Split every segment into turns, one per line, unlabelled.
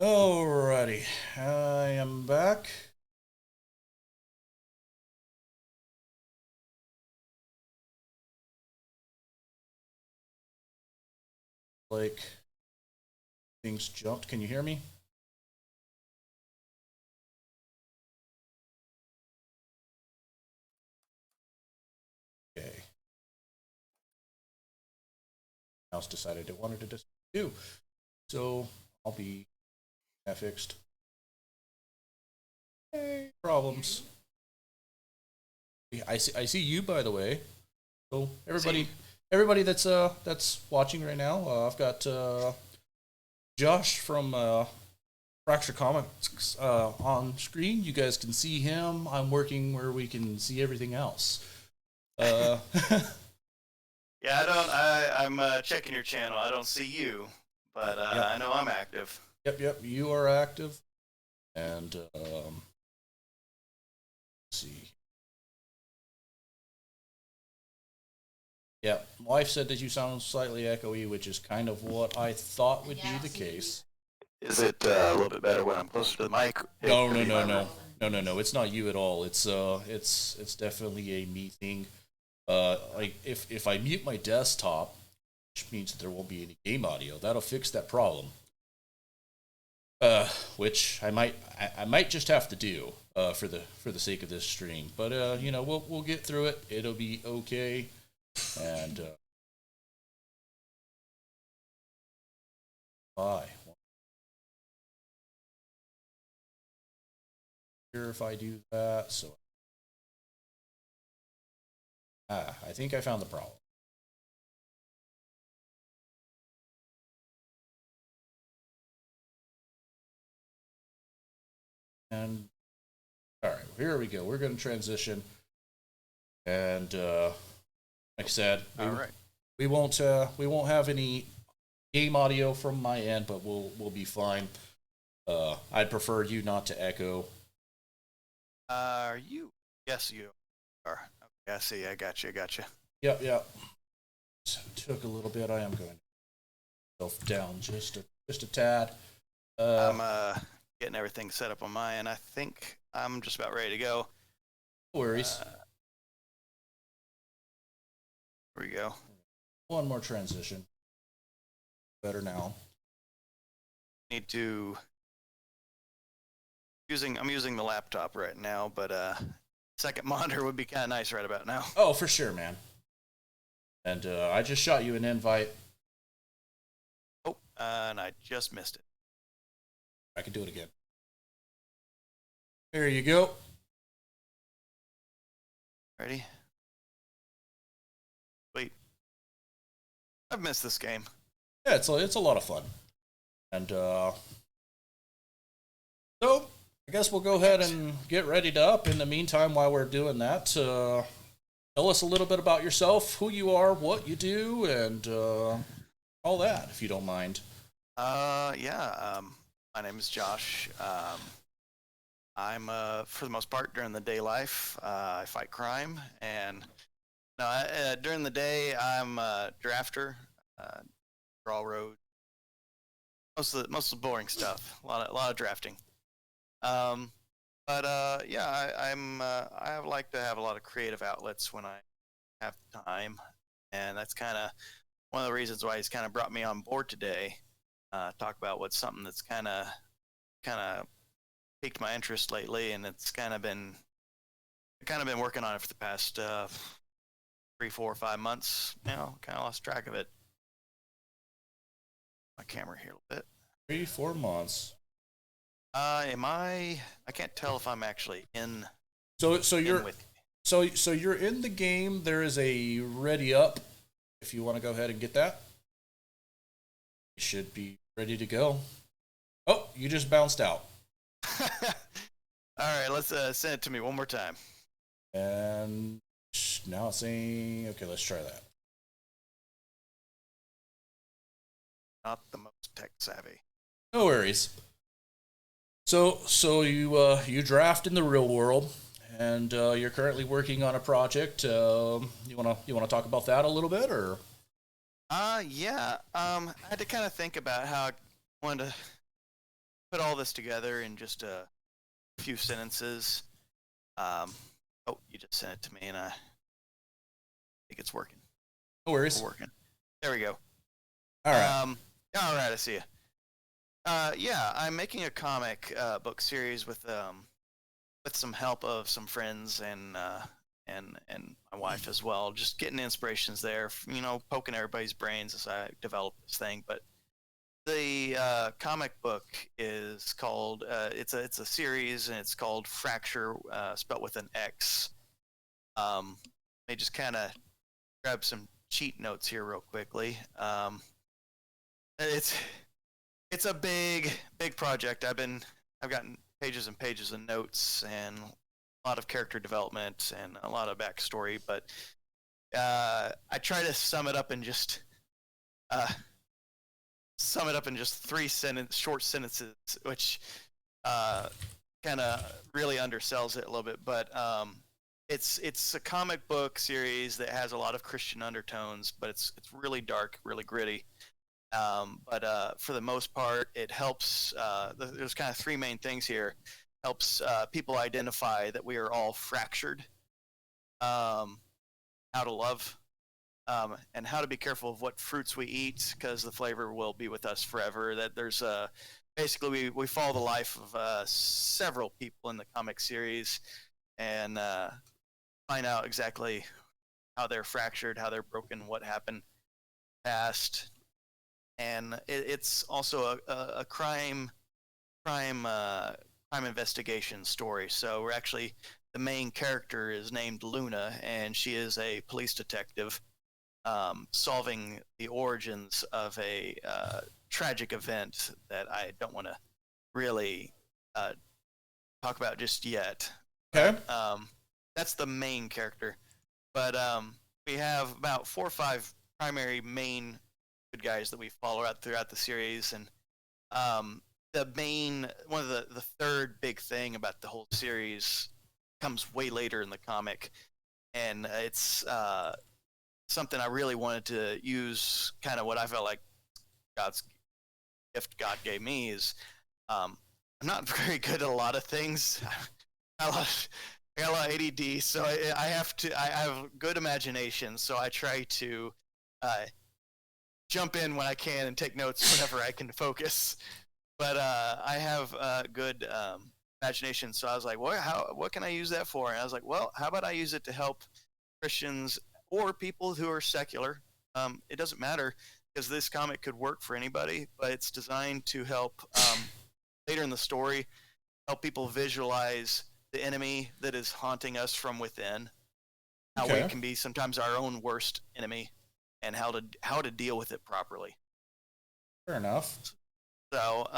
Alrighty, I am back. Like things jumped. Can you hear me? Okay. Mouse decided it wanted to just do. So I'll be that fixed. Hey, problems. I see you by the way. So
See,
everybody that's watching right now, I've got Josh from Fracture Comics on screen. You guys can see him. I'm working where we can see everything else. Uh,
yeah, I don't. I'm checking your channel. I don't see you, but
yep,
I know I'm active.
yep. You are active, and let's see. Yeah, wife said that you sound slightly echoey, which is kind of what I thought would be the case.
Is it a little bit better when I'm closer to the mic? It
No,
could
no,
be
no,
my
no,
room.
no. It's not you at all. It's definitely a me thing. Like if I mute my desktop, which means that there won't be any game audio, that'll fix that problem. Which I might just have to do for the sake of this stream. But we'll get through it. It'll be okay. And bye. Here if I do that. So I think I found the problem. And all right, here we go. We're going to transition. And like I said,
All right.
we won't have any game audio from my end, but we'll be fine. I'd prefer you not to echo.
Are you? Yes, you are. Okay, I see. I got you. I got you.
Yep, yep. So it took a little bit. I am going myself down just a tad. Uh,
I'm getting everything set up on my end. I think I'm just about ready to go.
no worries.
Uh, here we go.
One more transition. Better now.
Need to I'm using the laptop right now, but second monitor would be kind of nice right about now.
Oh, for sure, man. And I just shot you an invite.
Oh, and I just missed it.
I can do it again. There you go.
Ready? Wait, I've missed this game.
Yeah, it's a lot of fun. And so I guess we'll go ahead and get ready to up. In the meantime, while we're doing that, tell us a little bit about yourself, who you are, what you do, and all that, if you don't mind.
Yeah. My name is Josh. I'm for the most part during the day life, I fight crime, and no, during the day I'm a drafter, draw road, most of the boring stuff. A lot of drafting. Um, but yeah, I like to have a lot of creative outlets when I have time, and that's kind of one of the reasons why he's kind of brought me on board today. Talk about what's something that's kind of piqued my interest lately, and it's kind of been working on it for the past 3, 4, 5 months. Kind of lost track of it. My camera here a little bit.
3 4 months.
Am I? I can't tell if I'm actually
So
in
you're
with.
so you're in the game. There is a ready up. If you want to go ahead and get that, you should be ready to go. Oh, you just bounced out.
All right, let's send it to me one more time.
And now it's saying, okay, let's try that.
Not the most tech savvy.
No worries. So you draft in the real world, and you're currently working on a project. You wanna talk about that a little bit, or
Yeah. I had to kind of think about how I wanted to put all this together in just a few sentences. Oh, you just sent it to me, and I think it's working.
No worries.
We're working. There we go.
All right.
All right, I see you. Yeah, I'm making a comic book series with some help of some friends and my wife as well. Just getting inspirations there, poking everybody's brains as I develop this thing. But the comic book is called it's a series, and it's called Fracture, spelled with an X. They just kind of grab some cheat notes here real quickly. It's a big project. I've gotten pages and pages of notes and a lot of character development and a lot of backstory, but I try to sum it up in just three short sentences, which kind of really undersells it a little bit. But it's a comic book series that has a lot of Christian undertones, but it's really dark, really gritty. But for the most part, it helps. There's kind of three main things here. Helps people identify that we are all fractured, how to love, and how to be careful of what fruits we eat, because the flavor will be with us forever. That there's basically we follow the life of several people in the comic series, and find out exactly how they're fractured, how they're broken, what happened past. And it's also a crime investigation story. So we're actually, the main character is named Luna, and she is a police detective solving the origins of a tragic event that I don't want to really talk about just yet.
Okay.
That's the main character. But we have about 4 or 5 primary main good guys that we follow throughout the series. And the third big thing about the whole series comes way later in the comic, and it's something I really wanted to use, kind of what I felt like God's gift God gave me is I'm not very good at a lot of things. I got a lot of ADD, so I have good imagination, so I try to jump in when I can and take notes whenever I can focus. But I have good imagination, so I was like, what can I use that for? And I was like, well, how about I use it to help Christians or people who are secular? It doesn't matter, because this comic could work for anybody, but it's designed to help later in the story, help people visualize the enemy that is haunting us from within, how we can be sometimes our own worst enemy, and how to deal with it properly.
Fair enough.
So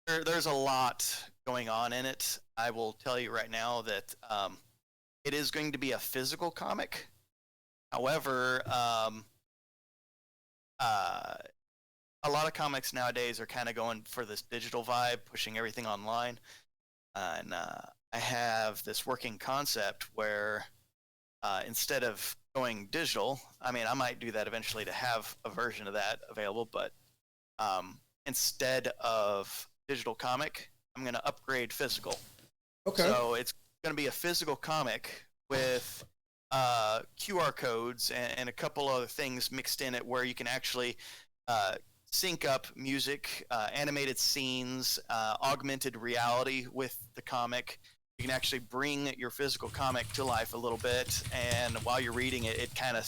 there's a lot going on in it. I will tell you right now that it is going to be a physical comic. However, a lot of comics nowadays are kind of going for this digital vibe, pushing everything online. And I have this working concept where instead of going digital, I mean, I might do that eventually to have a version of that available, but instead of digital comic, I'm going to upgrade physical.
Okay.
So it's going to be a physical comic with QR codes and a couple other things mixed in it, where you can actually sync up music, animated scenes, augmented reality with the comic. You can actually bring your physical comic to life a little bit, and while you're reading it, it kind of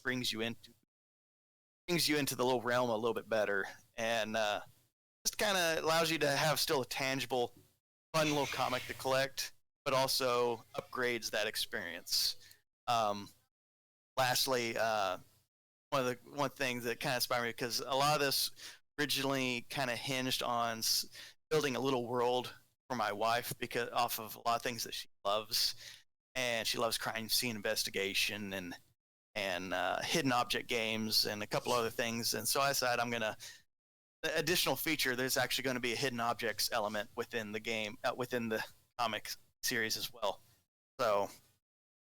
brings you into the little realm a little bit better, and just kind of allows you to have still a tangible, fun little comic to collect, but also upgrades that experience. Lastly, one thing that kind of inspired me, because a lot of this originally kind of hinged on building a little world for my wife, because off of a lot of things that she loves, and she loves crime scene investigation and hidden object games and a couple other things. And so I decided the additional feature, there's actually going to be a hidden objects element within the game, within the comic series as well. So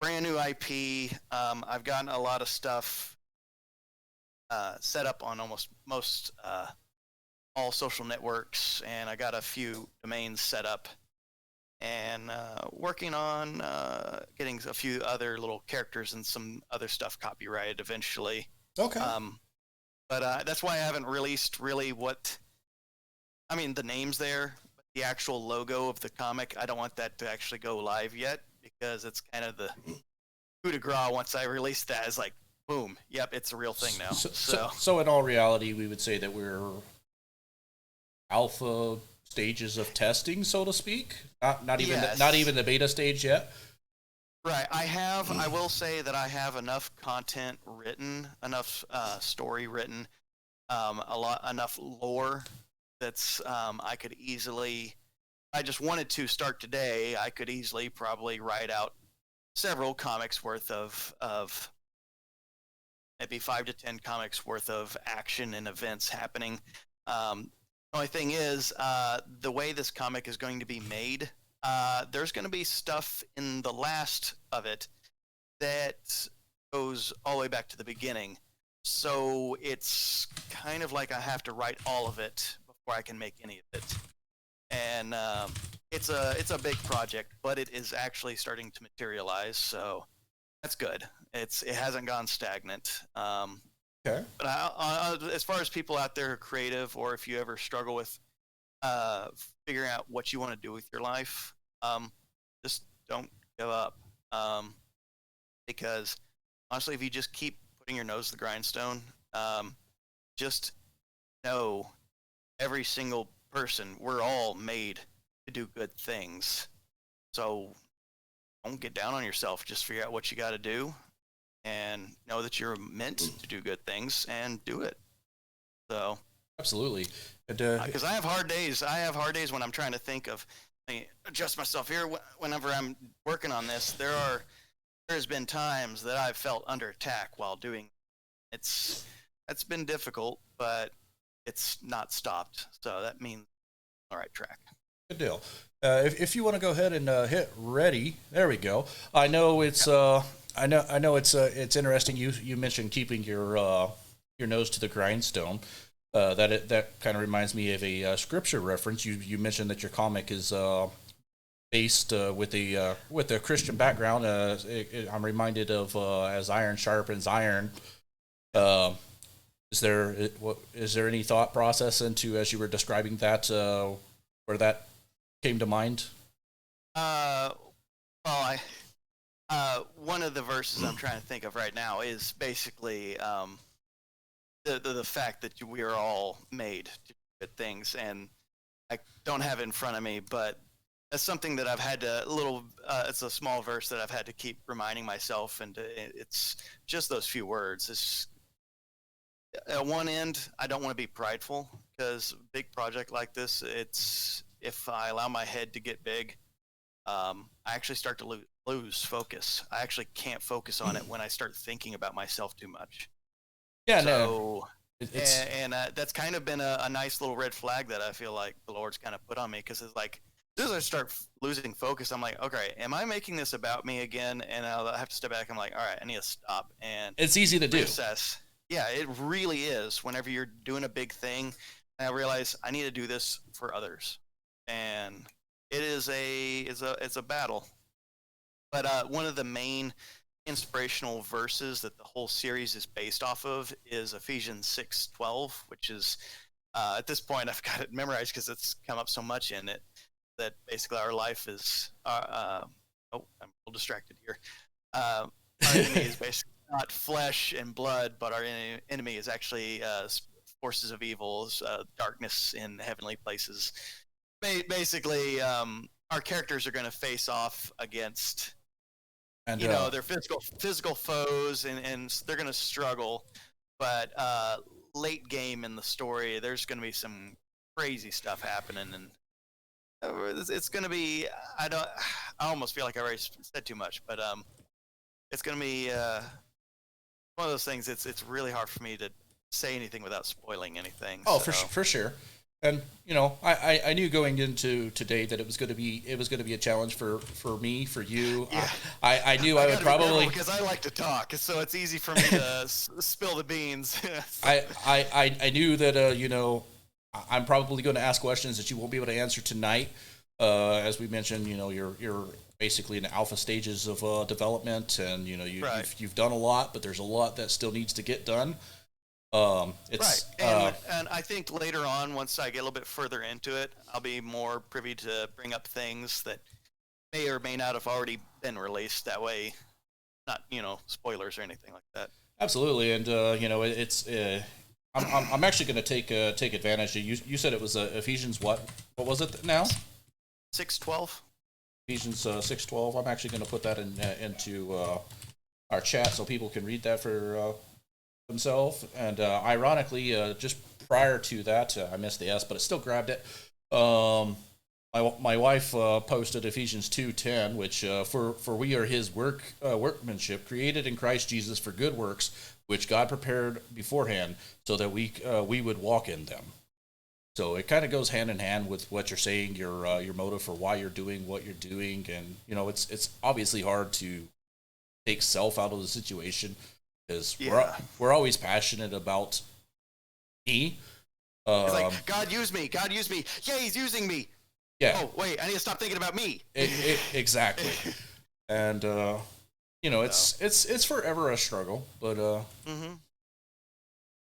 brand new IP. I've gotten a lot of stuff set up on almost most all social networks, and I got a few domains set up, and working on getting a few other little characters and some other stuff copyrighted eventually.
Okay.
But that's why I haven't released really the name's there, but the actual logo of the comic, I don't want that to actually go live yet, because it's kind of the coup de grace once I release that. Is like, boom, yep, it's a real thing now.
So in all reality, we would say that we're alpha stages of testing, so to speak. Not even
Yes.
not even the beta stage yet.
Right. I will say that I have enough content written, enough story written, enough lore that's I could easily. I just wanted to start today. I could easily probably write out several comics worth of maybe 5 to 10 comics worth of action and events happening. Only thing is, the way this comic is going to be made, there's going to be stuff in the last of it that goes all the way back to the beginning. So it's kind of like I have to write all of it before I can make any of it. And it's a big project, but it is actually starting to materialize. So that's good. It hasn't gone stagnant.
Okay.
But as far as people out there who are creative, or if you ever struggle with figuring out what you want to do with your life, just don't give up. Because honestly, if you just keep putting your nose to the grindstone, just know every single person, we're all made to do good things. So don't get down on yourself. Just figure out what you got to do, and know that you're meant to do good things, and do it. So
Absolutely. And,
because I have hard days. I have hard days when I'm trying to think of, adjust myself here. Whenever I'm working on this, there's been times that I've felt under attack while doing. That's been difficult, but it's not stopped. So that means all right track.
Good deal. If you want to go ahead and hit ready, there we go. I know it's I know it's interesting. You mentioned keeping your nose to the grindstone. That kind of reminds me of a scripture reference. You mentioned that your comic is based with a Christian background. I'm reminded of as iron sharpens iron. Is there any thought process into, as you were describing that, where that came to mind?
Well, one of the verses I'm trying to think of right now is basically the fact that we are all made to do good things, and I don't have it in front of me, but that's something that I've had to it's a small verse that I've had to keep reminding myself, and it's just those few words. It's at one end, I don't want to be prideful, because a big project like this, if I allow my head to get big, I actually start to lose focus. I actually can't focus on it when I start thinking about myself too much.
Yeah,
so,
no. And
that's kind of been a nice little red flag that I feel like the Lord's kind of put on me, because it's like, as soon as I start losing focus, I'm like, okay, am I making this about me again? And I'll have to step back. I'm like, all right, I need to stop and
it's easy to do.
Reassess. Yeah, it really is. Whenever you're doing a big thing, I realize I need to do this for others, and it is it's a battle. But one of the main inspirational verses that the whole series is based off of is Ephesians 6:12, which is at this point I've got it memorized because it's come up so much in it, that basically our life is I'm a little distracted here. Our enemy is basically not flesh and blood, but our enemy is actually forces of evil, darkness in heavenly places. Basically, our characters are going to face off against,
and
their physical foes, and they're going to struggle. But late game in the story, there's going to be some crazy stuff happening, and it's going to be. I almost feel like I already said too much, but it's going to be one of those things. It's really hard for me to say anything without spoiling anything.
Oh, so. for sure. And I knew going into today that it was going to be a challenge for me, for you.
Yeah.
I knew I would probably,
because I like to talk, so it's easy for me to spill the beans.
I knew that I'm probably going to ask questions that you won't be able to answer tonight. As we mentioned, you're basically in the alpha stages of development, and
Right.
you've done a lot, but there's a lot that still needs to get done.
Right.
It's
And I think later on, once I get a little bit further into it, I'll be more privy to bring up things that may or may not have already been released. That way, not spoilers or anything like that.
Absolutely, and it's. I'm actually going to take advantage. You said it was Ephesians what was it now?
6:12.
Ephesians 6:12. I'm actually going to put that into our chat so people can read that for themselves. And ironically, just prior to that, I missed the S, but I still grabbed it. My wife posted Ephesians 2:10, which for we are His workmanship, created in Christ Jesus for good works, which God prepared beforehand, so that we would walk in them. So it kind of goes hand in hand with what you're saying, your motive for why you're doing what you're doing, and it's obviously hard to take self out of the situation because
Yeah.
we're always passionate about me.
It's like, God use me. God use me. Yeah, He's using me.
Yeah,
Oh, wait, I need to stop thinking about me.
exactly. And it's forever a struggle, but
Mm-hmm.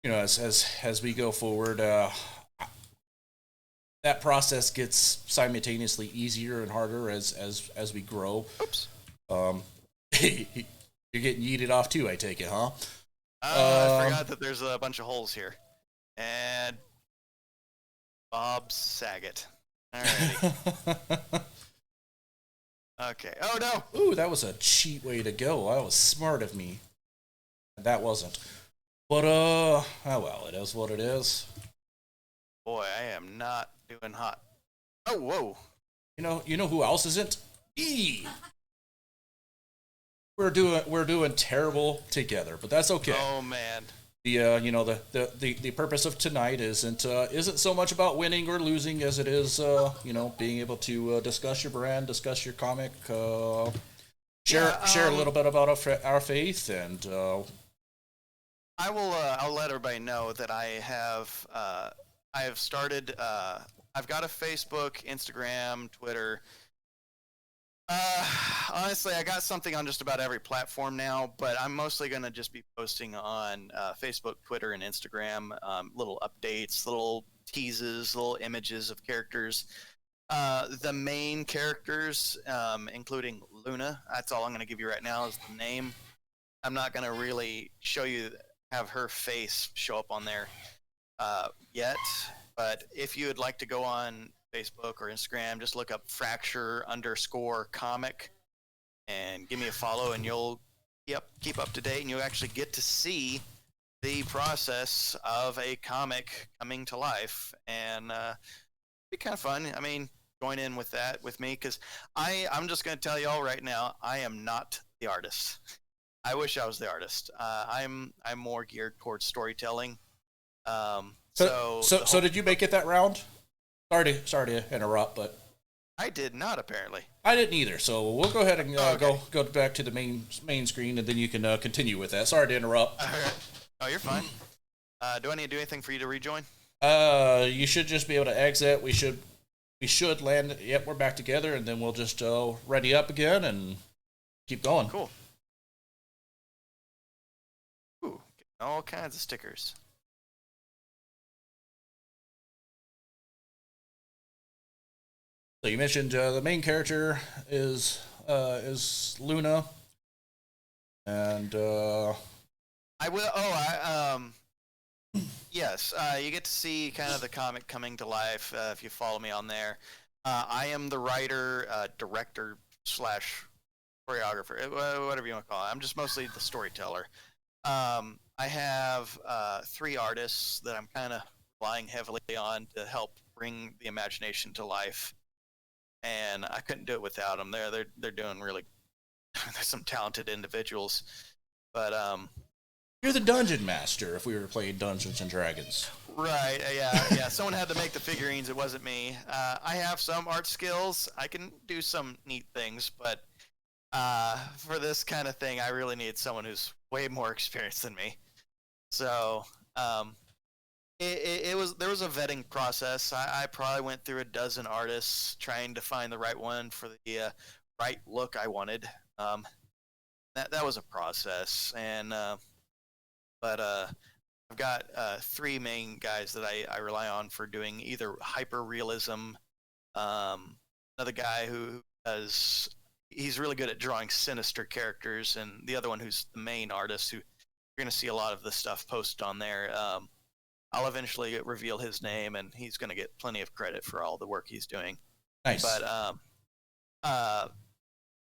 as we go forward, that process gets simultaneously easier and harder as we grow.
Oops.
You're getting yeeted off too, I take it, huh?
I forgot that there's a bunch of holes here. And Bob Saget. Alrighty. Okay. Oh no.
Ooh, that was a cheap way to go. That was smart of me. That wasn't. But oh well, it is what it is.
Boy, I am not doing hot. Oh, whoa.
You know who else isn't? E. We're doing terrible together, but that's okay.
Oh man.
The purpose of tonight isn't so much about winning or losing as it is being able to discuss your brand, discuss your comic, share a little bit about our faith, and
I will. I'll let everybody know that I have started. I've got a Facebook, Instagram, Twitter. Honestly, I got something on just about every platform now, but I'm mostly going to just be posting on Facebook, Twitter, and Instagram. Little updates, little teases, little images of characters. The main characters, including Luna, that's all I'm going to give you right now is the name. I'm not going to really have her face show up on there yet, but if you would like to go on Facebook or Instagram, just look up Fracture_comic and give me a follow, and you'll keep up to date, and you'll actually get to see the process of a comic coming to life, and it'd be kind of fun. I mean, join in with that with me, because I'm just going to tell you all right now, I am not the artist. I wish I was the artist. I'm more geared towards storytelling.
So did you make it that round? Sorry to interrupt, but
I did not, apparently.
I didn't either. So we'll go ahead and go back to the main screen, and then you can continue with that. Sorry to interrupt.
All right. Oh, you're fine. Do I need to do anything for you to rejoin?
You should just be able to exit. We should land. Yep, we're back together, and then we'll just ready up again and keep going.
Cool. Ooh, all kinds of stickers.
So you mentioned the main character is Luna, and
I will. Yes. You get to see kind of the comic coming to life if you follow me on there. I am the writer, director slash choreographer, whatever you want to call it. I'm just mostly the storyteller. I have 3 artists that I'm kind of relying heavily on to help bring the imagination to life. And I couldn't do it without them. They're doing really. There's some talented individuals, but
you're the dungeon master. If we were playing Dungeons and Dragons,
right? Yeah. Someone had to make the figurines. It wasn't me. I have some art skills. I can do some neat things, but for this kind of thing, I really need someone who's way more experienced than me. So it was there was a vetting process. I probably went through a dozen artists trying to find the right one for the right look I wanted. That was a process, and but I've got three main guys that I rely on for doing either hyper realism. Another guy who does he's really good at drawing sinister characters, and the other one who's the main artist who you're going to see a lot of the stuff posted on there. I'll eventually reveal his name, and he's going to get plenty of credit for all the work he's doing.
Nice.
But I've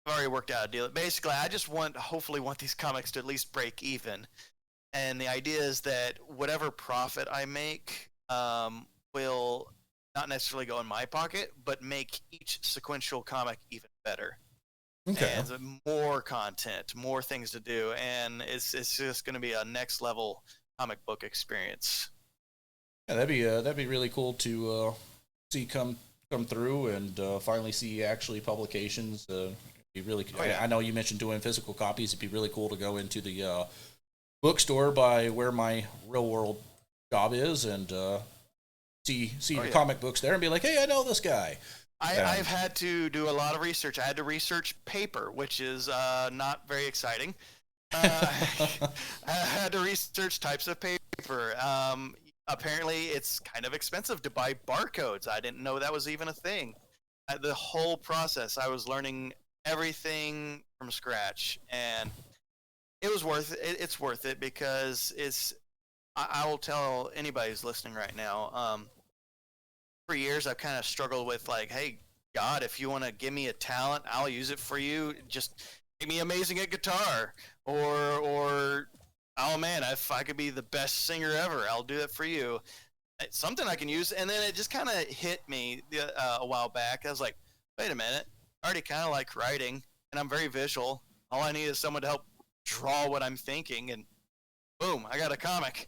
already worked out a deal. Basically, I just hopefully want these comics to at least break even. And the idea is that whatever profit I make will not necessarily go in my pocket, but make each sequential comic even better.
Okay.
And more content, more things to do, and it's just going to be a next level comic book experience.
Yeah, that'd be really cool to see come through and finally see actually publications. Be really.
Oh, yeah.
I know you mentioned doing physical copies. It'd be really cool to go into the bookstore by where my real world job is and see your
yeah.
comic books there and be like, hey, I know this guy.
I've had to do a lot of research. I had to research paper, which is not very exciting. I had to research types of paper. Apparently, it's kind of expensive to buy barcodes. I didn't know that was even a thing. The whole process, I was learning everything from scratch, and it was worth it. It's worth it because I will tell anybody who's listening right now. For years, I've kind of struggled with like, hey, God, if you want to give me a talent, I'll use it for you. Just make me amazing at guitar, or oh man, if I could be the best singer ever, I'll do it for you. It's something I can use. And then it just kind of hit me a while back. I was like, wait a minute, I already kind of like writing, and I'm very visual. All I need is someone to help draw what I'm thinking, and boom, I got a comic.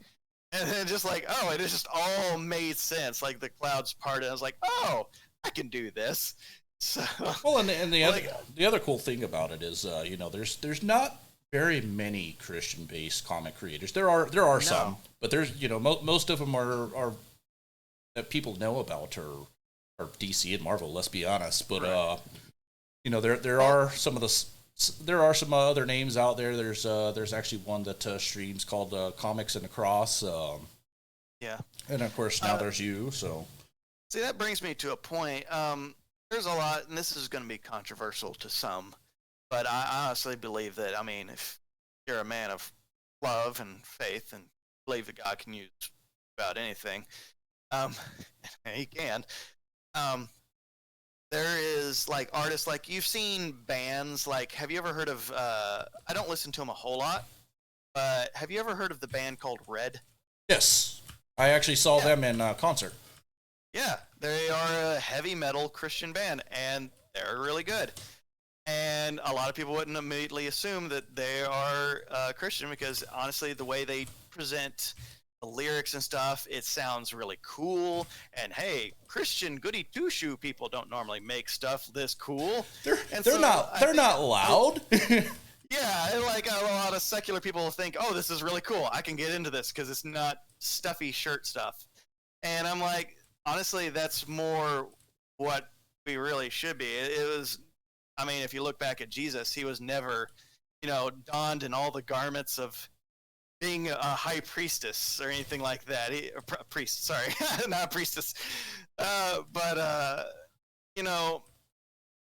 And then just like, oh, it just all made sense. Like the clouds parted. I was like, oh, I can do this. So
well, and the other cool thing about it is, there's not very many Christian based comic creators. There are some, but there's most of them are that people know about are DC and Marvel. Let's be honest, but right. There are some of the. There are some other names out there. There's actually one that streams called Comics and the Cross.
Yeah.
And of course now there's you. So.
See, that brings me to a point. There's a lot, and this is going to be controversial to some, but I honestly believe that. I mean, if you're a man of love and faith and believe that God can use about anything, he can. There is like artists, like you've seen bands, like have you ever heard of I don't listen to them a whole lot, but have you ever heard of the band called Red?
Yes, I actually saw them in concert.
Yeah, they are a heavy metal Christian band, and they're really good. And a lot of people wouldn't immediately assume that they are Christian because honestly the way they present the lyrics and stuff, it sounds really cool. And hey, Christian goody two shoe people don't normally make stuff this cool.
They're not loud.
Yeah, like a lot of secular people think, oh, this is really cool. I can get into this because it's not stuffy shirt stuff. And I'm like, honestly, that's more what we really should be. It was, I mean, if you look back at Jesus, he was never, donned in all the garments of being a high priestess or anything like that. Priest, sorry, not a priestess.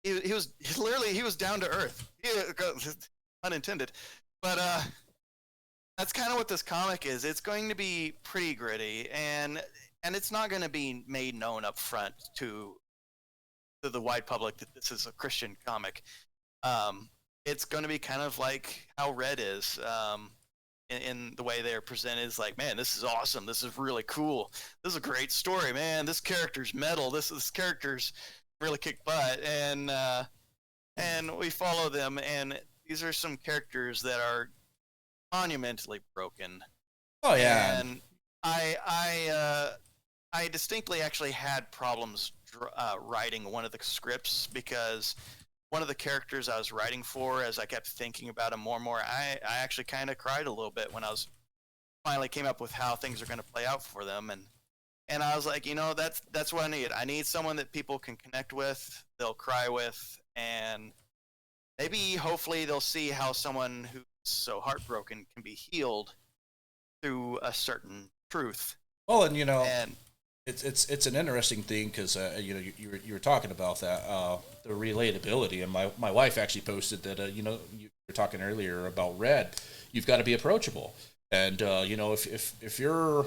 He was down to earth. Unintended. But that's kind of what this comic is. It's going to be pretty gritty, and it's not going to be made known up front to the wide public that this is a Christian comic. It's going to be kind of like how Red is. In the way they're presented is like, man, this is awesome. This is really cool. This is a great story, man. This character's metal. This character's really kick butt, and we follow them. And these are some characters that are monumentally broken.
Oh yeah.
And I distinctly actually had problems writing one of the scripts because one of the characters I was writing for, as I kept thinking about him more and more, I actually kind of cried a little bit when I was finally came up with how things are going to play out for them. And I was like, that's what I need. I need someone that people can connect with, they'll cry with, and maybe hopefully they'll see how someone who's so heartbroken can be healed through a certain truth.
Well, and
And
it's an interesting thing because you were talking about that the relatability, and my wife actually posted that you were talking earlier about Red. You've got to be approachable, and if you're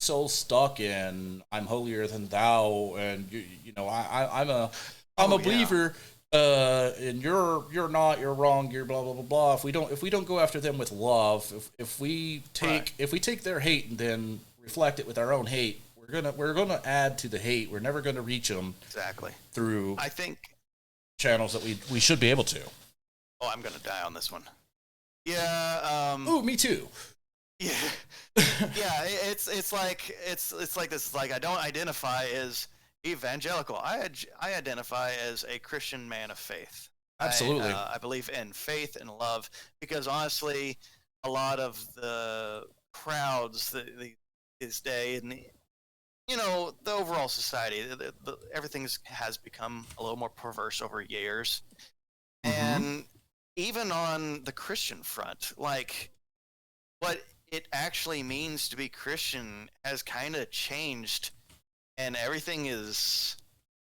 so stuck in I'm holier than thou, and I'm a
Oh, yeah.
believer. And you're not, you're wrong, you're blah blah blah blah. If we don't go after them with love, if we take their hate and then reflect it with our own hate, we're gonna add to the hate. We're never gonna reach them
exactly.
through
I think.
channels that we should be able to.
Oh, I'm gonna die on this one. Yeah.
Ooh, me too.
Yeah. Yeah. It's like this. It's like I don't identify as evangelical. I identify as a Christian man of faith.
Absolutely.
I believe in faith and love because honestly, a lot of the crowds this day and the overall society, everything has become a little more perverse over years, and even on the Christian front, like what it actually means to be Christian has kind of changed, and everything is.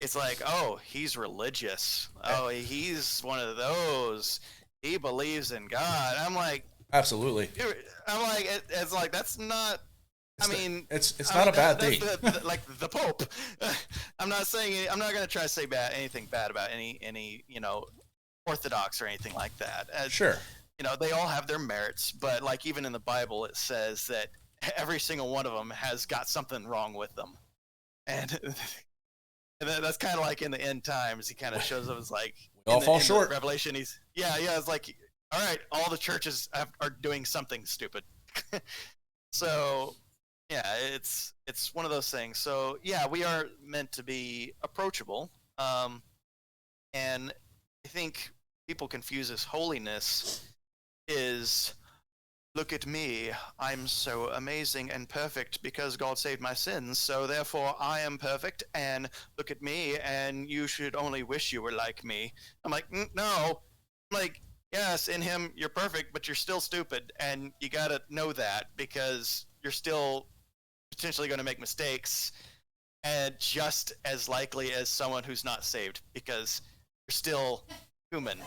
It's like, oh, he's religious. Oh, he's one of those. He believes in God. I'm like,
Absolutely.
it's like that's not.
It's not a bad thing.
Like the Pope. I'm not saying. I'm not going to try to say anything bad about any Orthodox or anything like that.
Sure.
They all have their merits, but like even in the Bible, it says that every single one of them has got something wrong with them, and that's kind of like in the end times. He kind of shows up as like
we all fall short.
Revelation. It's like, all right, all the churches are doing something stupid. So yeah, it's one of those things. So yeah, we are meant to be approachable, and I think people confuse this holiness is look at me, I'm so amazing and perfect because God saved my sins, so therefore I am perfect, and look at me, and you should only wish you were like me. I'm like, no. I'm like, yes, in him you're perfect, but you're still stupid, and you gotta know that because you're still potentially going to make mistakes, and just as likely as someone who's not saved because you're still human.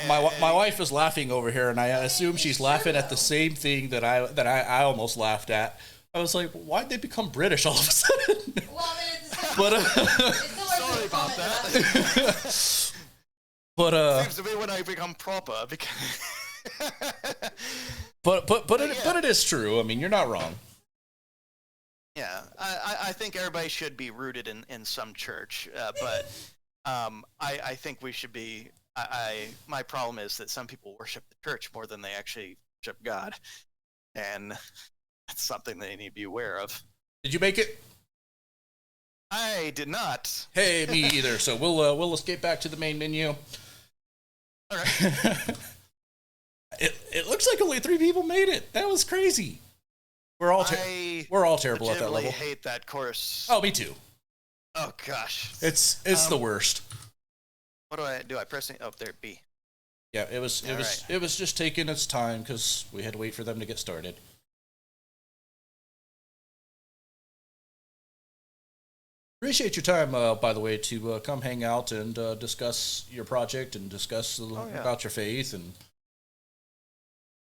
My wife is laughing over here, and I assume she's laughing at the same thing that I almost laughed at. I was like, why'd they become British all of a sudden?
Well, I mean,
But
Sorry about that.
but
Seems to be when I become proper.
but it is true. I mean, you're not wrong.
Yeah, I think everybody should be rooted in some church, but I think we should be. My problem is that some people worship the church more than they actually worship God, and that's something they need to be aware of.
Did you make it?
I did not.
Hey, me either. So we'll escape back to the main menu.
All right.
It looks like only 3 people made it. That was crazy. We're all terrible at that level.
I hate that course.
Oh, me too.
Oh gosh.
It's the worst.
What do I do? I press it. Oh, there, B.
Yeah, it was just taking its time because we had to wait for them to get started. Appreciate your time, by the way, to come hang out and discuss your project and discuss about your faith and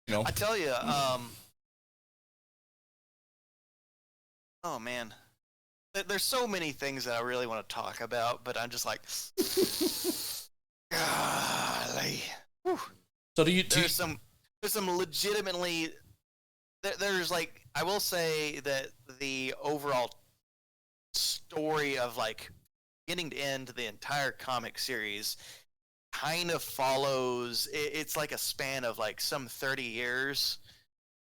I tell you, oh man, there's so many things that I really want to talk about, but I'm just like, golly. Whew.
So
there's some legitimately there's like I will say that the overall story of like beginning to end the entire comic series kind of follows it's like a span of like some 30 years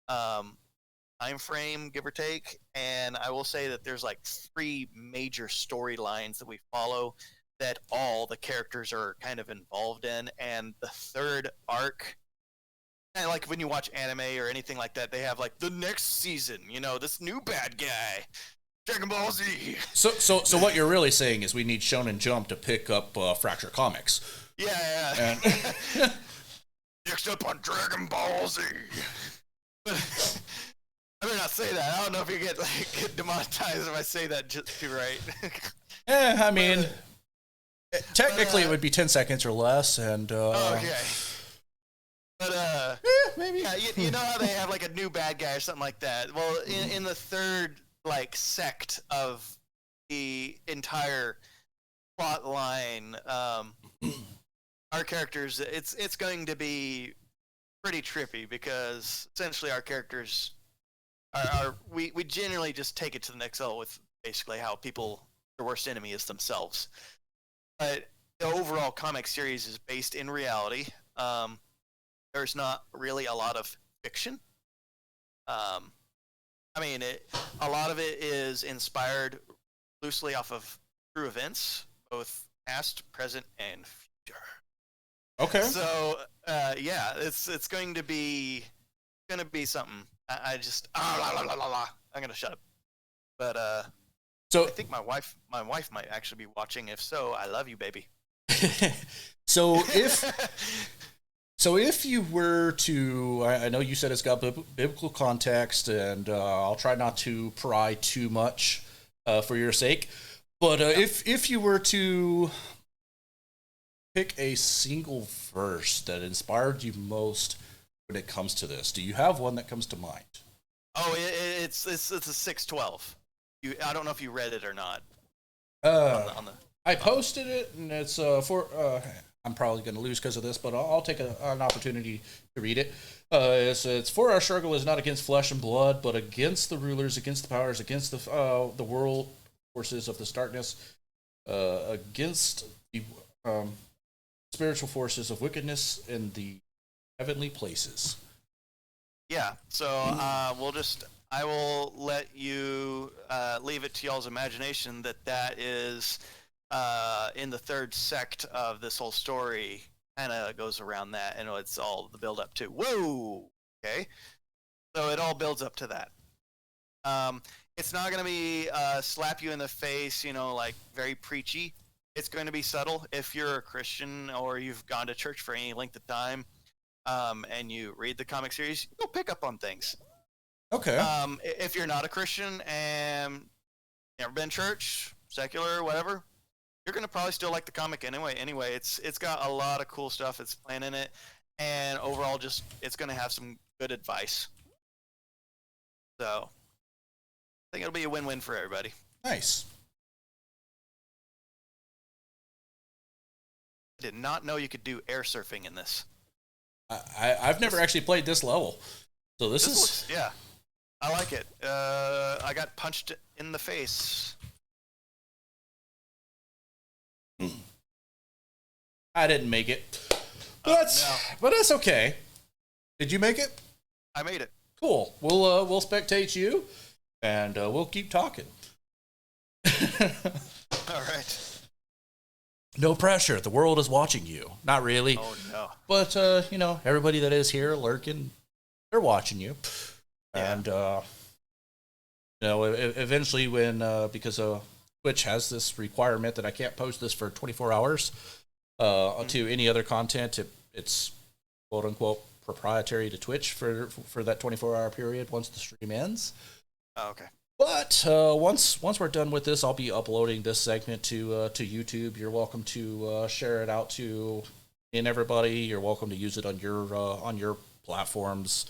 time frame, give or take, and I will say that there's like 3 major storylines that we follow that all the characters are kind of involved in, and the third arc And like when you watch anime or anything like that, they have like the next season, this new bad guy, Dragon Ball Z.
So what you're really saying is we need Shonen Jump to pick up Fracture Comics.
Yeah.
And
Next up on Dragon Ball Z. I better not say that. I don't know if you get demonetized if I say that just too right.
I mean, technically it would be 10 seconds or less, and
okay. But
maybe.
Yeah, you know how they have like a new bad guy or something like that. Well, in the third like sect of the entire plot line, our characters, it's going to be pretty trippy because essentially our characters we generally just take it to the next level with basically how people, their worst enemy is themselves. But the overall comic series is based in reality. There's not really a lot of fiction. I mean, a lot of it is inspired loosely off of true events, both past, present, and future.
Okay.
So, yeah, it's going to be something. I just I'm gonna shut up. But
so
I think my wife might actually be watching. If so, I love you, baby.
so if you were to, I know you said it's got biblical context, and I'll try not to pry too much for your sake, but if you were to pick a single verse that inspired you most when it comes to this, do you have one that comes to mind?
Oh, it's a 612. I don't know if you read it or not.
I posted it, and it's I'm probably going to lose because of this, but I'll take an opportunity to read it. It's for our struggle is not against flesh and blood, but against the rulers, against the powers, against the world forces of this darkness, against the spiritual forces of wickedness in the heavenly places.
Yeah, so I will let you leave it to y'all's imagination that is in the third sect of this whole story. Kind of goes around that, and it's all the build up to whoa. Okay, so it all builds up to that. It's not going to be slap you in the face, like very preachy. It's going to be subtle. If you're a Christian or you've gone to church for any length of time, and you read the comic series, you'll pick up on things.
Okay.
If you're not a Christian and never been to church, secular, whatever, you're gonna probably still like the comic anyway. Anyway, it's got a lot of cool stuff it's planned in it, and overall, just it's gonna have some good advice. So, I think it'll be a win-win for everybody.
Nice.
I did not know you could do air surfing in this.
I've never actually played this level, so this is
looks, yeah. I like it. I got punched in the face.
I didn't make it, but that's okay. Did you make it?
I made it.
Cool. We'll spectate you, and we'll keep talking.
All right.
No pressure. The world is watching you. Not really.
Oh no.
But everybody that is here lurking, they're watching you.
Yeah.
And eventually, when because Twitch has this requirement that I can't post this for 24 hours to any other content, it's quote unquote proprietary to Twitch for that 24-hour period once the stream ends.
Oh, okay.
But once we're done with this, I'll be uploading this segment to YouTube. You're welcome to share it out to everybody. You're welcome to use it on your platforms.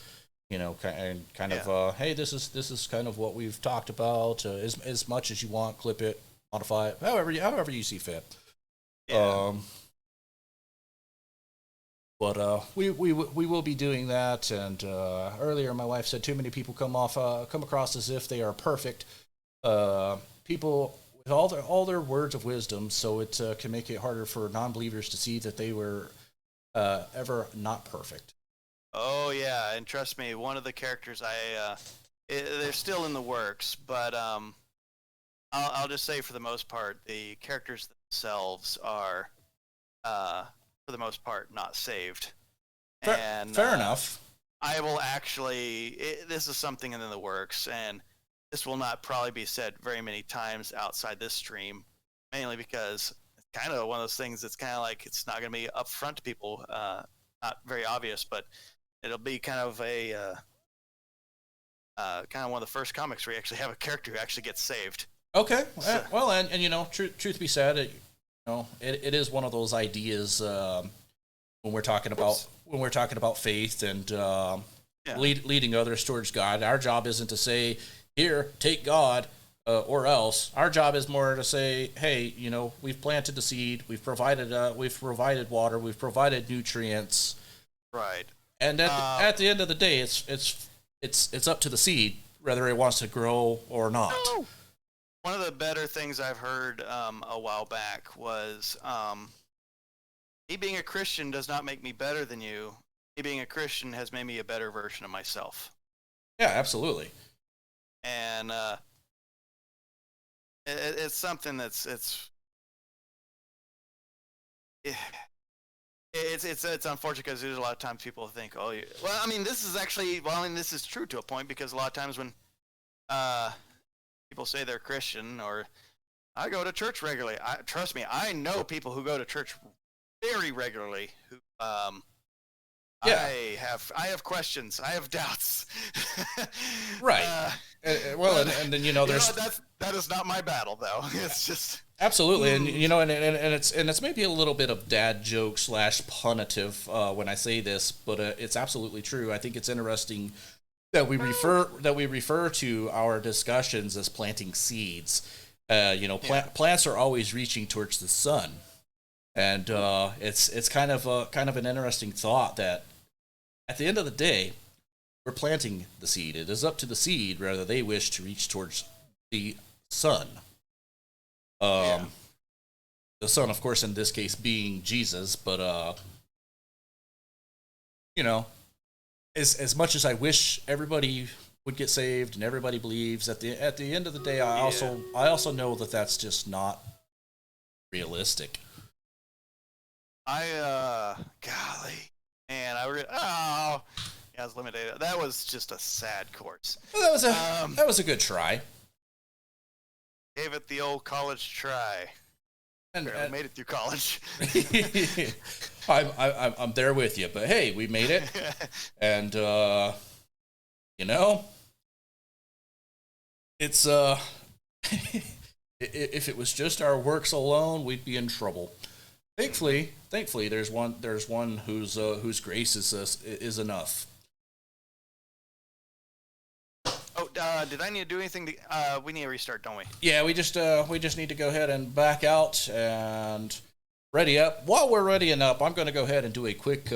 And kind of hey, this is kind of what we've talked about. As much as you want, clip it, modify it, however you see fit.
Yeah.
But we will be doing that. And earlier, my wife said too many people come across as if they are perfect. People with all their words of wisdom, so it can make it harder for non-believers to see that they were ever not perfect.
Oh yeah, and trust me, one of the characters they're still in the works, but I'll just say for the most part, the characters themselves are for the most part not saved.
Fair enough.
I will actually. This is something in the works, and this will not probably be said very many times outside this stream, mainly because it's kind of one of those things that's kind of like it's not going to be upfront to people, not very obvious, but it'll be kind of a kind of one of the first comics where you actually have a character who actually gets saved.
Okay.
So,
Well, and you know, truth be said, it is one of those ideas when we're talking about faith and
yeah.
leading others towards God. Our job isn't to say, "Here, take God," or else. Our job is more to say, "Hey, you know, we've planted the seed, we've provided water, we've provided nutrients,
Right.
and at the end of the day, it's up to the seed whether it wants to grow or not."
One of the better things I've heard a while back was me being a Christian does not make me better than you. Me being a Christian has made me a better version of myself.
Yeah, absolutely.
And it's something that's it's unfortunate because there's a lot of times people think, oh, well, I mean, this is actually, well, I mean, this is true to a point because a lot of times when people say they're Christian or I go to church regularly, trust me, I know people who go to church very regularly who
Yeah.
I have questions, I have doubts.
Right. Well, and then there's
that is not my battle though. It's just
absolutely, and it's maybe a little bit of dad joke / punitive when I say this, but it's absolutely true. I think it's interesting that we refer to our discussions as planting seeds. Plants are always reaching towards the sun, and it's kind of an interesting thought that at the end of the day, we're planting the seed. It is up to the seed whether they wish to reach towards the sun. The sun, of course, in this case being Jesus, but as much as I wish everybody would get saved and everybody believes, at the end of the day, I also know that that's just not realistic.
Golly, man, yeah, I was limited. That was just a sad course.
Well, that was a good try.
Gave it the old college try. And made it through college.
I'm there with you, but hey, we made it, and it's if it was just our works alone, we'd be in trouble. Thankfully, there's one whose grace is enough.
Oh, did I need to do anything? We need to restart, don't we?
Yeah, we just need to go ahead and back out and ready up. While we're readying up, I'm going to go ahead and do a quick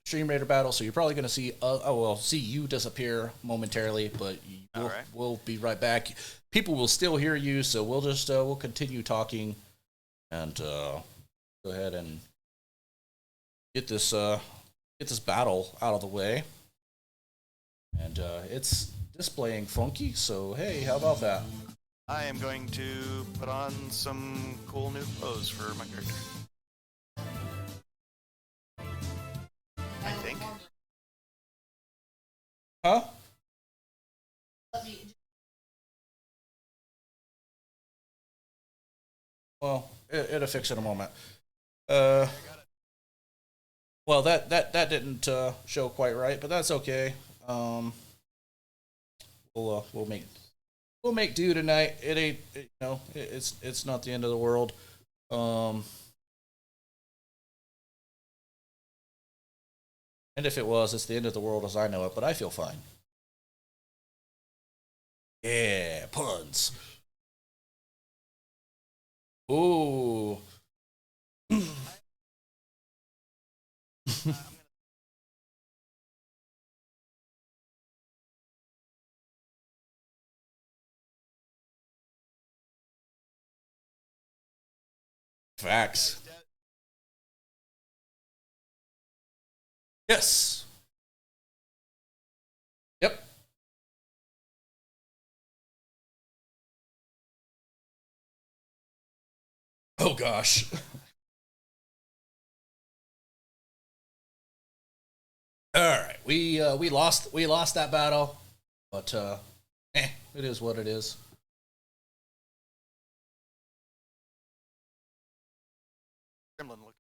Stream Raider battle. So you're probably going to see you disappear momentarily, but we'll be right back. People will still hear you, so we'll continue talking and go ahead and get this battle out of the way. And it's displaying funky, so hey, how about that?
I am going to put on some cool new clothes for my character. I think.
Huh? Well, it'll fix in a moment. Well, that didn't show quite right, but that's okay. We'll make do tonight. It ain't it's not the end of the world. And if it was, it's the end of the world as I know it. But I feel fine. Yeah, puns. Ooh. Facts. Yes. Yep. Oh gosh. All right, we lost that battle, but it is what it is.
Gremlin look.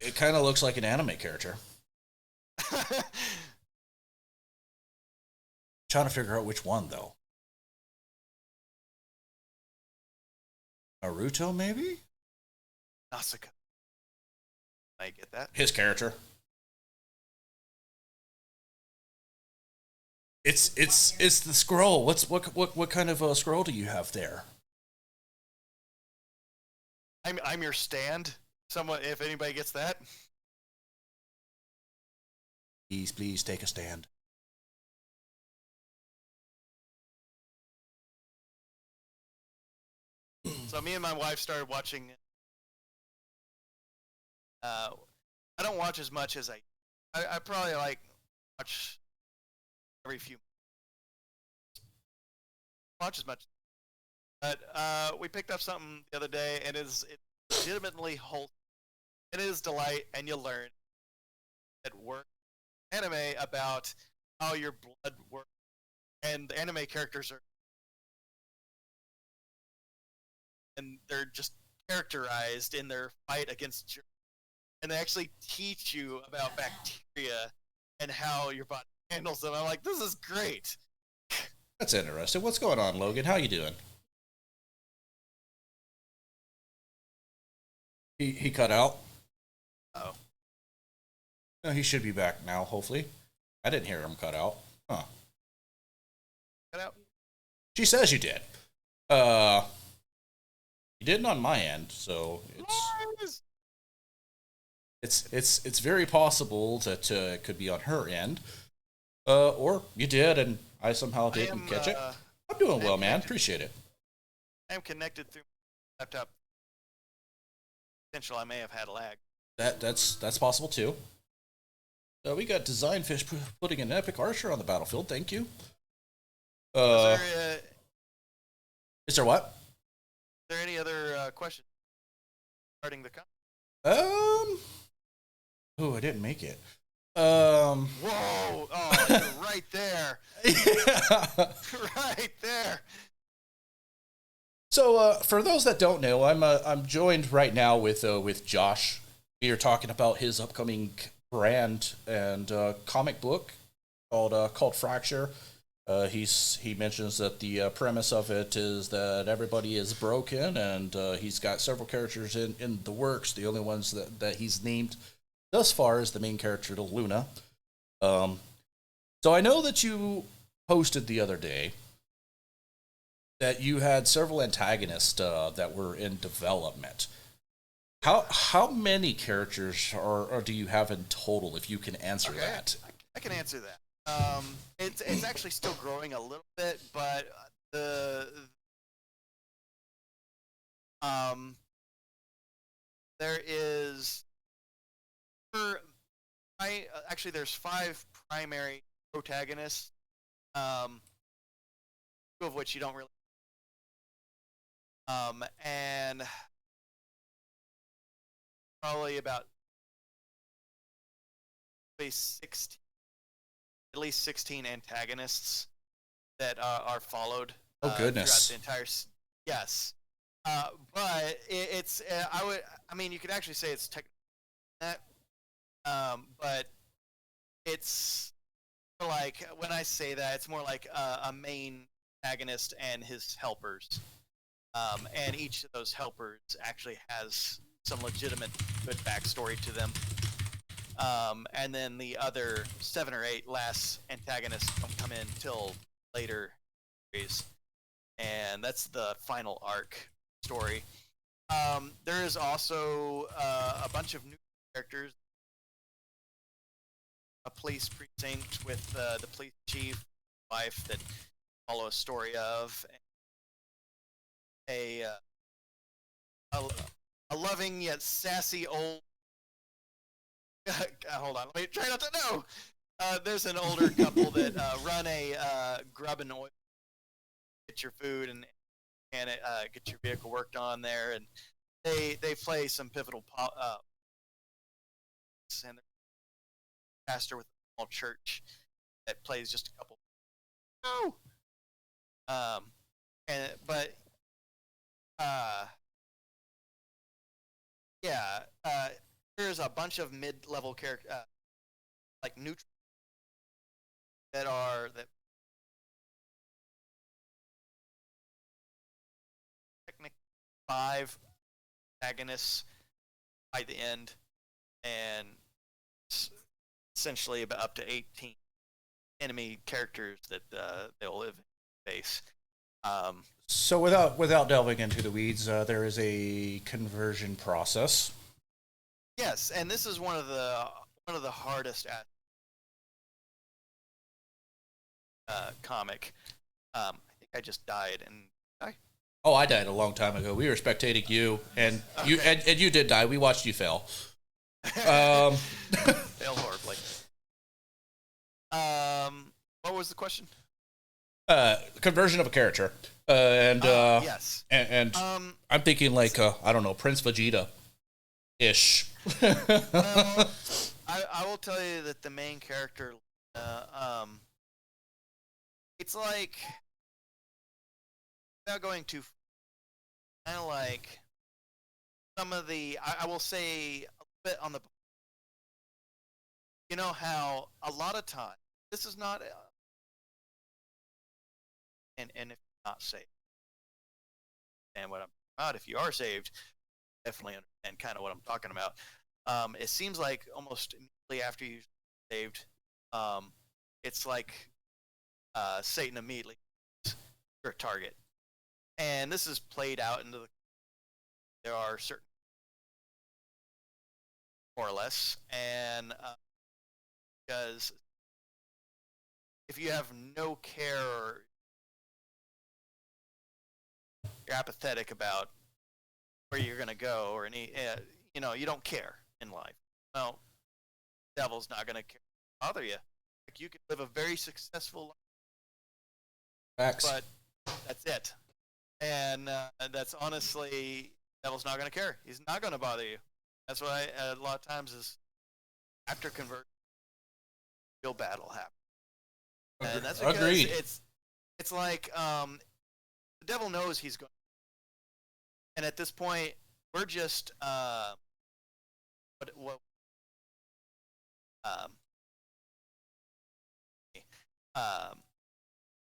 It kind of looks like an anime character. Trying to figure out which one though. Naruto, maybe?
Nausicaa. I get that.
His character. It's the scroll. What kind of a scroll do you have there?
I'm your stand. Someone, if anybody gets that.
Please take a stand.
So me and my wife started watching. I don't watch as much as I probably like watch every few. Watch as much. But we picked up something the other day, and it's legitimately wholesome. It is delight, and you learn at work anime about how your blood works, and the anime characters are, and they're just characterized in their fight against germs, and they actually teach you about bacteria and how your body handles them. I'm like, this is great.
That's interesting. What's going on, Logan? How you doing? He cut out.
Oh,
No, he should be back now. Hopefully, I didn't hear him cut out. Huh?
cut out.
She says you did. Uh, you didn't on my end, so
Lies!
it's very possible that it could be on her end. Or you did, and I somehow
I
didn't
am.
catch it. I'm doing
I
well,
am
man.
connected.
Appreciate it.
I am connected through my laptop. Potential I may have had lag.
That's possible too. We got Design Fish putting an epic archer on the battlefield. Thank you.
Is
Is there what?
there any other questions regarding the?
Oh, I didn't make it.
Whoa! Oh, you're right there.
Yeah.
Right there.
So, for those that don't know, I'm joined right now with Josh. We are talking about his upcoming brand and comic book called Fracture. He mentions that the premise of it is that everybody is broken, and he's got several characters in the works. The only ones that he's named thus far is the main character, Luna. So I know that you posted the other day that you had several antagonists that were in development. How many characters or do you have in total? If you can answer
Okay,
that.
I can answer that. It's actually still growing a little bit, but the um there is actually there's 5 primary protagonists, um, 2 of which you don't really and probably about at least 16 antagonists that are followed
Oh
throughout
goodness.
the entire. Yes, but it's I mean you could actually say it's technically that, but it's more like when I say that it's more like a main antagonist and his helpers, and each of those helpers actually has some legitimate good backstory to them. And then the other 7 or 8 last antagonists don't come in till later series, and that's the final arc story. There is also a bunch of new characters, a police precinct with the police chief wife that follow a story of a a loving yet sassy old. Hold on, let me try not to know. There's an older couple that run a grub and oil, get your food and get your vehicle worked on there, and they play some pivotal and there's a pastor with a small church that plays just a couple. No. But yeah, there's a bunch of mid-level characters, like neutral, that technically 5 antagonists by the end, and essentially about up to 18 enemy characters that they'll live in face.
So without delving into the weeds, there is a conversion process.
Yes, and this is one of the hardest comic. I think I just died and I.
Oh, I died a long time ago. We were spectating you, and
Okay.
and you did die. We watched you fail.
Failed horribly. What was the question?
Conversion of a character,
Yes.
and I'm thinking like I don't know, Prince Vegeta, ish.
Well, I will tell you that the main character, it's like, without going too, kind of like some of the, I will say a bit on the, you know how a lot of time, this is not, and if you're not saved, and what I'm about, if you are saved, definitely understand kind of what I'm talking about. It seems like almost immediately after you saved, it's like Satan immediately your target, and this is played out into the. There are certain, more or less, and because if you have no care or you're apathetic about where you're going to go or any, you don't care in life. Well, the devil's not going to bother you. Like, you can live a very successful life,
Facts.
but that's it. And that's honestly, the devil's not going to care. He's not going to bother you. That's why a lot of times is after conversion, real battle happens. And that's because
Agreed.
it's like the devil knows he's going. And at this point, we're just what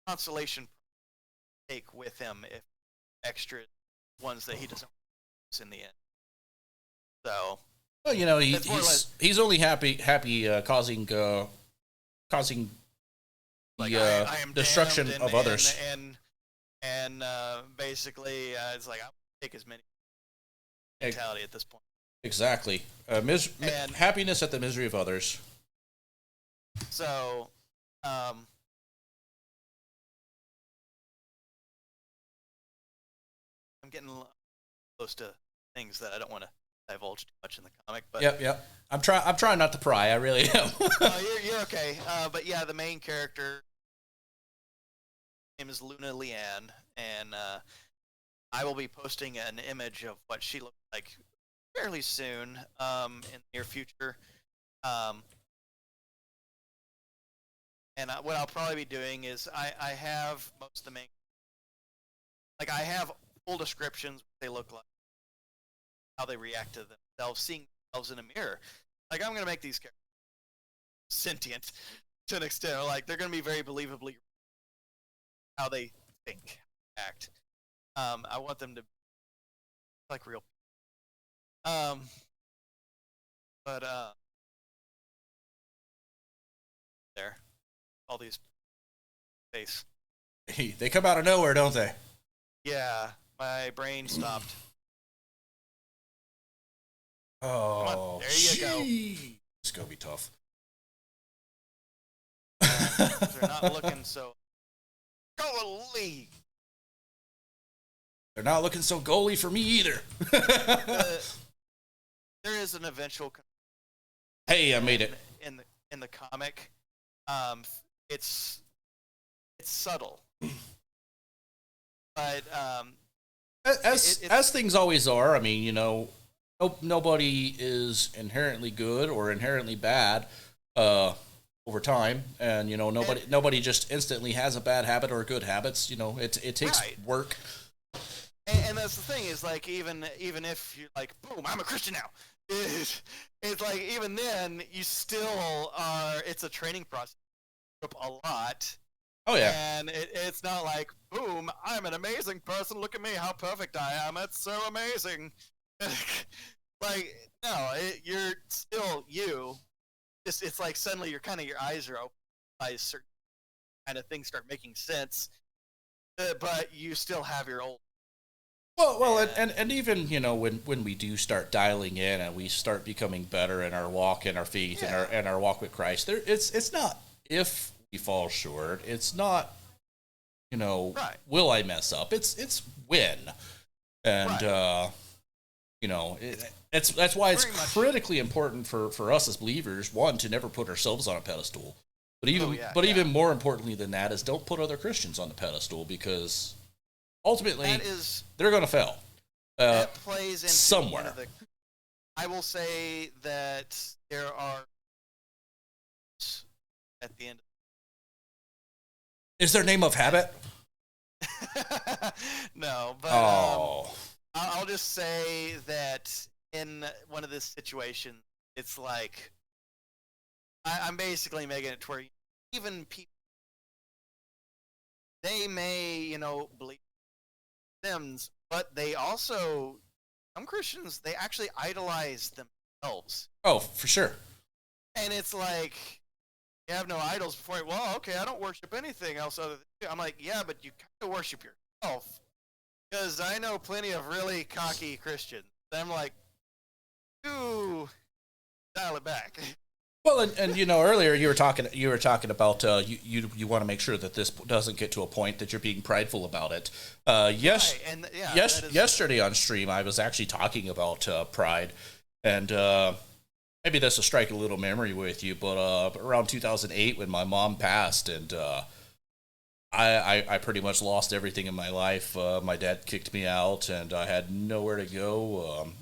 consolation take with him if extra ones that he doesn't use in the end. So
Well, he's only happy causing
like
the
I am
destruction
damned
of others.
and basically it's like I'll take as many mentality at this point.
Exactly. Happiness at the misery of others.
So I'm getting close to things that I don't want to divulge too much in the comic, but
Yep. I'm trying not to pry. I really am.
you're okay. But yeah, the main character name is Luna Leanne, and I will be posting an image of what she looks like fairly soon in the near future. And what I'll probably be doing is I have most of the main, like I have full descriptions what they look like, how they react to themselves, seeing themselves in a mirror. Like, I'm gonna make these characters sentient to an extent. Like, they're gonna be very believably how they think, act. I want them to be like real. But there, all these face.
They come out of nowhere, don't they?
Yeah, my brain stopped.
Oh,
Come on, there you go.
It's gonna be tough.
They're not looking so. Golly!
They're not looking so goalie for me either.
There is an eventual.
Hey, I made it.
In the comic, it's subtle, but
As things always are. I mean, nobody is inherently good or inherently bad uh, over time, and
And
nobody just instantly has a bad habit or good habits. It takes
right.
work.
And that's the thing is like even if you're like boom, I'm a Christian now. It's like even then you still are. It's a training process a lot,
Oh yeah.
and it's not like boom, I'm an amazing person. Look at me, how perfect I am. It's so amazing. Like no, you're still you. It's like suddenly your eyes are open by certain kind of things start making sense, but you still have your old.
Well,
And
and even when we do start dialing in and we start becoming better in our walk and our faith and
yeah,
our walk with Christ, it's not if we fall short. It's not
right,
will I mess up. It's when, and
right. It's
that's why it's
very much.
critically important for us as believers, one, to never put ourselves on a pedestal, but
Oh yeah,
even
yeah.
more importantly than that is don't put other Christians on the pedestal, because ultimately
That is
they're going to fail
that plays into one
somewhere.
of the. I will say that there are at the end.
Is their name of habit?
No, but
Oh,
I'll just say that in one of this situations, it's like I'm basically making it to where even people they may believe Sims, but they also some Christians they actually idolize themselves,
oh, for sure.
and it's like you have no idols before you. Well, okay, I don't worship anything else other than you. I'm like, yeah, but you kind of worship yourself because I know plenty of really cocky Christians. I'm like, ooh, dial it back.
Well, and earlier you were talking about you want to make sure that this doesn't get to a point that you're being prideful about it. Yes,
Right, and yeah,
yes.
that is
Yesterday on stream, I was actually talking about pride, and maybe this will strike a little memory with you. But around 2008, when my mom passed, and I pretty much lost everything in my life. My dad kicked me out, and I had nowhere to go.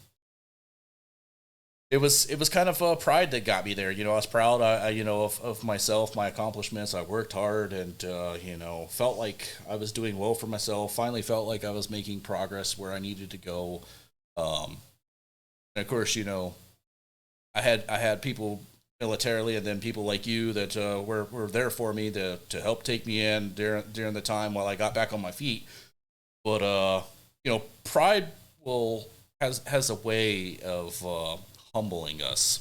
It was kind of pride that got me there. I was proud, of myself, my accomplishments. I worked hard, and felt like I was doing well for myself. Finally, felt like I was making progress where I needed to go. Um, and of course, I had people militarily, and then people like you that were there for me to help take me in during the time while I got back on my feet. But pride will has a way of humbling us,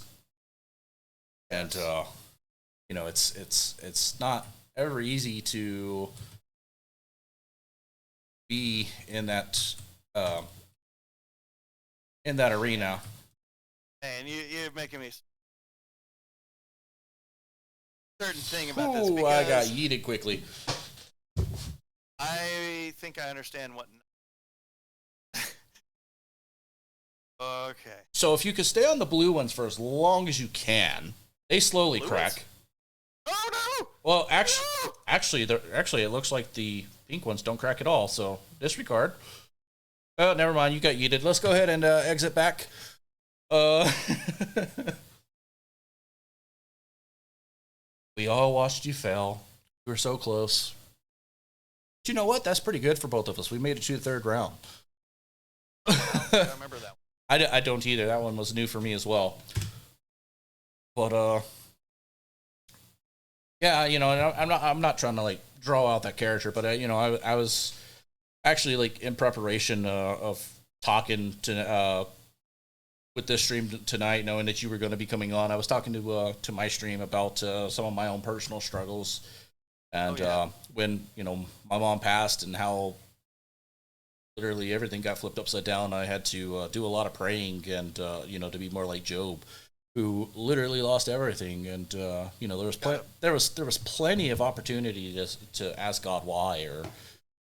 and
yes.
it's not ever easy to be uh, in that
And
arena.
and you're making me certain thing about this
Whew, I got
because
yeeted quickly.
I think I understand what. Okay,
So if you could stay on the blue ones for as long as you can, they slowly
blue ones.
crack.
Oh
Well,
no!
actually, it looks like the pink ones don't crack at all. So disregard. Oh, never mind. You got yeeted. Let's go ahead and exit back. Uh, we all watched you fail. We were so close. But you know what? That's pretty good for both of us. We made it to the third round.
Oh wow, I don't remember that.
I don't either. That one was new for me as well. But yeah, and I'm not trying to like draw out that character, but I was actually like in preparation of talking to with this stream tonight, knowing that you were going to be coming on. I was talking to my stream about some of my own personal struggles,
Oh
and
yeah,
when my mom passed and how literally everything got flipped upside down. I had to do a lot of praying, and to be more like Job, who literally lost everything. And
got it.
there was plenty of opportunity to ask God why, or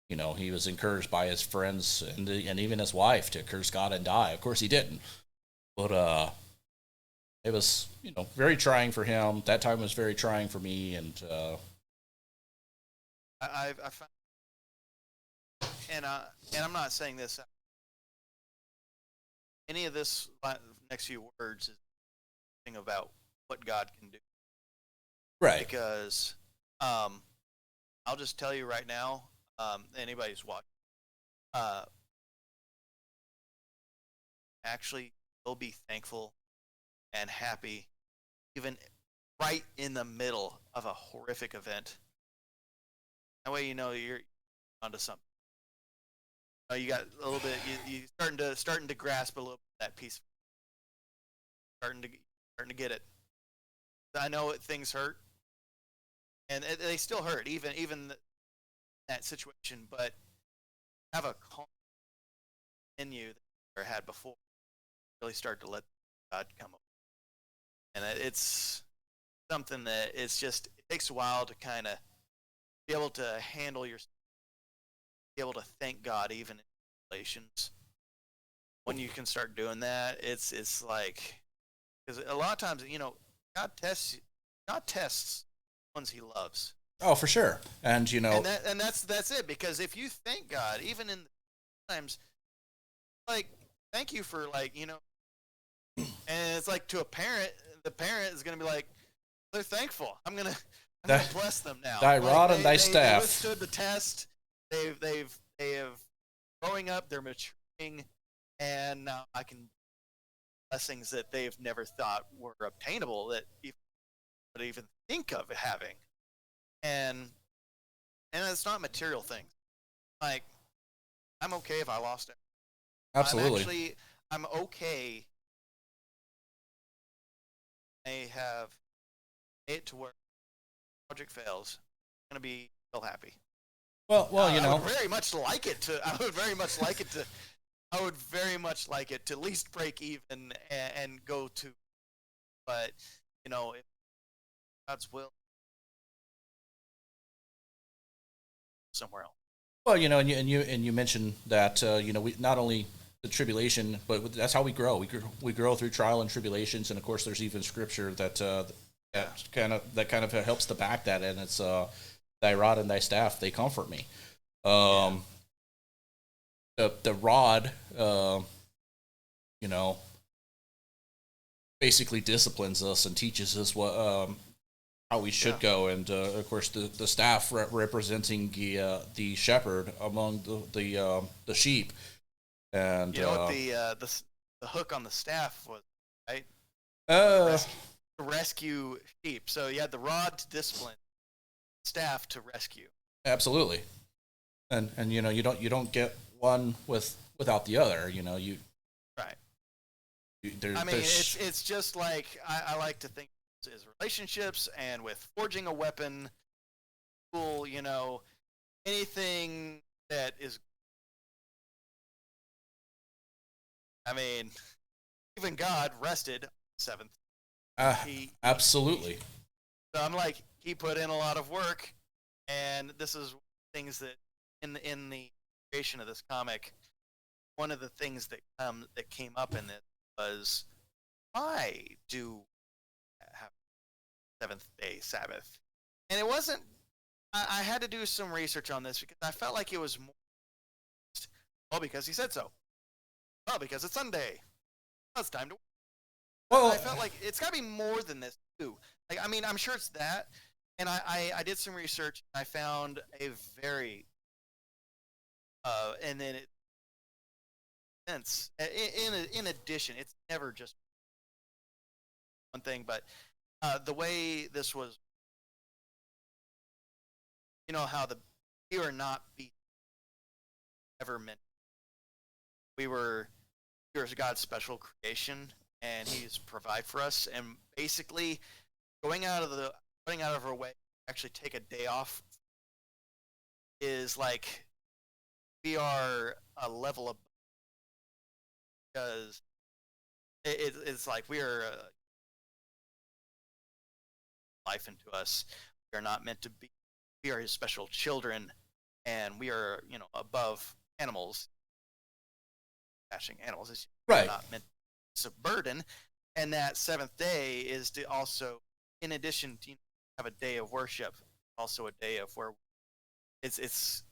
he was encouraged by his friends and even his wife to curse God and die. Of course, he didn't, but it was very trying for him. That time was very trying for me, and
I found, and I'm not saying this. any of this next few words is thing about what God can do.
Right.
Because I'll just tell you right now, anybody's watching, uh, actually will be thankful and happy, even right in the middle of a horrific event. That way, you know you're onto something. You got a little bit. You starting to grasp a little bit of that piece. Starting to get it. I know things hurt, and they still hurt, even that situation. But have a calm in you that you never had before. Really start to let God come up, and it's something that it takes a while to kind of be able to handle your, be able to thank God even in relations. When you can start doing that, it's like, because a lot of times, God tests ones He loves.
Oh, for sure. And
and that's it. Because if you thank God, even in times, like, thank you for, like, and it's like, to a parent, the parent is gonna be like, they're thankful. I'm gonna bless them now.
Thy rod and thy
They
staff.
withstood the test. They have growing up. They're maturing, and now I can blessings that they've never thought were obtainable, that would even think of having, and it's not material things. Like, I'm okay if I lost it.
Absolutely.
I'm okay. I have it to where project fails. I'm gonna be still happy.
Well,
I would very much like it to. I would very much like it to at least break even and go to. But if God's will, somewhere else.
Well, and you mentioned that we not only the tribulation, but that's how we grow. We grow through trial and tribulations, and of course, there's even scripture that kind of helps to back that, and it's thy rod and thy staff, they comfort me. The rod, basically disciplines us and teaches us what how we should go, and of course the staff representing the shepherd among the sheep, and
what the hook on the staff was, right?
to
To rescue sheep. So you had the rod to discipline, staff to rescue.
Absolutely, and you don't get one without the other.
Right.
I
mean, it's just like I like to think is relationships, and with forging a weapon, tool, anything that is. I mean, even God rested seventh.
Absolutely.
So I'm like, He put in a lot of work, and this is things that in the creation of this comic, one of the things that came up in this was, why do have seventh day Sabbath? And it wasn't. I had to do some research on this because I felt like it was more. Well, because He said so. Well, because it's Sunday. Well, it's time to. Well, I felt like it's got to be more than this too. Like, I mean, I'm sure it's that. And I did some research. And I found a very and then in addition, it's never just one thing, but the way this was, how we are not beat ever meant. We were God's special creation, and He's provide for us, and basically going out of our way to actually take a day off is like we are a level up, because it's like we are life into us. We are not meant to be. We are His special children, and we are above animals. Bashing animals is
right.
Not meant to burden, and that seventh day is to also, in addition to have a day of worship, also a day of where it's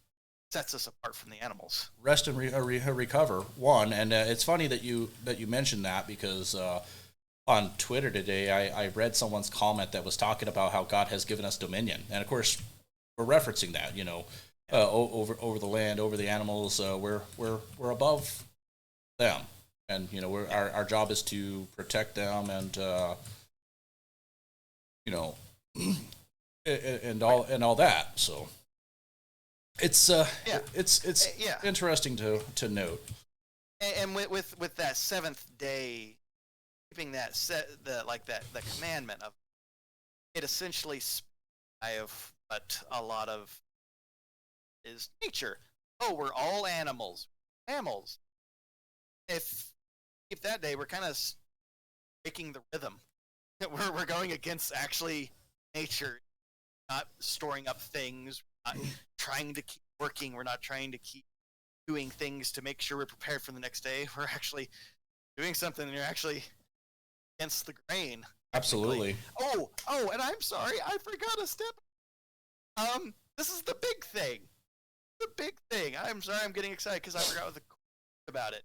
sets us apart from the animals.
Rest and recover. One, and it's funny that you mentioned that because on Twitter today I read someone's comment that was talking about how God has given us dominion, and of course we're referencing that, over the land, over the animals. We're above them, and our job is to protect them, and and all that. So it's interesting to note.
And with that seventh day, keeping that the commandment of it, essentially of what a lot of is nature. Oh, we're all animals, mammals. If that day, we're kind of breaking the rhythm. We're going against actually nature, not storing up things, not trying to keep working. We're not trying to keep doing things to make sure we're prepared for the next day. We're actually doing something, and you're actually against the grain.
Absolutely.
Oh, and I'm sorry, I forgot a step. This is the big thing. The big thing. I'm sorry, I'm getting excited because I forgot about it.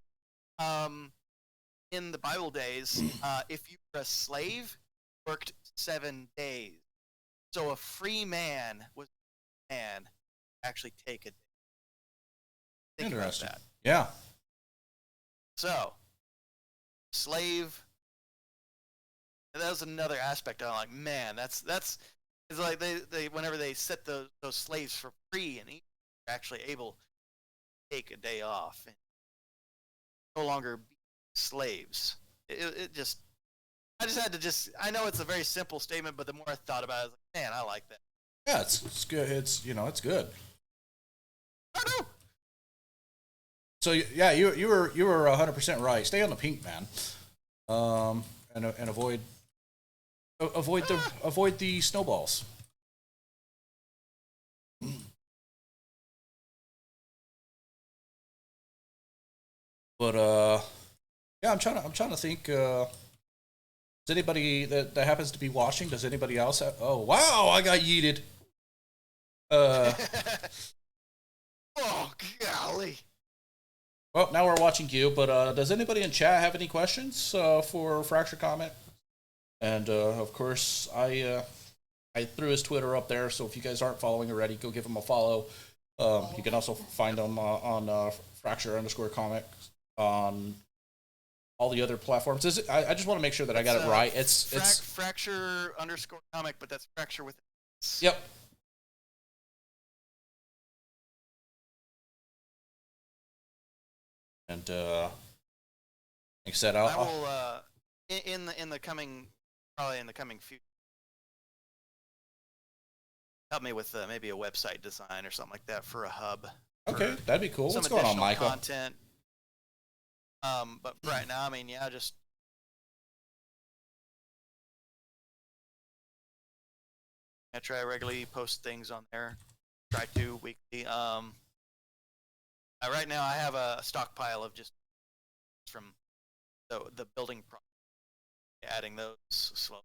In the Bible days, if you were a slave, you worked 7 days. So a free man was a man actually take a day. Think about that.
Yeah.
So, slave. That was another aspect. I'm like, man, that's it's like they whenever they set those slaves for free, and they're actually able to take a day off and no longer be slaves. I just had to I know it's a very simple statement, but the more I thought about it, I was like, man, I like that.
Yeah, it's good. It's good.
I know.
So yeah, you were 100% right. Stay on the pink, man. And avoid the snowballs. But yeah, I'm trying to think. Does anybody that happens to be watching? Does anybody else have? Oh wow, I got yeeted.
Oh golly.
Well, now we're watching you. But does anybody in chat have any questions for Fracture Comic? And of course, I threw his Twitter up there, so if you guys aren't following already, go give him a follow. You can also find him on Fracture_Comic on all the other platforms. I just want to make sure that I got it right. It's
Fracture_Comic, but that's Fracture with.
Yep. And like I said,
I will in the coming future. Help me with maybe a website design or something like that for a hub.
Okay, that'd be cool. What's going on, Micah?
Content. But right now, I mean, yeah, just I try to regularly post things on there. Try to weekly. Right now, I have a stockpile of just from the building project. Adding those slowly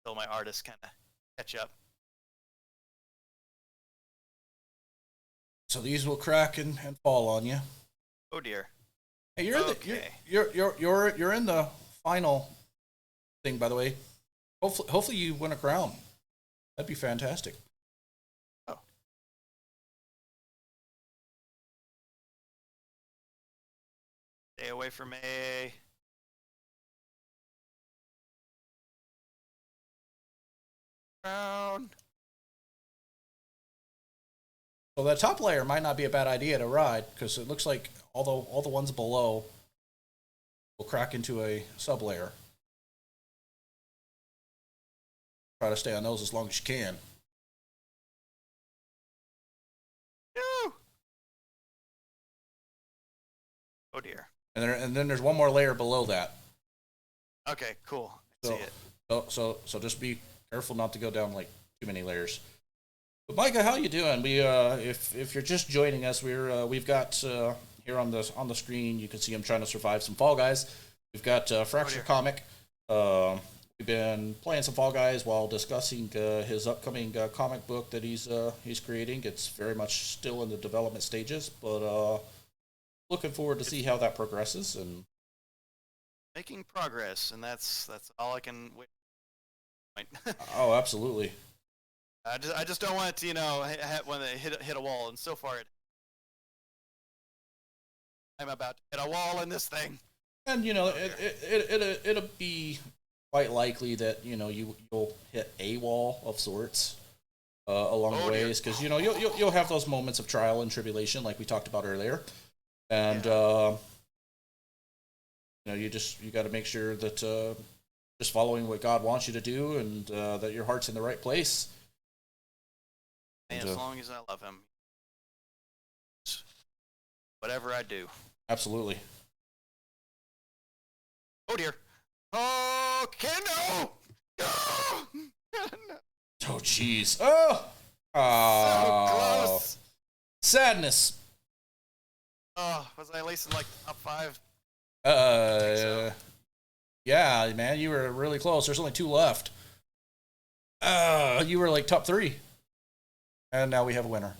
until my artists kind of catch up.
So these will crack and fall on you.
Oh dear.
Hey, you're in the final thing, by the way. Hopefully you win a crown. That'd be fantastic.
Oh. Stay away from me. Crown.
So that top layer might not be a bad idea to ride, because it looks like all the ones below will crack into a sub layer. Try to stay on those as long as you can.
No. Oh dear.
And then there's one more layer below that.
Okay, cool. I see it.
So just be careful not to go down like too many layers. But Micah, how you doing? We if you're just joining us, we've got here on the screen, you can see I'm trying to survive some Fall Guys. We've got Fracture Comic. we've been playing some Fall Guys while discussing his upcoming comic book that he's creating. It's very much still in the development stages, but looking forward to see how that progresses. And
Making progress, and that's all I can wait.
oh, absolutely.
I just don't want it to, when they hit a wall, and so far I'm about to hit a wall in this thing.
And it'll be quite likely that you'll hit a wall of sorts along the ways, because you'll have those moments of trial and tribulation like we talked about earlier, and you got to make sure that just following what God wants you to do, and that your heart's in the right place.
And as long as I love Him, whatever I do.
Absolutely.
Oh dear. Okay, no! No!
Oh, jeez. Oh!
So close!
Sadness.
Oh, was I at least in like top 5?
Yeah, man, you were really close. There's only 2 left. You were like top 3. And now we have a winner.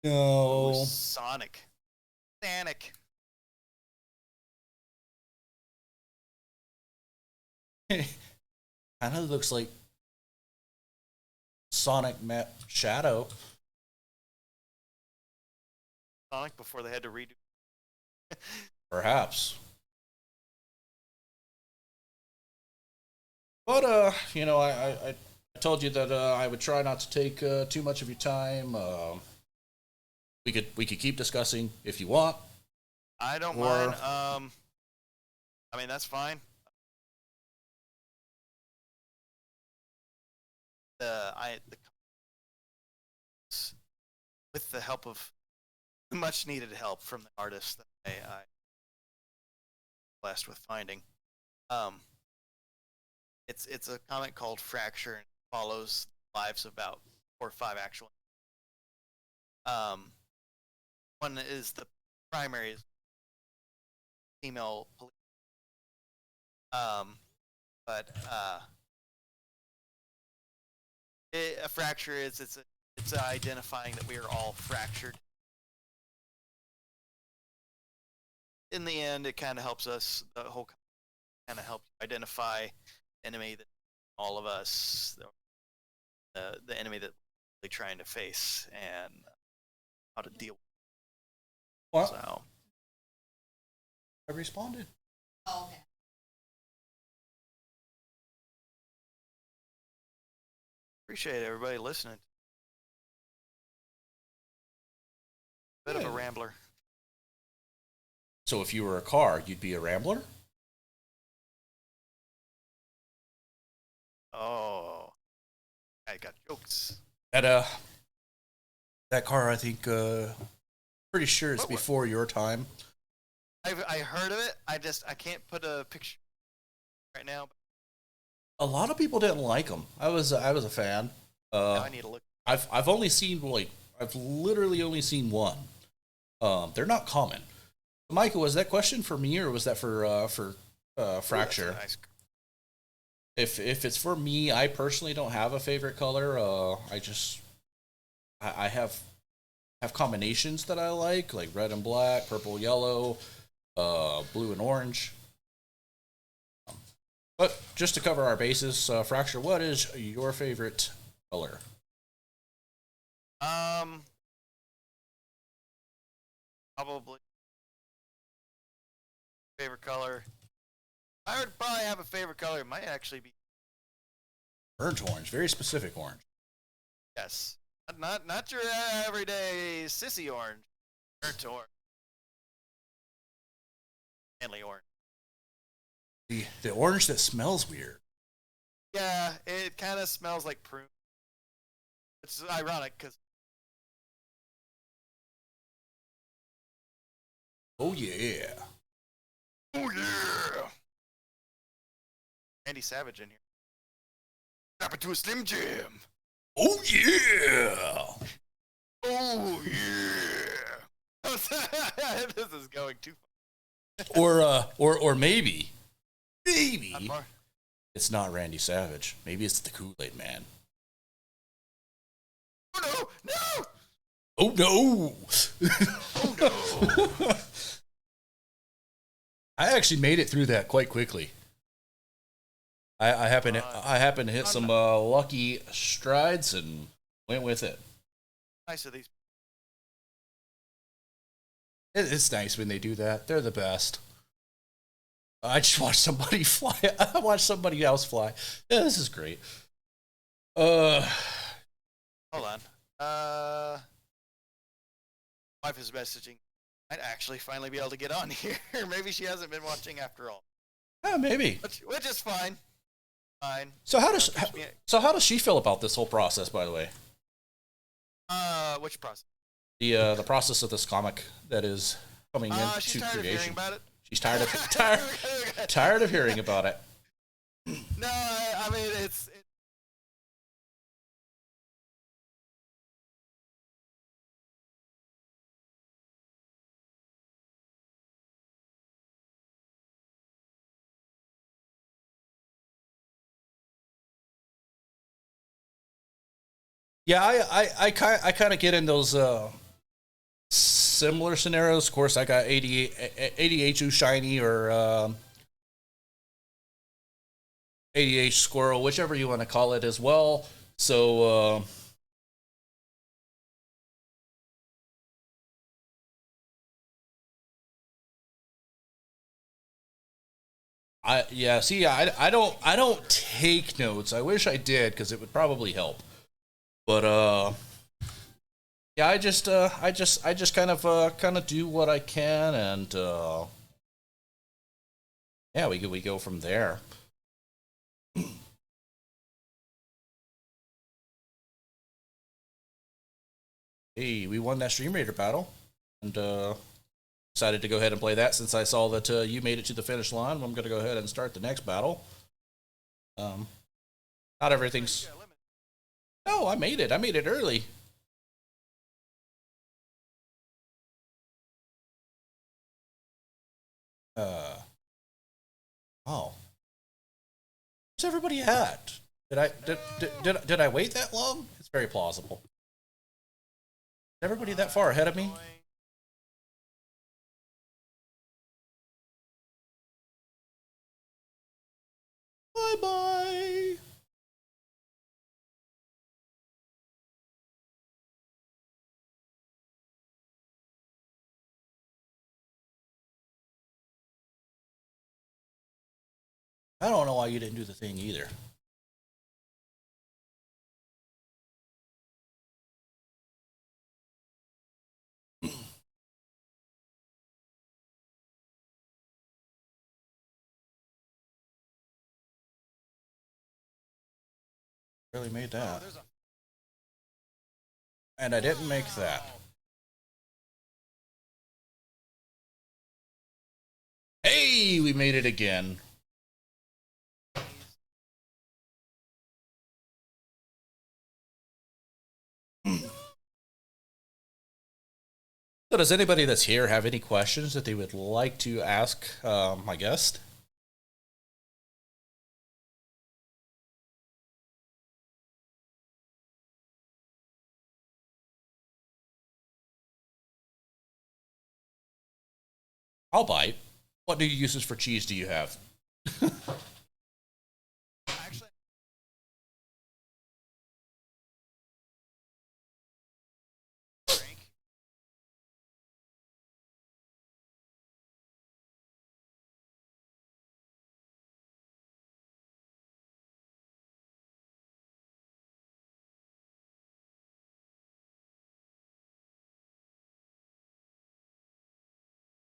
No.
Ooh, Sonic. Kind
of looks like Sonic met Shadow.
Sonic before they had to redo.
Perhaps. But I told you that I would try not to take too much of your time. We could keep discussing if you want.
I don't mind. I mean, that's fine. With the help of much needed help from the artist that I blessed with finding. It's a comic called Fracture, and it follows the lives of about 4 or 5 actual. One is the primary female police. But a fracture is it's identifying that we are all fractured. In the end, it kind of helps us. The whole kind of helps identify enemy that all of us, the enemy that we're trying to face, and how to deal with it.
Well,
So
I responded.
Oh, okay.
appreciate everybody listening. Bit of a rambler.
So if you were a car, you'd be a rambler?
Oh, I got jokes.
That car, I think, pretty sure it's
What-
before your time.
I heard of it. I can't put a picture right now.
A lot of people didn't like them. I was a fan.
Now I need to look.
I've only seen I've literally only seen one. They're not common. Michael, was that question for me or was that for Fracture?
Ooh, nice.
If it's for me, I personally don't have a favorite color. I have combinations that I like red and black, purple, yellow, blue and orange. But just to cover our bases, Fracture, what is your favorite color?
Probably favorite color. I would probably have a favorite color. It might actually be
Burnt orange, very specific orange.
yes, not your everyday sissy orange. Burnt orange, manly orange.
The orange that smells weird.
Yeah, it kind of smells like prune. It's ironic because
Oh yeah.
oh yeah, Randy Savage in here. Snap it to a Slim Jim.
Oh yeah.
Oh yeah. This is going too far.
or maybe
Not far.
it's not Randy Savage. Maybe it's the Kool-Aid Man.
Oh no! No!
Oh no!
Oh no!
I actually made it through that quite quickly. I happened to hit some lucky strides and went with it.
Nice of these.
It's nice when they do that. They're the best. I just watched somebody fly. I watched somebody else fly. Yeah, this is great.
Hold on. Wife is messaging. I'd actually finally be able to get on here. Maybe she hasn't been watching after all.
Maybe.
Which is fine. Fine.
So how does she feel about this whole process? By the way,
which process?
The process of this comic that is coming into
She's tired
creation.
of hearing about it.
She's tired of hearing about it.
No, I mean it's
Yeah, I kind of get in those similar scenarios. Of course, I got ADHD shiny or 80H squirrel, whichever you want to call it as well. So I don't take notes. I wish I did because it would probably help. But yeah, I just kind of do what I can, and yeah, we go from there. Hey, we won that Stream Raider battle, and decided to go ahead and play that since I saw that you made it to the finish line. I'm going to go ahead and start the next battle. Not everything's. No, I made it. I made it early. Oh, where's everybody at? Did I wait that long? It's very plausible. Is everybody that far ahead of me? Bye bye. I don't know why you didn't do the thing either. Really made that. And I didn't make that. Hey, we made it again. So does anybody that's here have any questions that they would like to ask my guest? I'll bite. What new uses for cheese do you have?
actually drink.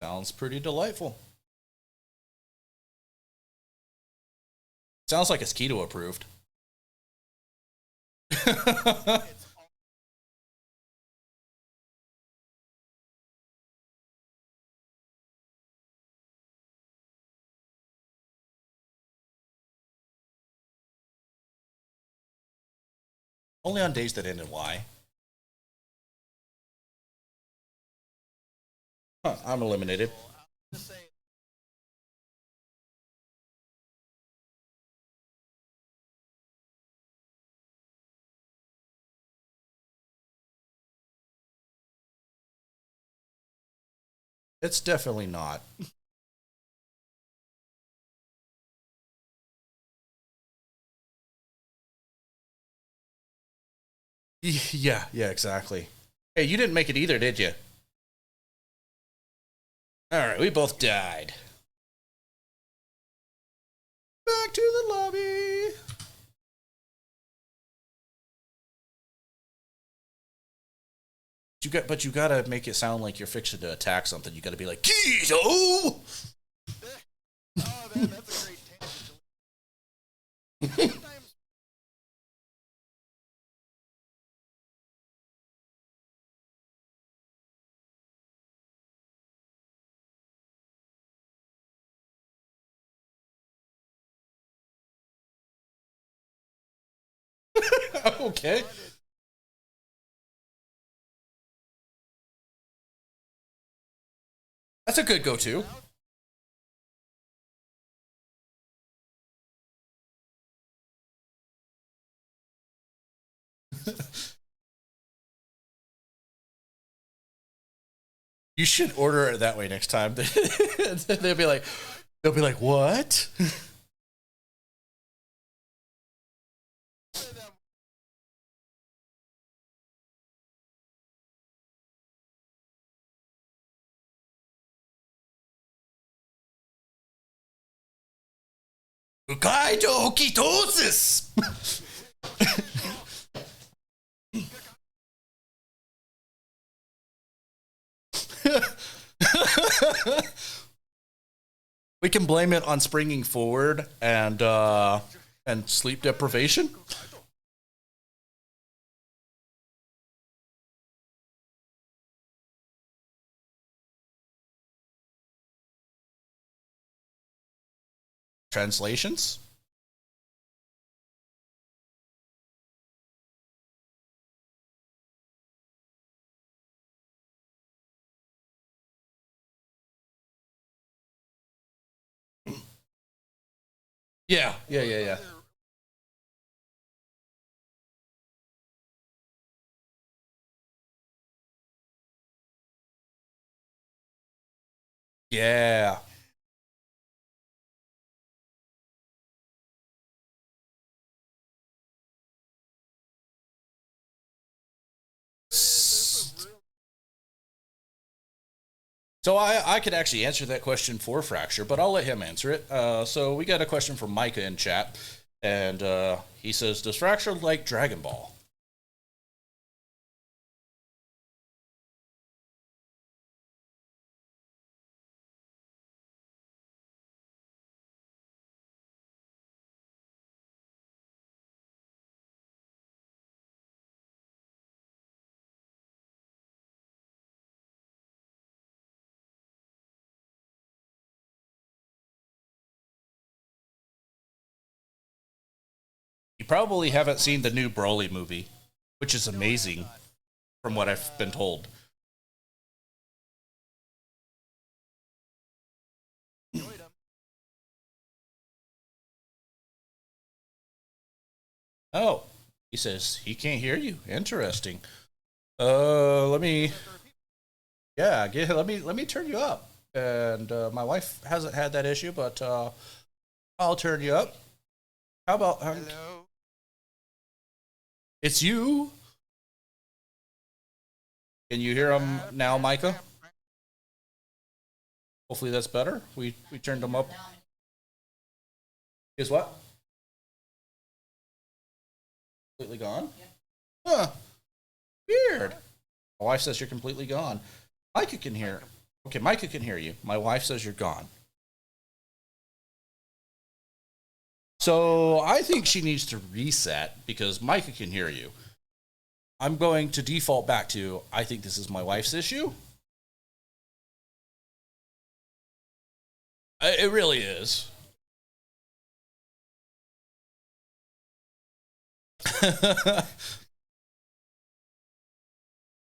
Sounds pretty delightful. Sounds like it's keto approved.
It's
Only on days that end in Y. Huh, I'm eliminated.
just say
It's definitely not. Yeah, yeah, exactly. Hey, you didn't make it either, did you? All right, we both died. Back to the lobby. But you gotta make it sound like you're fixing to attack something. You gotta be like, Keto!
Oh man, that's a great tangent.
Okay. That's a good go-to. You should order it that way next time. They'll be like, what? Kaido ketosis. We can blame it on springing forward and sleep deprivation. Translations. Yeah, yeah, yeah, yeah. Yeah. So I could actually answer that question for Fracture, but I'll let him answer it. So we got a question from Micah in chat, and he says, "Does Fracture like Dragon Ball?" You probably haven't seen the new Broly movie, which is amazing, from what I've been told. Oh, he says he can't hear you. Interesting. Let me, yeah, let me turn you up. And my wife hasn't had that issue, but I'll turn you up. How about
Hello.
it's you? Can you hear him now, Micah? Hopefully that's better. We turned him up. Is what? Completely gone? Huh. Weird. My wife says you're completely gone. Micah can hear. Okay, Micah can hear you. My wife says you're gone. So I think she needs to reset because Micah can hear you. I'm going to default back to I think this is my wife's issue. It really is.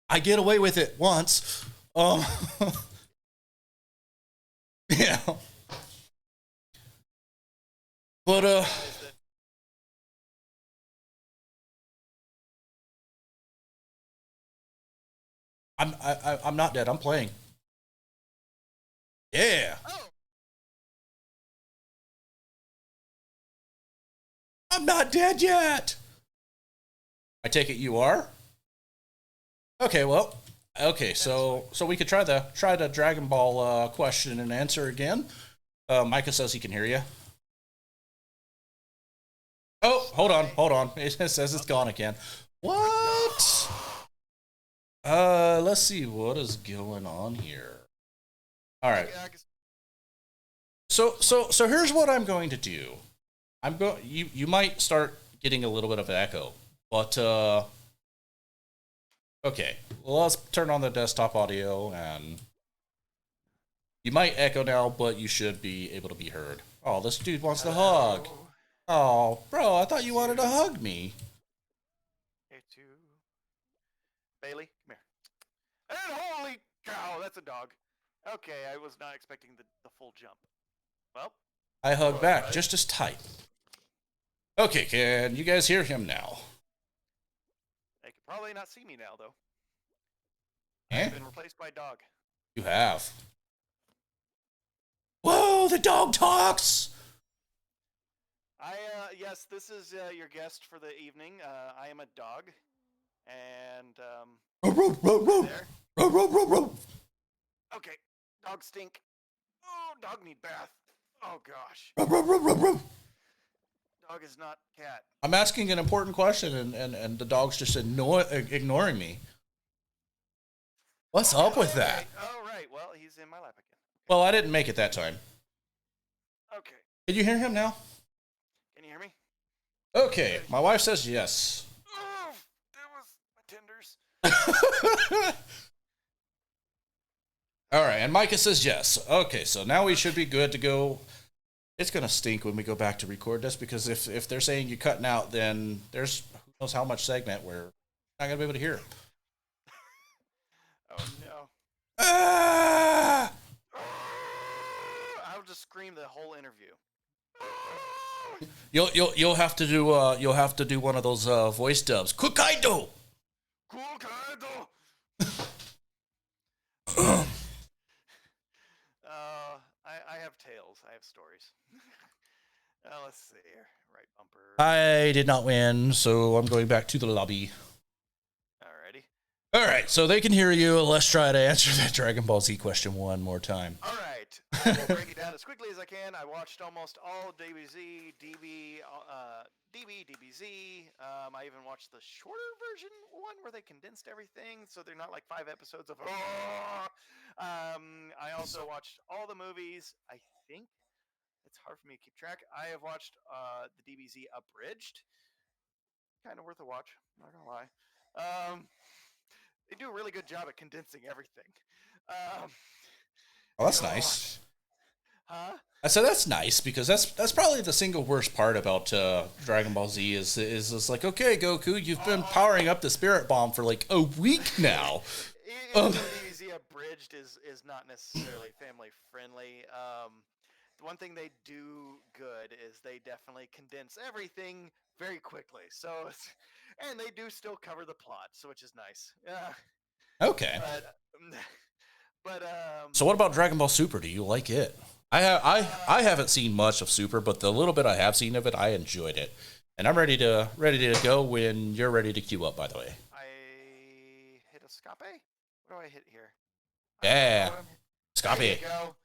I get away with it once. Um, yeah, but I'm not dead. I'm playing. Yeah.
Oh,
I'm not dead yet. I take it you are? Okay, well. Okay, so we could try the Dragon Ball question and answer again. Micah says he can hear you. Oh, hold on. It says it's gone again. What? Let's see what is going on here. All right. So here's what I'm going to do. You might start getting a little bit of echo, but okay. Well, let's turn on the desktop audio, and you might echo now, but you should be able to be heard. Oh, this dude wants to hug. Oh, bro, I thought you wanted to hug me.
Hey, two. Bailey, come here. And holy cow, that's a dog. Okay, I was not expecting the full jump. Well,
I hug back just as tight. Okay, can you guys hear him now?
they can probably not see me now, though.
Eh?
I've been replaced by a dog.
You have. Whoa, the dog talks!
Yes, this is your guest for the evening. I am a dog, and there. Okay, dog stink. Oh, dog need bath. Oh gosh, dog is not cat.
I'm asking an important question, and the dog's just ignoring me. What's up with that?
All right. Well, he's in my lap again.
Well, I didn't make it that time.
Okay.
Did you hear him now?
Can you hear me?
Okay, my wife says yes.
Oh, that was my tenders.
All right, and Micah says yes. Okay, so now we should be good to go. It's gonna stink when we go back to record this because if they're saying you're cutting out, then there's who knows how much segment we're not gonna be able to hear.
Oh no.
Ah!
I'll just scream the whole interview.
You'll have to do one of those voice dubs. Kukaido.
I have tales. I have stories. Let's see here. Right bumper.
I did not win, so I'm going back to the lobby.
Alrighty.
All right, so they can hear you. Let's try to answer that Dragon Ball Z question one more time.
All right. I will break it down as quickly as I can. I watched almost all of DBZ, DBZ. I even watched the shorter version one where they condensed everything, so they're not like 5 episodes of. I also watched all the movies. I think it's hard for me to keep track. I have watched the DBZ abridged. Kind of worth a watch. Not gonna lie. They do a really good job at condensing everything.
Oh, that's nice.
Huh?
I said that's nice because that's probably the single worst part about Dragon Ball Z is like, okay, Goku, you've been powering up the Spirit Bomb for like a week now.
DBZ abridged is not necessarily family friendly. The one thing they do good is they definitely condense everything very quickly. So, and they do still cover the plot, so which is nice.
Okay.
But
so what about Dragon Ball Super? Do you like it? I haven't seen much of Super, but the little bit I have seen of it, I enjoyed it, and I'm ready to go when you're ready to queue up. By the way,
I hit a scape. What do I hit here?
Yeah,
There you
Scape.
go.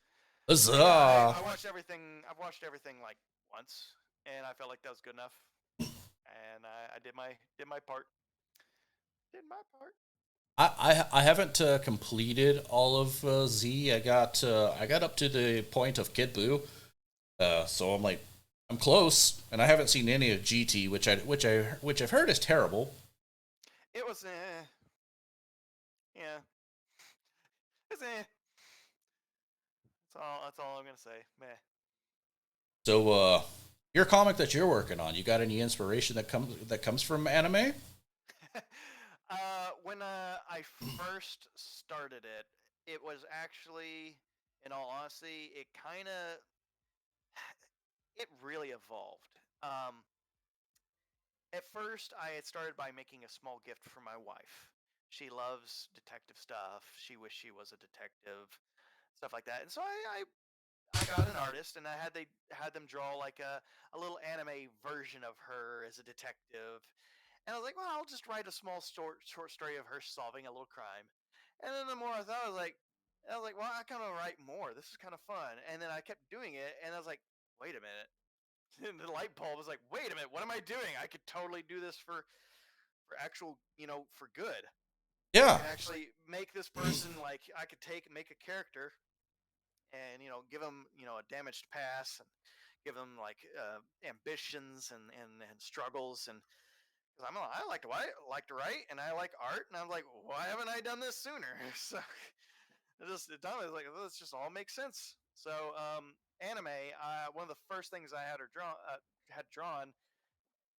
Huzzah.
I watched everything. I've watched everything like once, and I felt like that was good enough. And I did my part. Did my part.
I haven't completed all of Z. I got up to the point of Kid Buu, so I'm close, and I haven't seen any of GT, which I've heard is terrible.
It was yeah. It's That's all I'm gonna say. Meh.
So your comic that you're working on, you got any inspiration that comes from anime?
When I first started it, it was actually, in all honesty, it really evolved. At first, I had started by making a small gift for my wife. She loves detective stuff. She wished she was a detective. stuff like that. And so I got an artist, and they had them draw like a little anime version of her as a detective. And I was like, well, I'll just write a small short story of her solving a little crime. And then the more I thought, I was like, well, I kind of write more. This is kind of fun. And then I kept doing it, and I was like, wait a minute. And the light bulb was like, wait a minute, what am I doing? I could totally do this for actual, for good. I
Yeah.
can actually make this person like I could make a character and give them a damaged past and give them like ambitions and struggles and because I like to write and I like art and I'm like why haven't I done this sooner so it done was like this just all makes sense so anime one of the first things I had drawn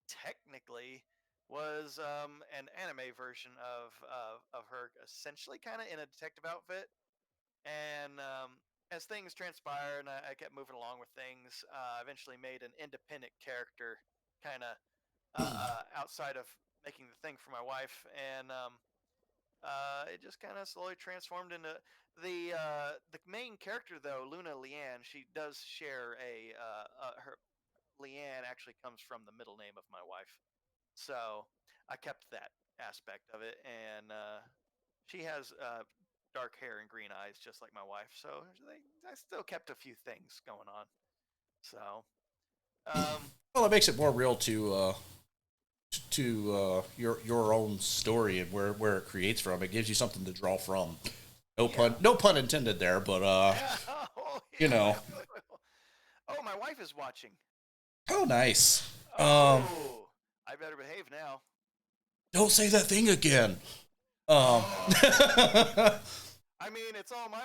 technically was an anime version of her essentially kind of in a detective outfit and as things transpired and I kept moving along with things, I eventually made an independent character kind of outside of making the thing for my wife. And it just kind of slowly transformed into the main character, though, Luna Leanne. She does share her Leanne actually comes from the middle name of my wife. So I kept that aspect of it. And she has dark hair and green eyes, just like my wife. So I still kept a few things going on. So,
Well, it makes it more real to your own story and where it creates from. It gives you something to draw from. No pun intended there, but
oh,
you know.
Oh, my wife is watching.
Oh, nice.
Oh, I better behave now.
Don't say that thing again.
I mean, it's all my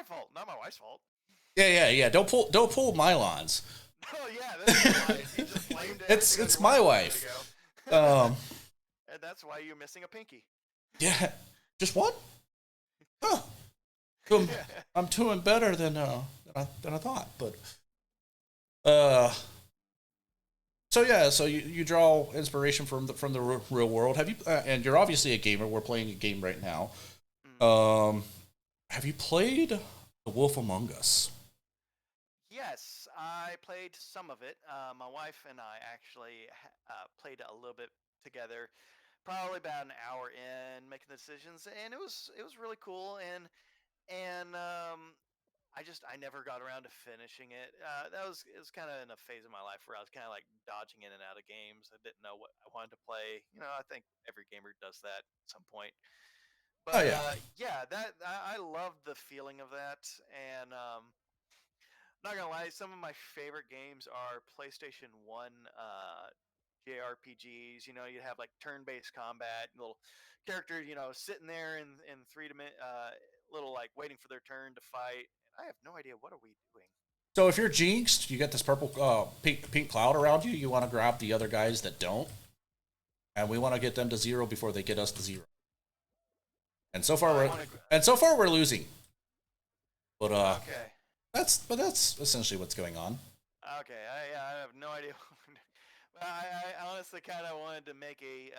fault, not my wife's fault.
yeah. Don't pull my lines.
Oh yeah, that's you just blamed
it's my wife.
And that's why you're missing a pinky.
Yeah, just one. Huh. I'm doing better than I thought, but so yeah, so you draw inspiration from the real world. Have you? And you're obviously a gamer. We're playing a game right now. Have you played The Wolf Among Us?
Yes, I played some of it. My wife and I actually played a little bit together, probably about an hour in making the decisions, and it was really cool. And I never got around to finishing it. It was kind of in a phase of my life where I was kind of like dodging in and out of games. I didn't know what I wanted to play. I think every gamer does that at some point.
Oh
But
yeah.
yeah, that I love the feeling of that, and not gonna lie, some of my favorite games are PlayStation One JRPGs. You have like turn-based combat, little characters, sitting there in little like waiting for their turn to fight. And I have no idea what are we doing.
So if you're jinxed, you got this purple pink cloud around you. You want to grab the other guys that don't, and we want to get them to zero before they get us to zero. And so far we're losing. But
Okay.
that's essentially what's going on.
Okay, I have no idea. I honestly kind of wanted to make a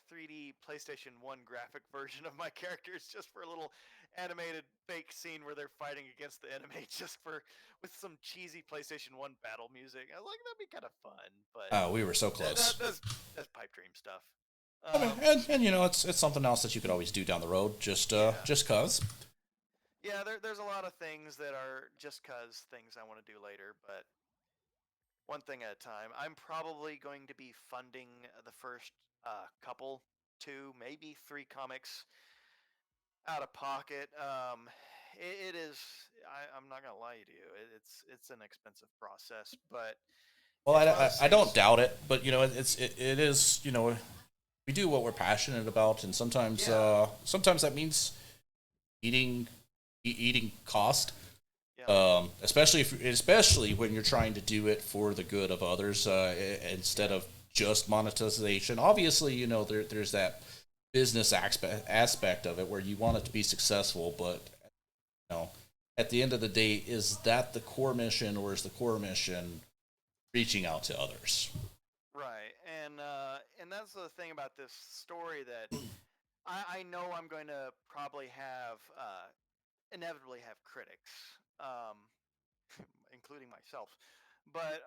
3D PlayStation 1 graphic version of my characters just for a little animated fake scene where they're fighting against the enemy with some cheesy PlayStation 1 battle music. I was like, that'd be kind of fun, but
Oh, we were so close.
That's pipe dream stuff.
And it's something else that you could always do down the road, just cause.
Yeah, there's a lot of things that are just cause things I want to do later, but one thing at a time. I'm probably going to be funding the first couple, two, maybe three comics out of pocket. It is. I'm not gonna lie to you. It's an expensive process, but
Well,
it's one of those
I don't
things.
doubt it, but it is we do what we're passionate about, and sometimes that means eating cost.
Yeah.
Especially when you're trying to do it for the good of others instead of just monetization. Obviously, there's that business aspect of it where you want it to be successful, but at the end of the day, is that the core mission, or is the core mission reaching out to others?
Right, and that's the thing about this story that I know I'm going to probably have inevitably have critics, including myself. But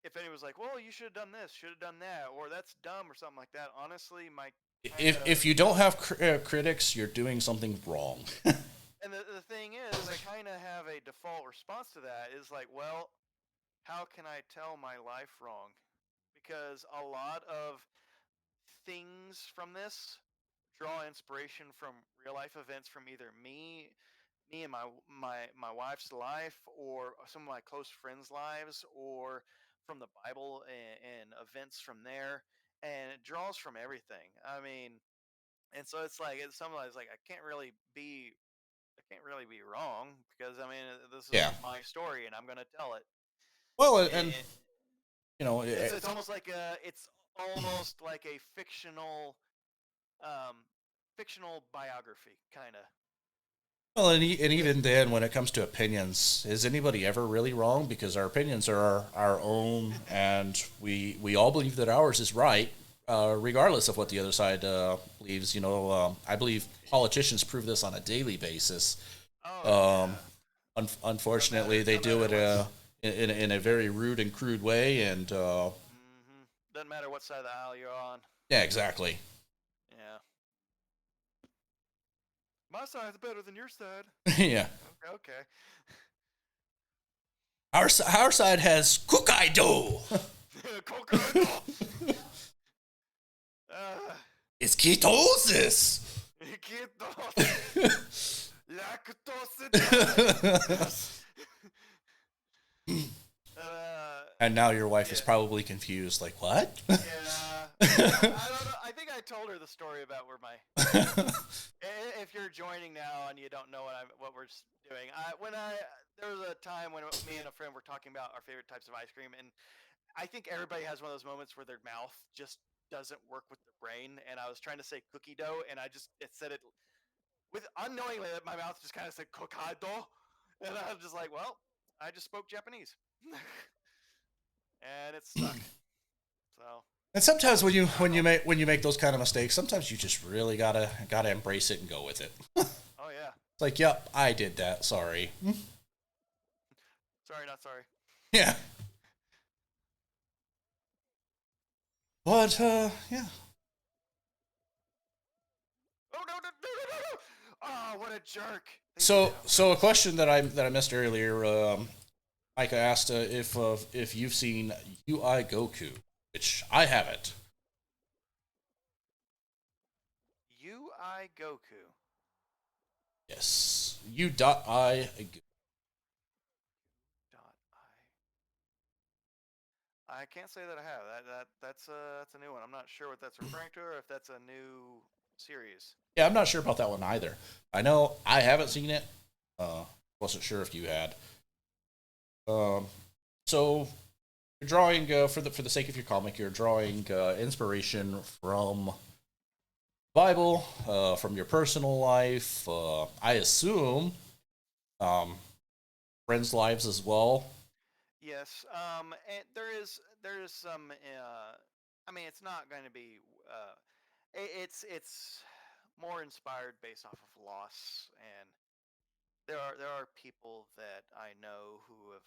if anyone's like, "Well, you should have done this, should have done that," or "That's dumb" or something like that, honestly, my kind
If
of
you don't have critics, you're doing something wrong.
and the thing is, I kind of have a default response to that is like, well, how can I tell my life wrong? Because a lot of things from this draw inspiration from real life events from either me and my wife's life, or some of my close friends' lives, or from the Bible and events from there, and it draws from everything. I mean, and so it's like it's something that's like I can't really be wrong because I mean this is
Yeah.
my story and I'm gonna tell it.
Well, and
it
you know,
it's almost like a um, fictional biography kind of.
well, and even then, when it comes to opinions, is anybody ever really wrong? Because our opinions are our own, and we all believe that ours is right, regardless of what the other side believes. I believe politicians prove this on a daily basis.
Oh
Um,
yeah.
Unfortunately, they
No
do
matter
it
what's.
in a very rude and crude way, and
Doesn't matter what side of the aisle you're on.
yeah, exactly.
Yeah. My side's better than your side.
Yeah,
Okay. Okay.
our side has Hokkaido.
Kokoro. Uh,
It's ketosis.
Lactose intolerance. uh,
And now your wife is
yeah.
probably confused, like, what?
Yeah. I don't know. I think I told her the story about where my. If you're joining now and you don't know what we're doing, there was a time when me and a friend were talking about our favorite types of ice cream, and I think everybody has one of those moments where their mouth just doesn't work with their brain. And I was trying to say cookie dough, and it said it with unknowingly that my mouth just kind of said kokado, and I was just like, well, I just spoke Japanese, and it stuck. So
And sometimes when
I don't know.
when you make those kind of mistakes, sometimes you just really gotta embrace it and go with it.
Oh yeah.
It's like, yep, I did that. Sorry.
Sorry, not sorry.
Yeah. But yeah.
Oh no, no, no, no, no! Oh, what a jerk! They do
So
that on
so a
purpose.
question that I missed earlier. Micah asked if you've seen UI Goku, which I haven't.
UI Goku.
Yes. U dot I.
Dot I can't say that I have. That's a new one. I'm not sure what that's referring to, or if that's a new series.
Yeah, I'm not sure about that one either. I know I haven't seen it. Wasn't sure if you had. Um, so you're drawing for the sake of your comic, you're drawing inspiration from Bible, from your personal life. I assume um, friends' lives as well.
Yes. And there is some. I mean, it's not going to be. It's more inspired based off of loss, and there are people that I know who have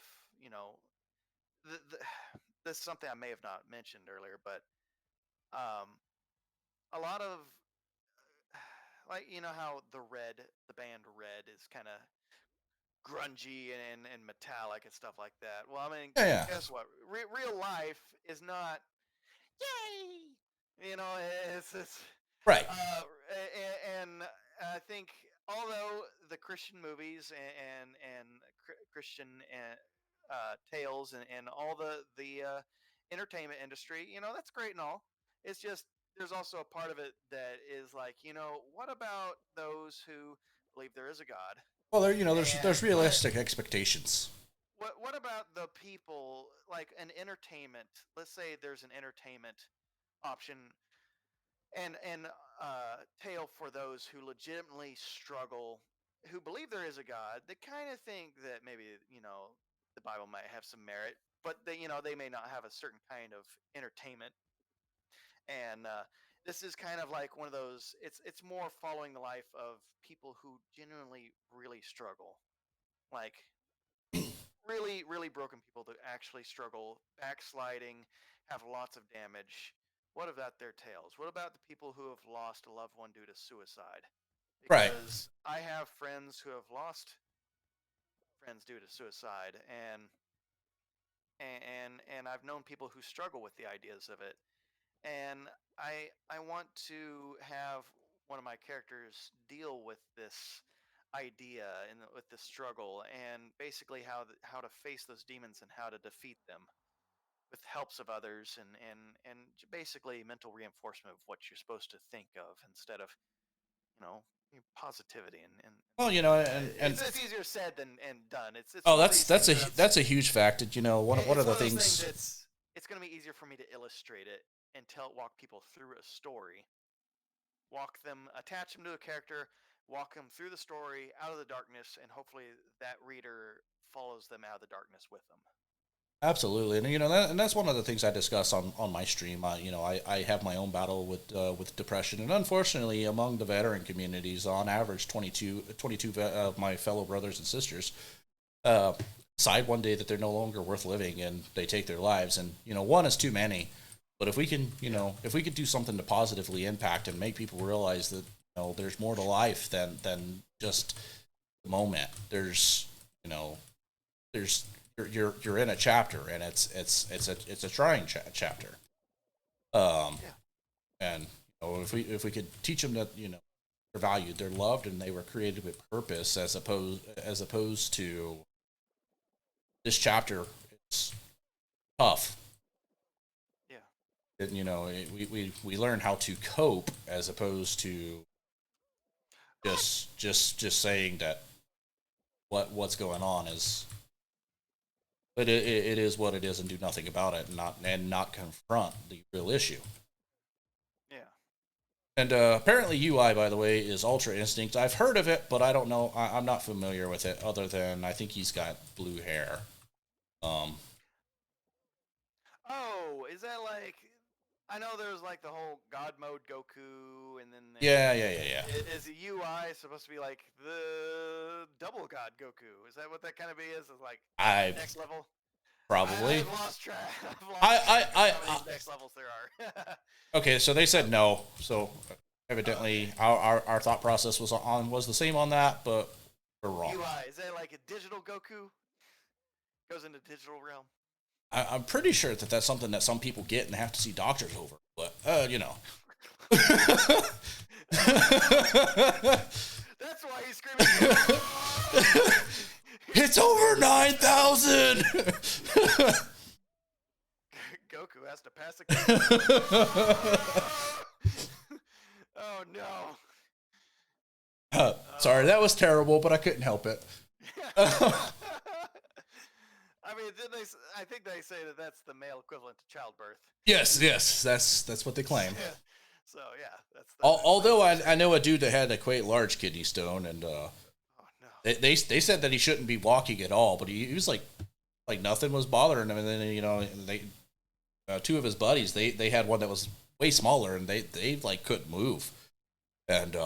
the, the, this is something I may have not mentioned earlier, but um, a lot of like how the band Red is kind of grungy and metallic and stuff like that. Well, I mean,
Yeah, yeah,
guess what? Real life is not yay. It's
right.
uh, and I think although the Christian movies and Christian tales and all the entertainment industry, that's great and all. It's just there's also a part of it that is like, what about those who believe there is a God?
Well, there's
And but
realistic expectations.
what about the people like an entertainment? Let's say there's an entertainment option and tale for those who legitimately struggle, who believe there is a God. They kind of think that maybe the Bible might have some merit, but they may not have a certain kind of entertainment, and this is kind of like one of those. It's more following the life of people who genuinely really struggle, like really really broken people that actually struggle, backsliding, have lots of damage. What about their tales? What about the people who have lost a loved one due to suicide?
Right.
Because I have friends who have lost friends due to suicide, and I've known people who struggle with the ideas of it, and I want to have one of my characters deal with this idea and with this struggle, and basically how to face those demons and how to defeat them with helps of others, and basically mental reinforcement of what you're supposed to think of instead of you know positivity and
Well,
it's easier said than and done. It's
oh,
one of these things
that's a huge fact. One of
it's
the
one of those
things.
things it's going to be easier for me to illustrate it and walk people through a story, walk them, attach them to a character, walk them through the story out of the darkness, and hopefully that reader follows them out of the darkness with them.
Absolutely, and and that's one of the things I discuss on my stream. I have my own battle with depression, and unfortunately, among the veteran communities, on average, 22 of my fellow brothers and sisters uh, decide one day that they're no longer worth living, and they take their lives. And one is too many. But if we can, if we could do something to positively impact and make people realize that there's more to life than just the moment. There's you're in a chapter, and it's a trying chapter.
Yeah.
And if we could teach them that they're valued, they're loved, and they were created with purpose, as opposed to this chapter, it's tough.
Yeah.
And, we learn how to cope as opposed to just saying that what's going on is. But it is what it is, and do nothing about it, and not confront the real issue.
Yeah.
And apparently, UI, by the way, is Ultra Instinct. I've heard of it, but I don't know. I'm not familiar with it, other than I think he's got blue hair.
Oh, is that like? I know there's like the whole God mode Goku, and then
Yeah.
is the UI supposed to be like the double God Goku? Is that what that kind of is? Is like
I
next level?
probably.
I've lost track. I've lost
I
track
I,
of how
I
many next levels there are.
Okay, so they said no. So evidently, our thought process was the same on that, but we're wrong.
UI, is that like a digital Goku? Goes into digital realm.
I'm pretty sure that that's something that some people get and have to see doctors over. But
That's why he's screaming.
It's over 9,000.
Goku has to pass a. Oh no.
Sorry, that was terrible, but I couldn't help it.
I mean, I think they say that that's the male equivalent to childbirth.
Yes, that's what they claim.
Yeah. So yeah, that's.
Although I know a dude that had a quite large kidney stone, and
oh no.
they said that he shouldn't be walking at all, but he was like nothing was bothering him, and then they two of his buddies they had one that was way smaller, and they like couldn't move, and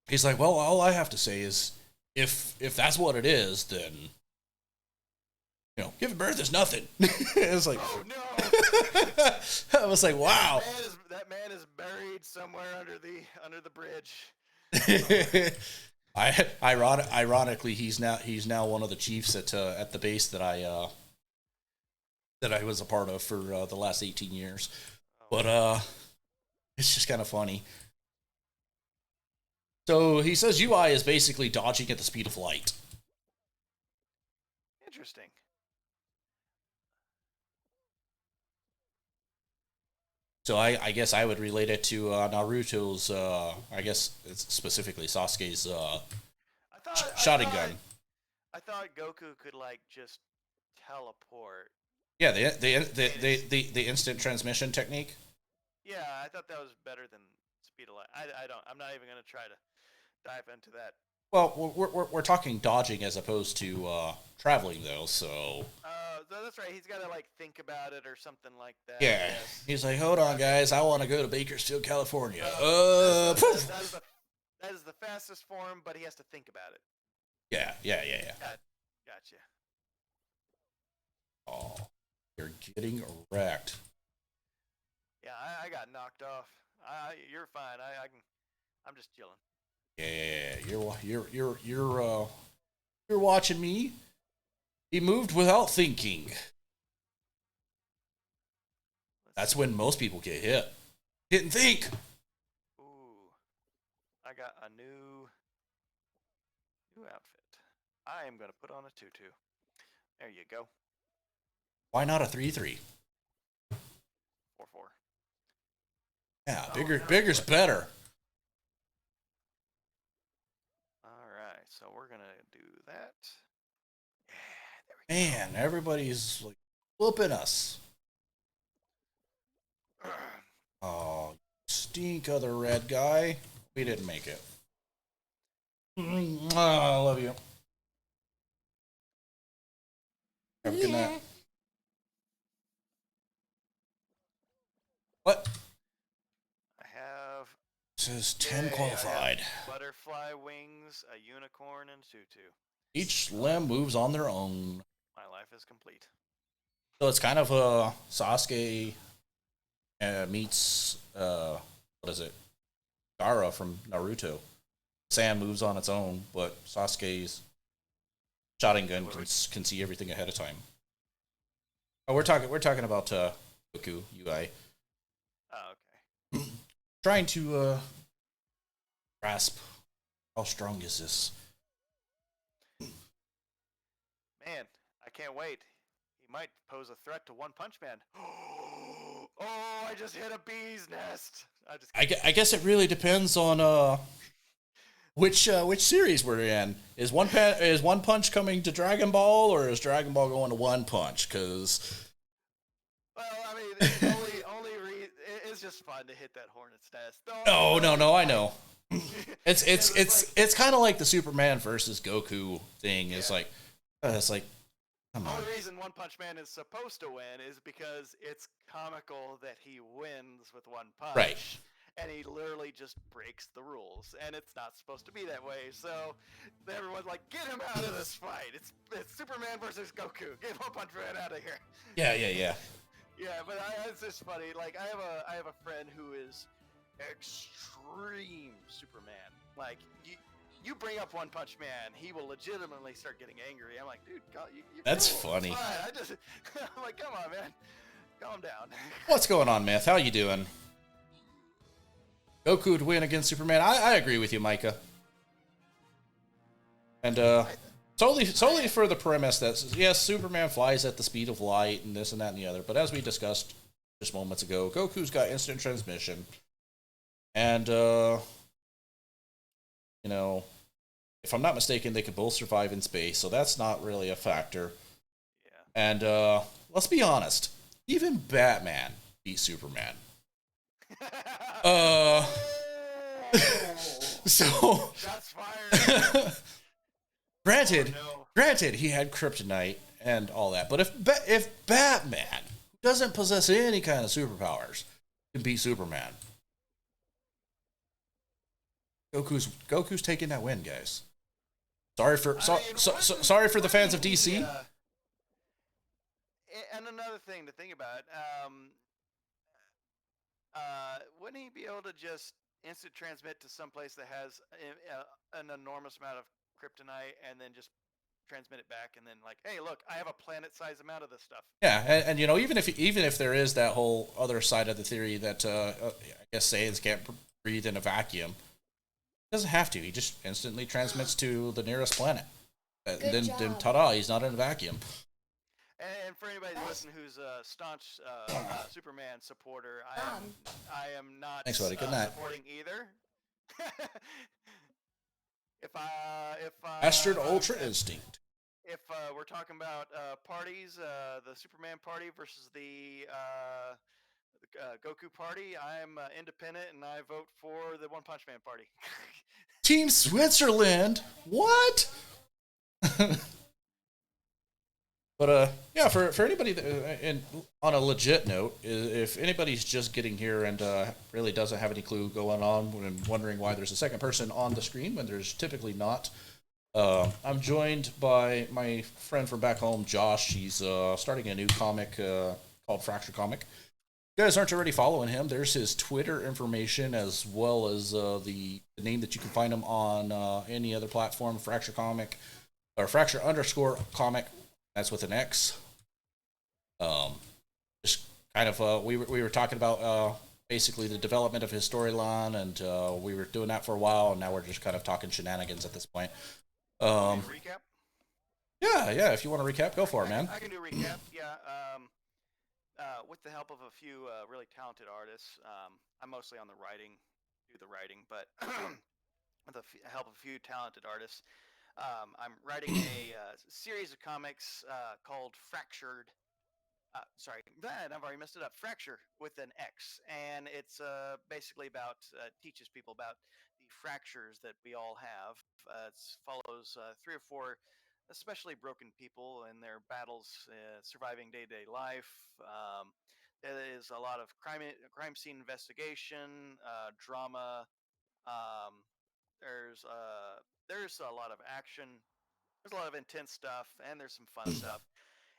he's like, well, all I have to say is if that's what it is, then giving birth is nothing. It was like,
oh no.
I was like, wow.
That man is buried somewhere under the bridge.
Ironically, he's now one of the chiefs at the base that I was a part of for the last 18 years. But it's just kind of funny. So he says UI is basically dodging at the speed of light.
Interesting.
So I guess I would relate it to Naruto's. I guess it's specifically Sasuke's Sharingan.
I thought Goku could like just teleport.
Yeah, the instant transmission technique.
Yeah, I thought that was better than speed of light. I'm not even gonna try to dive into that
Well, we're talking dodging as opposed to traveling, though. So
that's right. He's got to like think about it or something like that.
yeah,
Yes.
he's like, hold on, guys, I want to go to Bakersfield, California.
That's,
Poof.
that is the fastest form, but he has to think about it.
Yeah.
Gotcha.
Oh, you're getting wrecked.
Yeah, I got knocked off. You're fine. I'm just chilling.
Yeah, you're watching me. He moved without thinking. That's when most people get hit. Didn't think.
Ooh, I got a new outfit. I am gonna put on a tutu. There you go.
Why not a 3-3?
4-4.
Yeah, bigger's better.
All right, so we're gonna do that.
Man, everybody's like whooping us. Oh, stink, other red guy. We didn't make it. Oh, I love you. Have a good night. What?
I have.
It says 10 qualified.
Butterfly wings, a unicorn, and tutu.
Each limb moves on their own.
My life is complete.
So it's kind of a Sasuke meets what is it? Gaara from Naruto. Sand moves on its own, but Sasuke's Sharingan can see everything ahead of time. Oh, we're talking about Goku UI.
Oh, okay.
Trying to grasp how strong is this.
Man, I can't wait. He might pose a threat to One Punch Man. Oh, I just hit a bee's nest.
I guess it really depends on which series we're in. Is One Punch coming to Dragon Ball, or is Dragon Ball going to One Punch? Because
well, I mean, it's just fun to hit that hornet's nest.
No, I know. It's kind of like the Superman versus Goku thing. It's like come on.
The only reason One Punch Man is supposed to win is because it's comical that he wins with one punch.
Right.
And he literally just breaks the rules, and it's not supposed to be that way. So everyone's like, "Get him out of this fight! It's Superman versus Goku. Get One Punch Man out of here."
Yeah.
Yeah, but it's just funny. Like I have a friend who is extreme Superman. Like you bring up One Punch Man, he will legitimately start getting angry. I'm like, dude,
that's funny.
I'm like, come on, man, calm down.
What's going on, Myth? How you doing? Goku would win against Superman. I agree with you, Micah. And solely for the premise that yes, Superman flies at the speed of light and this and that and the other. But as we discussed just moments ago, Goku's got instant transmission, and if I'm not mistaken, they could both survive in space, so that's not really a factor.
Yeah.
And let's be honest, even Batman beat Superman. So
shots fired.
Granted, he had kryptonite and all that, but if Batman, who doesn't possess any kind of superpowers, can beat Superman, Goku's taking that win, guys. Sorry for the fans of DC.
And another thing to think about, wouldn't he be able to just instant transmit to some place that has an enormous amount of kryptonite and then just transmit it back and then like, hey, look, I have a planet-sized amount of this stuff.
Yeah, and even if there is that whole other side of the theory that I guess Saiyans can't breathe in a vacuum, he doesn't have to. He just instantly transmits to the nearest planet. Then ta-da, he's not in a vacuum.
And for anybody listening who's a staunch Superman supporter, I am not
Thanks, buddy. Good night.
supporting either. if
Mastered Ultra Instinct.
If we're talking about parties, the Superman party versus the Goku party, I'm independent and I vote for the One Punch Man party.
Team Switzerland. What? But yeah, for anybody that, and on a legit note, if anybody's just getting here and really doesn't have any clue going on and wondering why there's a second person on the screen when there's typically not, I'm joined by my friend from back home, Josh. He's starting a new comic called Fracture Comic. If you guys aren't already following him, there's his Twitter information as well as the name that you can find him on any other platform, Fracture Comic or Fracture underscore comic. That's with an X. Um, just kind of we were talking about basically the development of his storyline, and we were doing that for a while, and now we're just kind of talking shenanigans at this point.
Recap?
Yeah, yeah. If you want to recap, go for it, man.
I can do a recap. Yeah. With the help of a few really talented artists, I'm mostly on the writing, do the writing, but with the help of a few talented artists, I'm writing a series of comics called Fractured. Sorry, I've already messed it up. Fracture with an X, and it's basically about teaches people about the fractures that we all have. It follows three or four, especially broken people in their battles surviving day-to-day life. There is a lot of crime scene investigation, drama. Um, there's a lot of action. There's a lot of intense stuff, and there's some fun stuff.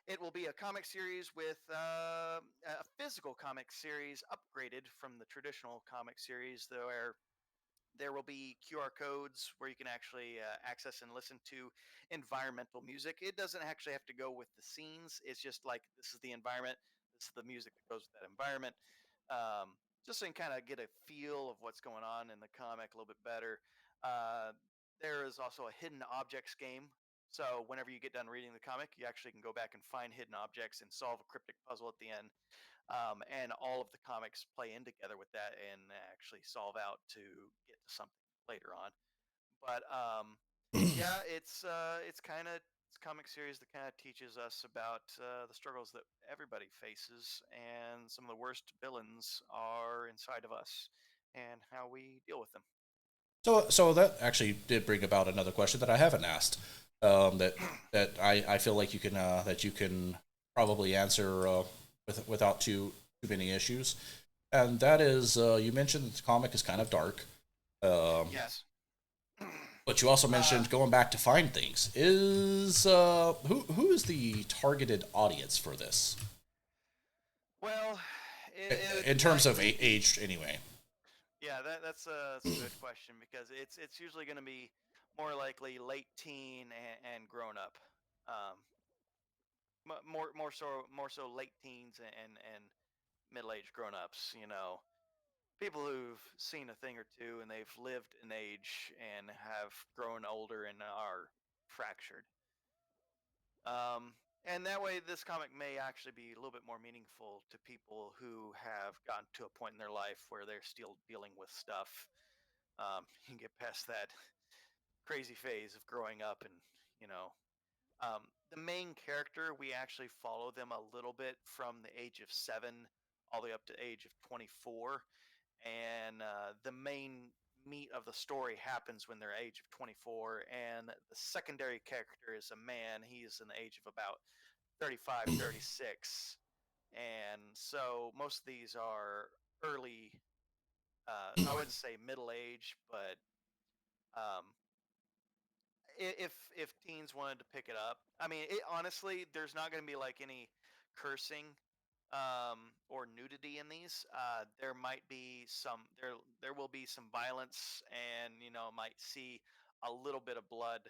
It will be a comic series with a physical comic series upgraded from the traditional comic series, where there will be QR codes where you can actually access and listen to environmental music. It doesn't actually have to go with the scenes. It's just like this is the environment, this is the music that goes with that environment. Just so you can kind of get a feel of what's going on in the comic a little bit better. Uh, there is also a hidden objects game. So whenever you get done reading the comic, you actually can go back and find hidden objects and solve a cryptic puzzle at the end. And all of the comics play in together with that and actually solve out to get to something later on. But yeah, it's kind of it's a comic series that kind of teaches us about the struggles that everybody faces and some of the worst villains are inside of us and how we deal with them.
So that actually did bring about another question that I haven't asked. That I feel like you can probably answer without too many issues, and that is you mentioned that the comic is kind of dark. Um,
Yes.
but you also mentioned going back to find things. Is who is the targeted audience for this
Well, it
in terms of age anyway?
yeah, that's a good question because it's usually going to be more likely late teen and grown up. Um, more so late teens and middle aged grown ups. You know, people who've seen a thing or two and they've lived an age and have grown older and are fractured. And that way, this comic may actually be a little bit more meaningful to people who have gotten to a point in their life where they're still dealing with stuff. You can get past that crazy phase of growing up, and you know, the main character we actually follow them a little bit from the age of 7 all the way up to age of 24, and the main meat of the story happens when they're age of 24, and the secondary character is a man. He's in the age of about 35, 36, and so most of these are early, I wouldn't say middle age, but um, if teens wanted to pick it up, I mean, honestly, there's not going to be like any cursing or nudity in these. There might be there will be some violence, and might see a little bit of blood.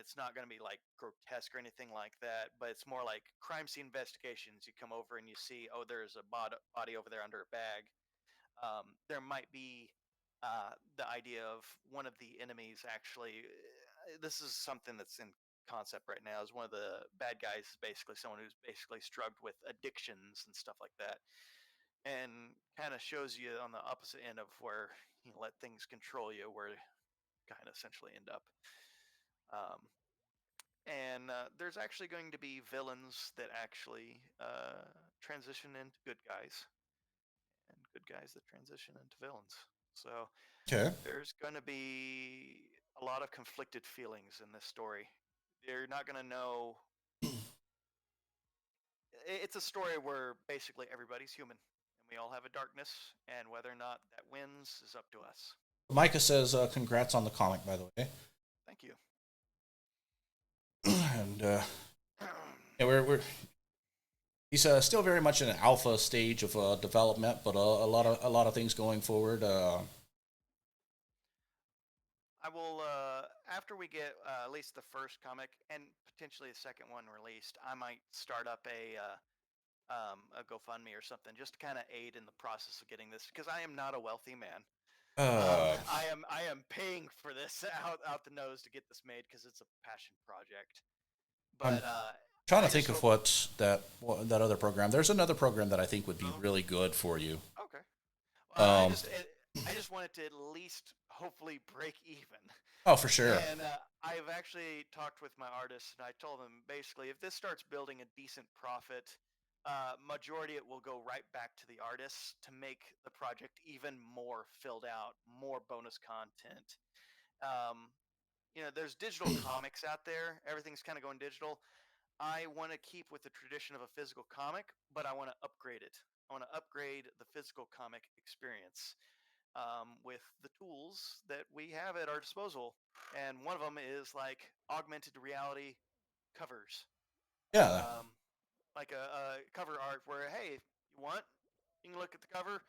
It's not going to be like grotesque or anything like that, but it's more like crime scene investigations. You come over and you see, oh, there's a body over there under a bag. There might be the idea of one of the enemies actually. This is something that's in concept right now. Is one of the bad guys is basically someone who's basically struggled with addictions and stuff like that, and kind of shows you on the opposite end of where you let things control you, where you kind of essentially end up. Um, and there's actually going to be villains that actually transition into good guys, and good guys that transition into villains. So
Okay.
there's going to be a lot of conflicted feelings in this story. You're not going to know. It's a story where basically everybody's human and we all have a darkness, and whether or not that wins is up to us.
Micah says, "Congrats on the comic, by the way."
Thank you.
And yeah, we're he's still very much in an alpha stage of development, but a lot of things going forward.
I will, after we get at least the first comic and potentially a second one released, I might start up a GoFundMe or something just to kind of aid in the process of getting this, because I am not a wealthy man.
Uh,
I am paying for this out the nose to get this made because it's a passion project.
I'm
But
trying to
I just
think of
hope.
that other program. There's another program that I think would be really good for you.
Okay.
Um,
I just want it to at least hopefully break even.
oh, for sure.
And I've actually talked with my artists, and I told them basically if this starts building a decent profit, majority it will go right back to the artists to make the project even more filled out, more bonus content. Um, there's digital comics out there. Everything's kind of going digital. I want to keep with the tradition of a physical comic, but I want to upgrade it. I want to upgrade the physical comic experience with the tools that we have at our disposal. And one of them is like augmented reality covers,
Yeah.
um, like a cover art where, hey, if you want, you can look at the cover,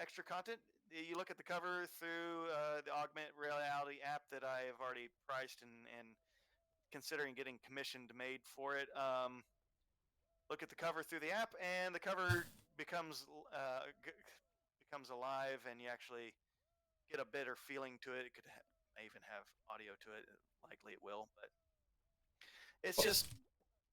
extra content. You look at the cover through the augmented reality app that I have already priced and considering getting commissioned made for it. Look at the cover through the app, and the cover becomes becomes alive, and you actually get a better feeling to it. It could may even have audio to it. Likely it will, but it's just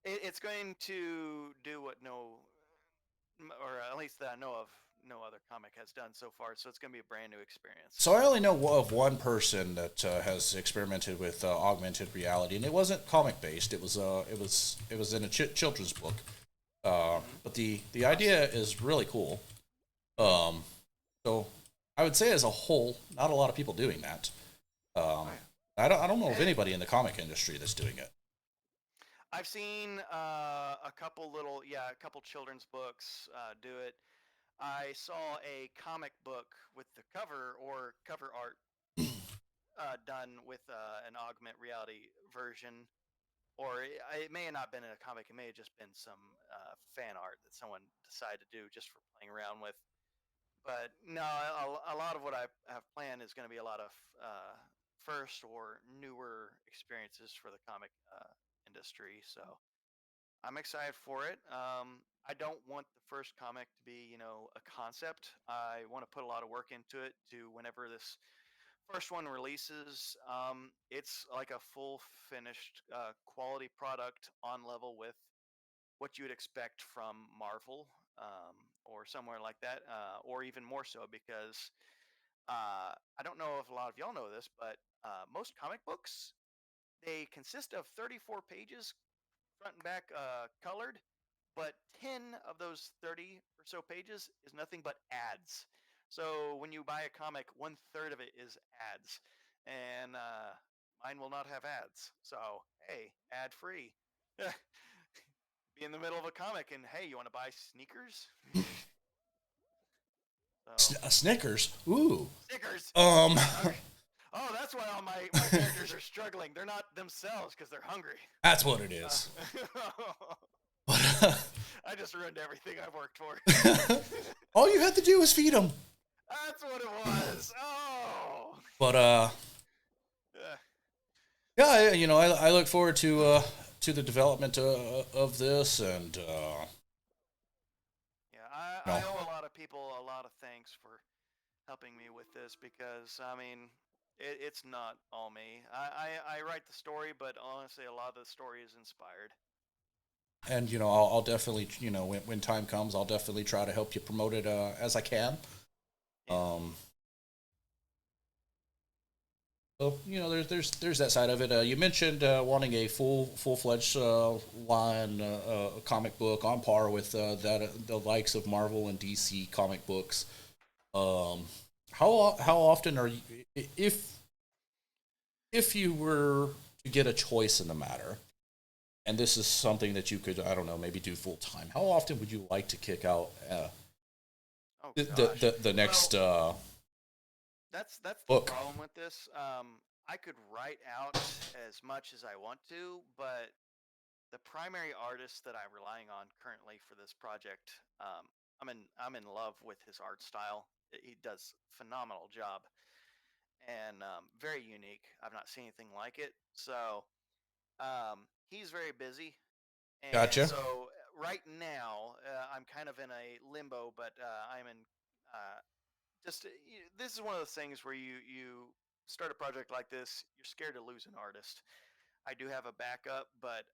it's going to do what or at least that I know of, no other comic has done so far. So it's going to be a brand new experience.
So I only know of one person that has experimented with augmented reality, and it wasn't comic based. It was in a children's book. But the idea is really cool. Um, so I would say as a whole, not a lot of people doing that. I don't know of anybody in the comic industry that's doing it.
I've seen a couple children's books do it. I saw a comic book with the cover or cover art done with an augment reality version, or it may have not been in a comic. It may have just been some fan art that someone decided to do just for playing around with. But no, a lot of what I have planned is going to be a lot of first or newer experiences for the comic industry. So I'm excited for it. I don't want the first comic to be, a concept. I want to put a lot of work into it to whenever this first one releases, it's like a full finished quality product on level with what you would expect from Marvel or somewhere like that, or even more so because I don't know if a lot of y'all know this, but most comic books they consist of 34 pages, front and back colored, but 10 of those 30 or so pages is nothing but ads. So when you buy a comic, 1/3 of it is ads, and mine will not have ads. So hey, ad free. Be in the middle of a comic, and hey, you want to buy sneakers? So
Snickers. Ooh.
Snickers.
Um.
Oh, that's why all my characters are struggling. They're not themselves because they're hungry.
That's what it is.
I just ruined everything I've worked for.
All you had to do was feed them.
That's what it was. Oh.
But
Yeah.
yeah, I look forward to the development of this, and
Yeah, I owe a lot of people a lot of thanks for helping me with this because I mean it's not all me. I write the story, but honestly, a lot of the story is inspired.
I'll definitely, when time comes, I'll definitely try to help you promote it as I can.
Yeah.
So there's that side of it. You mentioned wanting a full-fledged line comic book on par with the likes of Marvel and DC comic books. how often are you, if you were to get a choice in the matter, and this is something that you could, I don't know, maybe do full time, how often would you like to kick out
Oh gosh.
the
Well,
next
that's the
book?
problem with this. I could write out as much as I want to, but the primary artist that I'm relying on currently for this project, I'm in love with his art style. He does phenomenal job and very unique. I've not seen anything like it. So he's very busy, and
Gotcha.
so right now I'm kind of in a limbo. But I'm in just this is one of those things where you start a project like this, you're scared to lose an artist. I do have a backup, but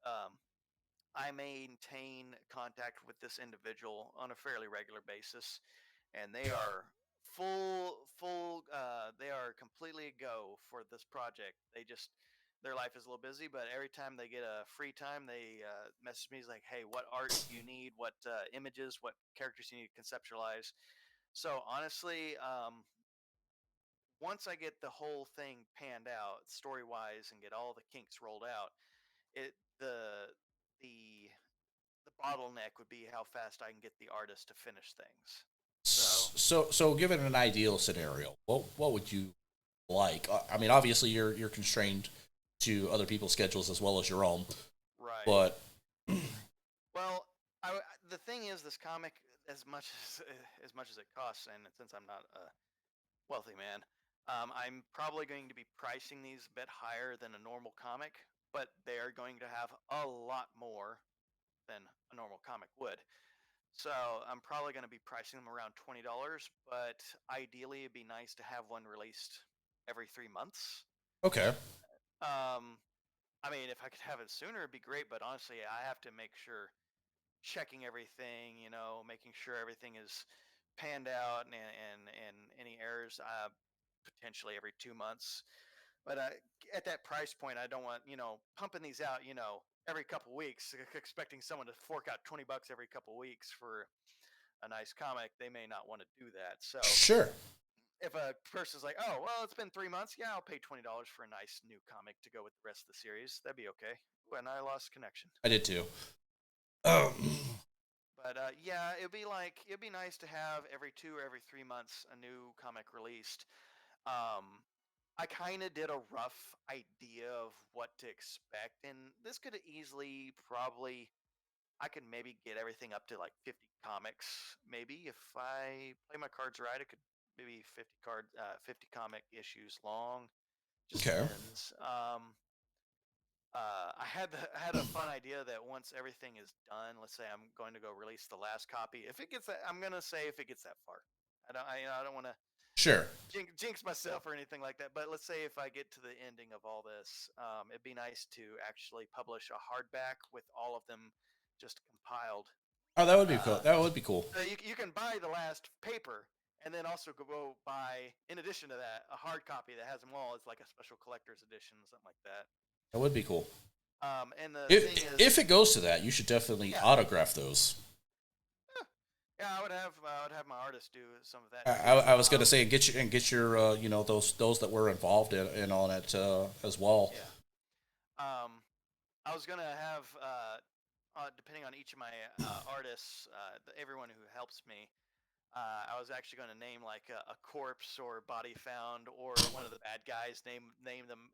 I maintain contact with this individual on a fairly regular basis, and they are full. They are completely a go for this project. They just their life is a little busy, but every time they get a free time, they message me. He's like, "Hey, what art do you need? What images? What characters you need to conceptualize?" So honestly, once I get the whole thing panned out story wise and get all the kinks rolled out, it the the bottleneck would be how fast I can get the artist to finish things. So
So given an ideal scenario, what would you like? I mean, obviously you're constrained to other people's schedules as well as your own,
right.
but
Well, the thing is, this comic, as much as it costs, and since I'm not a wealthy man, I'm probably going to be pricing these a bit higher than a normal comic, but they are going to have a lot more than a normal comic would. So I'm probably going to be pricing them around $20, but ideally it'd be nice to have one released every 3 months.
okay,
Um, I mean, if I could have it sooner, it'd be great. But honestly, I have to make sure checking everything, making sure everything is panned out and any errors, potentially every 2 months. But at that price point, I don't want pumping these out, every couple weeks, expecting someone to fork out $20 every couple weeks for a nice comic. They may not want to do that. So
sure,
if a person's like, "Oh, well, it's been 3 months. Yeah, I'll pay $20 for a nice new comic to go with the rest of the series," that'd be okay. When I lost connection.
I did too. Um,
But yeah, it'd be nice to have every 2 or every 3 months a new comic released. Um, I kind of did a rough idea of what to expect, and this could easily probably I could maybe get everything up to like 50 comics. Maybe if I play my cards right, it could maybe 50 comic issues long. Just
okay,
depends. I had a fun idea that once everything is done, let's say I'm going to go release the last copy. If it gets that, I'm gonna say if it gets that far. I don't want to
sure.
jinx myself or anything like that. But let's say if I get to the ending of all this, it'd be nice to actually publish a hardback with all of them just compiled.
Oh, that would be cool.
Uh,
That would be cool.
so you can buy the last paper and then also go buy, in addition to that, a hard copy that has them all. It's like a special collector's edition, something like that.
That would be cool.
And the thing
If
is,
it goes to that, you should definitely
yeah,
autograph those.
yeah, I would have my artist do some of that
I,
too.
I was gonna say get your those that were involved in on it as well.
Yeah. I was gonna have, depending on each of my artists, everyone who helps me, I was actually going to name like a corpse or body found or one of the bad guys. Name them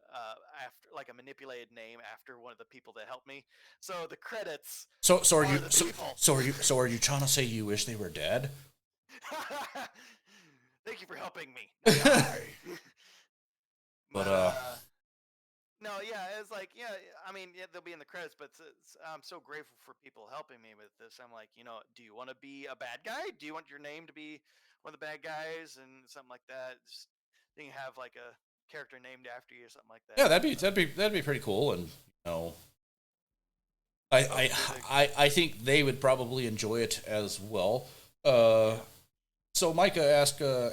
after like a manipulated name after one of the people that helped me. So the credits
So are
are
you
the people.
so are you trying to say you wish they were dead?
Thank you for helping me. Now die.
But
But no, yeah, it's like, yeah, I mean, yeah, they'll be in the credits, but I'm so grateful for people helping me with this. I'm like, do you want to be a bad guy? Do you want your name to be one of the bad guys and something like that? Just then you have like a character named after you or something like
yeah,
that.
that'd be pretty cool. And
Hopefully they,
I think they would probably enjoy it as well.
yeah.
So Micah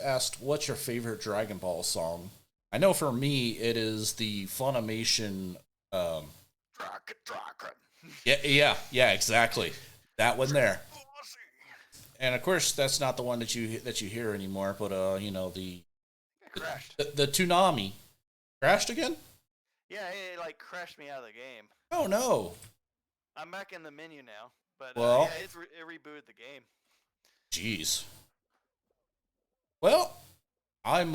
asked, "What's your favorite Dragon Ball song?" I know for me, it is the Funimation.
Draken.
Yeah, exactly. That one there. And of course, that's not the one that you hear anymore. But
It crashed.
The Toonami crashed again?
Yeah, it like crashed me out of the game.
Oh no.
I'm back in the menu now, but
Well,
yeah, it rebooted the game.
jeez. Well, I'm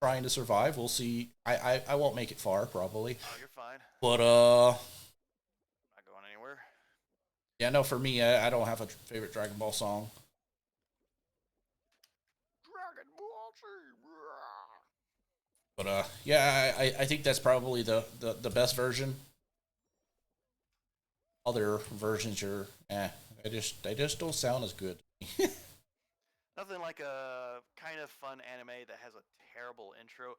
trying to survive. We'll see. I won't make it far probably,
Oh, you're fine.
but
Not going anywhere.
yeah, no. For me, I don't have a favorite Dragon Ball song.
Dragon Ball Z.
But yeah, I think that's probably the best version. Other versions are they just don't sound as good.
Nothing like a kind of fun anime that has a terrible intro.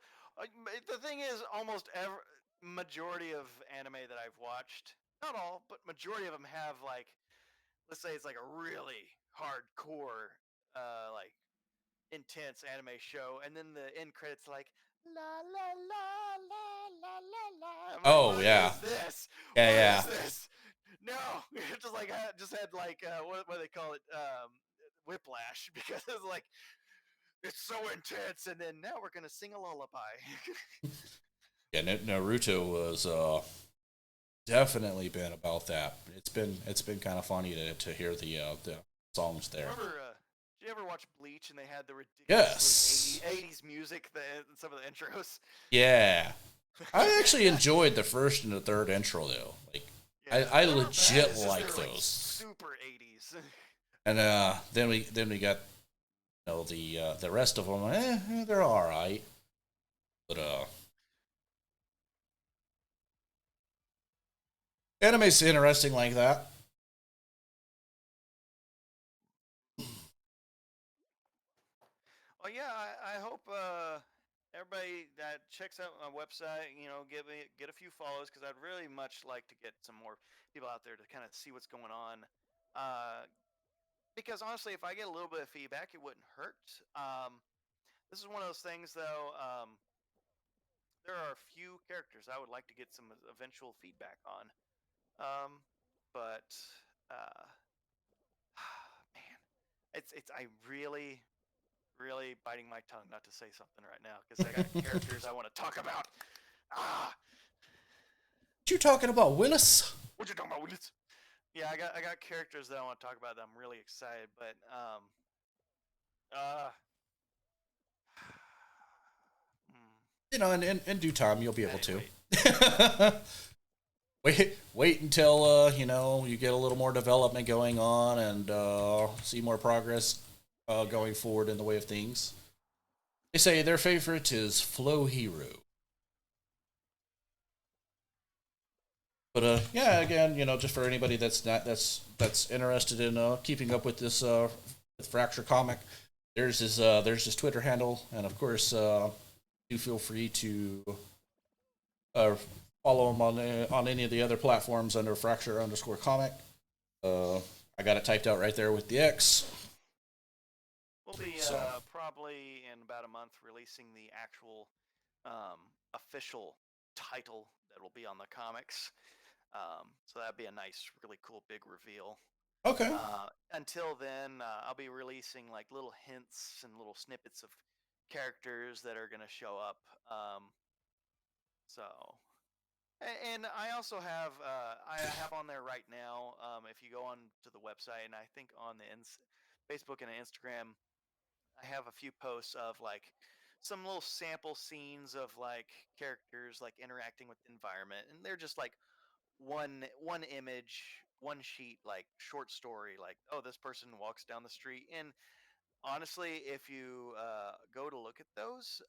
The thing is, almost every majority of anime that I've watched, not all, but majority of them have like, let's say it's like a really hardcore, like intense anime show, and then the end credits like la la la la la la la. I'm like,
Oh
what
yeah,
is this?
yeah,
What
yeah.
is this? No, it just like I just had like what do they call it? Whiplash because it's like it's so intense, and then now we're gonna sing a lullaby.
Yeah, Naruto was definitely been about that. It's been kind of funny to hear the songs there.
Remember, did you ever watch Bleach and they had the
Yes.
ridiculously 80s music, some of the intros?
Yeah. I actually enjoyed the first and the third intro though. Like
Yeah,
I
they weren't bad.
legit
It's just
like
they're like
those.
super 80s.
And then we got the rest of them. They're all right. But anime's interesting like that.
Well, yeah, I hope everybody that checks out my website, get a few follows because I'd really much like to get some more people out there to kind of see what's going on. Uh, because honestly, if I get a little bit of feedback, it wouldn't hurt. This is one of those things, though. There are a few characters I would like to get some eventual feedback on. Um, but uh, man, it's I really biting my tongue not to say something right now because I got characters I want to talk about. Ah,
What you talking about, Willis?
what you talking about, Willis? Yeah, I got characters that I want to talk about that I'm really excited, but uh,
In due time you'll be able to.
anyway,
Wait until you get a little more development going on and see more progress going forward in the way of things. They say their favorite is Flow Hero. But yeah, again, just for anybody that's interested in keeping up with this with Fracture Comic, there's his Twitter handle, and of course, do feel free to uh, follow him on any of the other platforms under Fracture_Comic. I got it typed out right there with the X.
we'll be
So
probably in about a month releasing the actual official title that will be on the comics. So that'd be a nice, really cool, big reveal.
okay,
Until then, I'll be releasing like little hints and little snippets of characters that are going to show up. So, and I also have I have on there right now. If you go on to the website, and I think on the Facebook and Instagram, I have a few posts of like some little sample scenes of like characters like interacting with the environment, and they're just like one image, one sheet, like short story, like, oh, this person walks down the street. And honestly, if you go to look at those,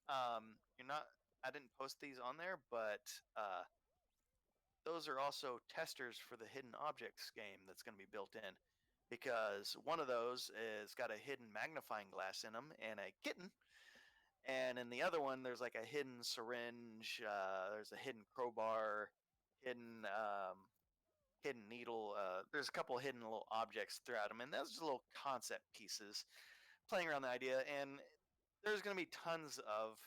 you're not. I didn't post these on there, but those are also testers for the hidden objects game that's going to be built in. Because one of those is got a hidden magnifying glass in them and a kitten, and in the other one there's like a hidden syringe. There's a hidden crowbar, hidden hidden needle. There's a couple of hidden little objects throughout them, and those are little concept pieces playing around the idea. And there's going to be tons of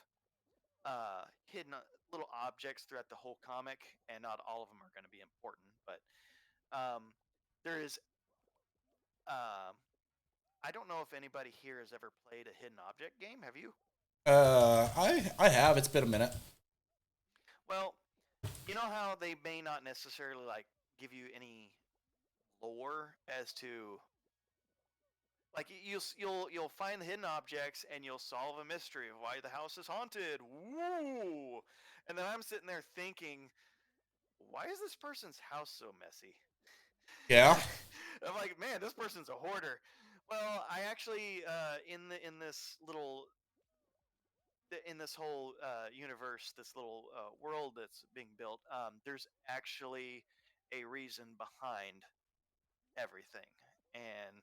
hidden little objects throughout the whole comic, and not all of them are going to be important. But there is. Um, I don't know if anybody here has ever played a hidden object game. Have you?
I have. It's been a minute.
Well, you know how they may not necessarily like give you any lore as to like you'll find the hidden objects and you'll solve a mystery of why the house is haunted. Woo! And then I'm sitting there thinking, why is this person's house so messy?
Yeah.
I'm like, man, this person's a hoarder. Well, I actually in this little in this whole universe, this little world that's being built, there's actually a reason behind everything. And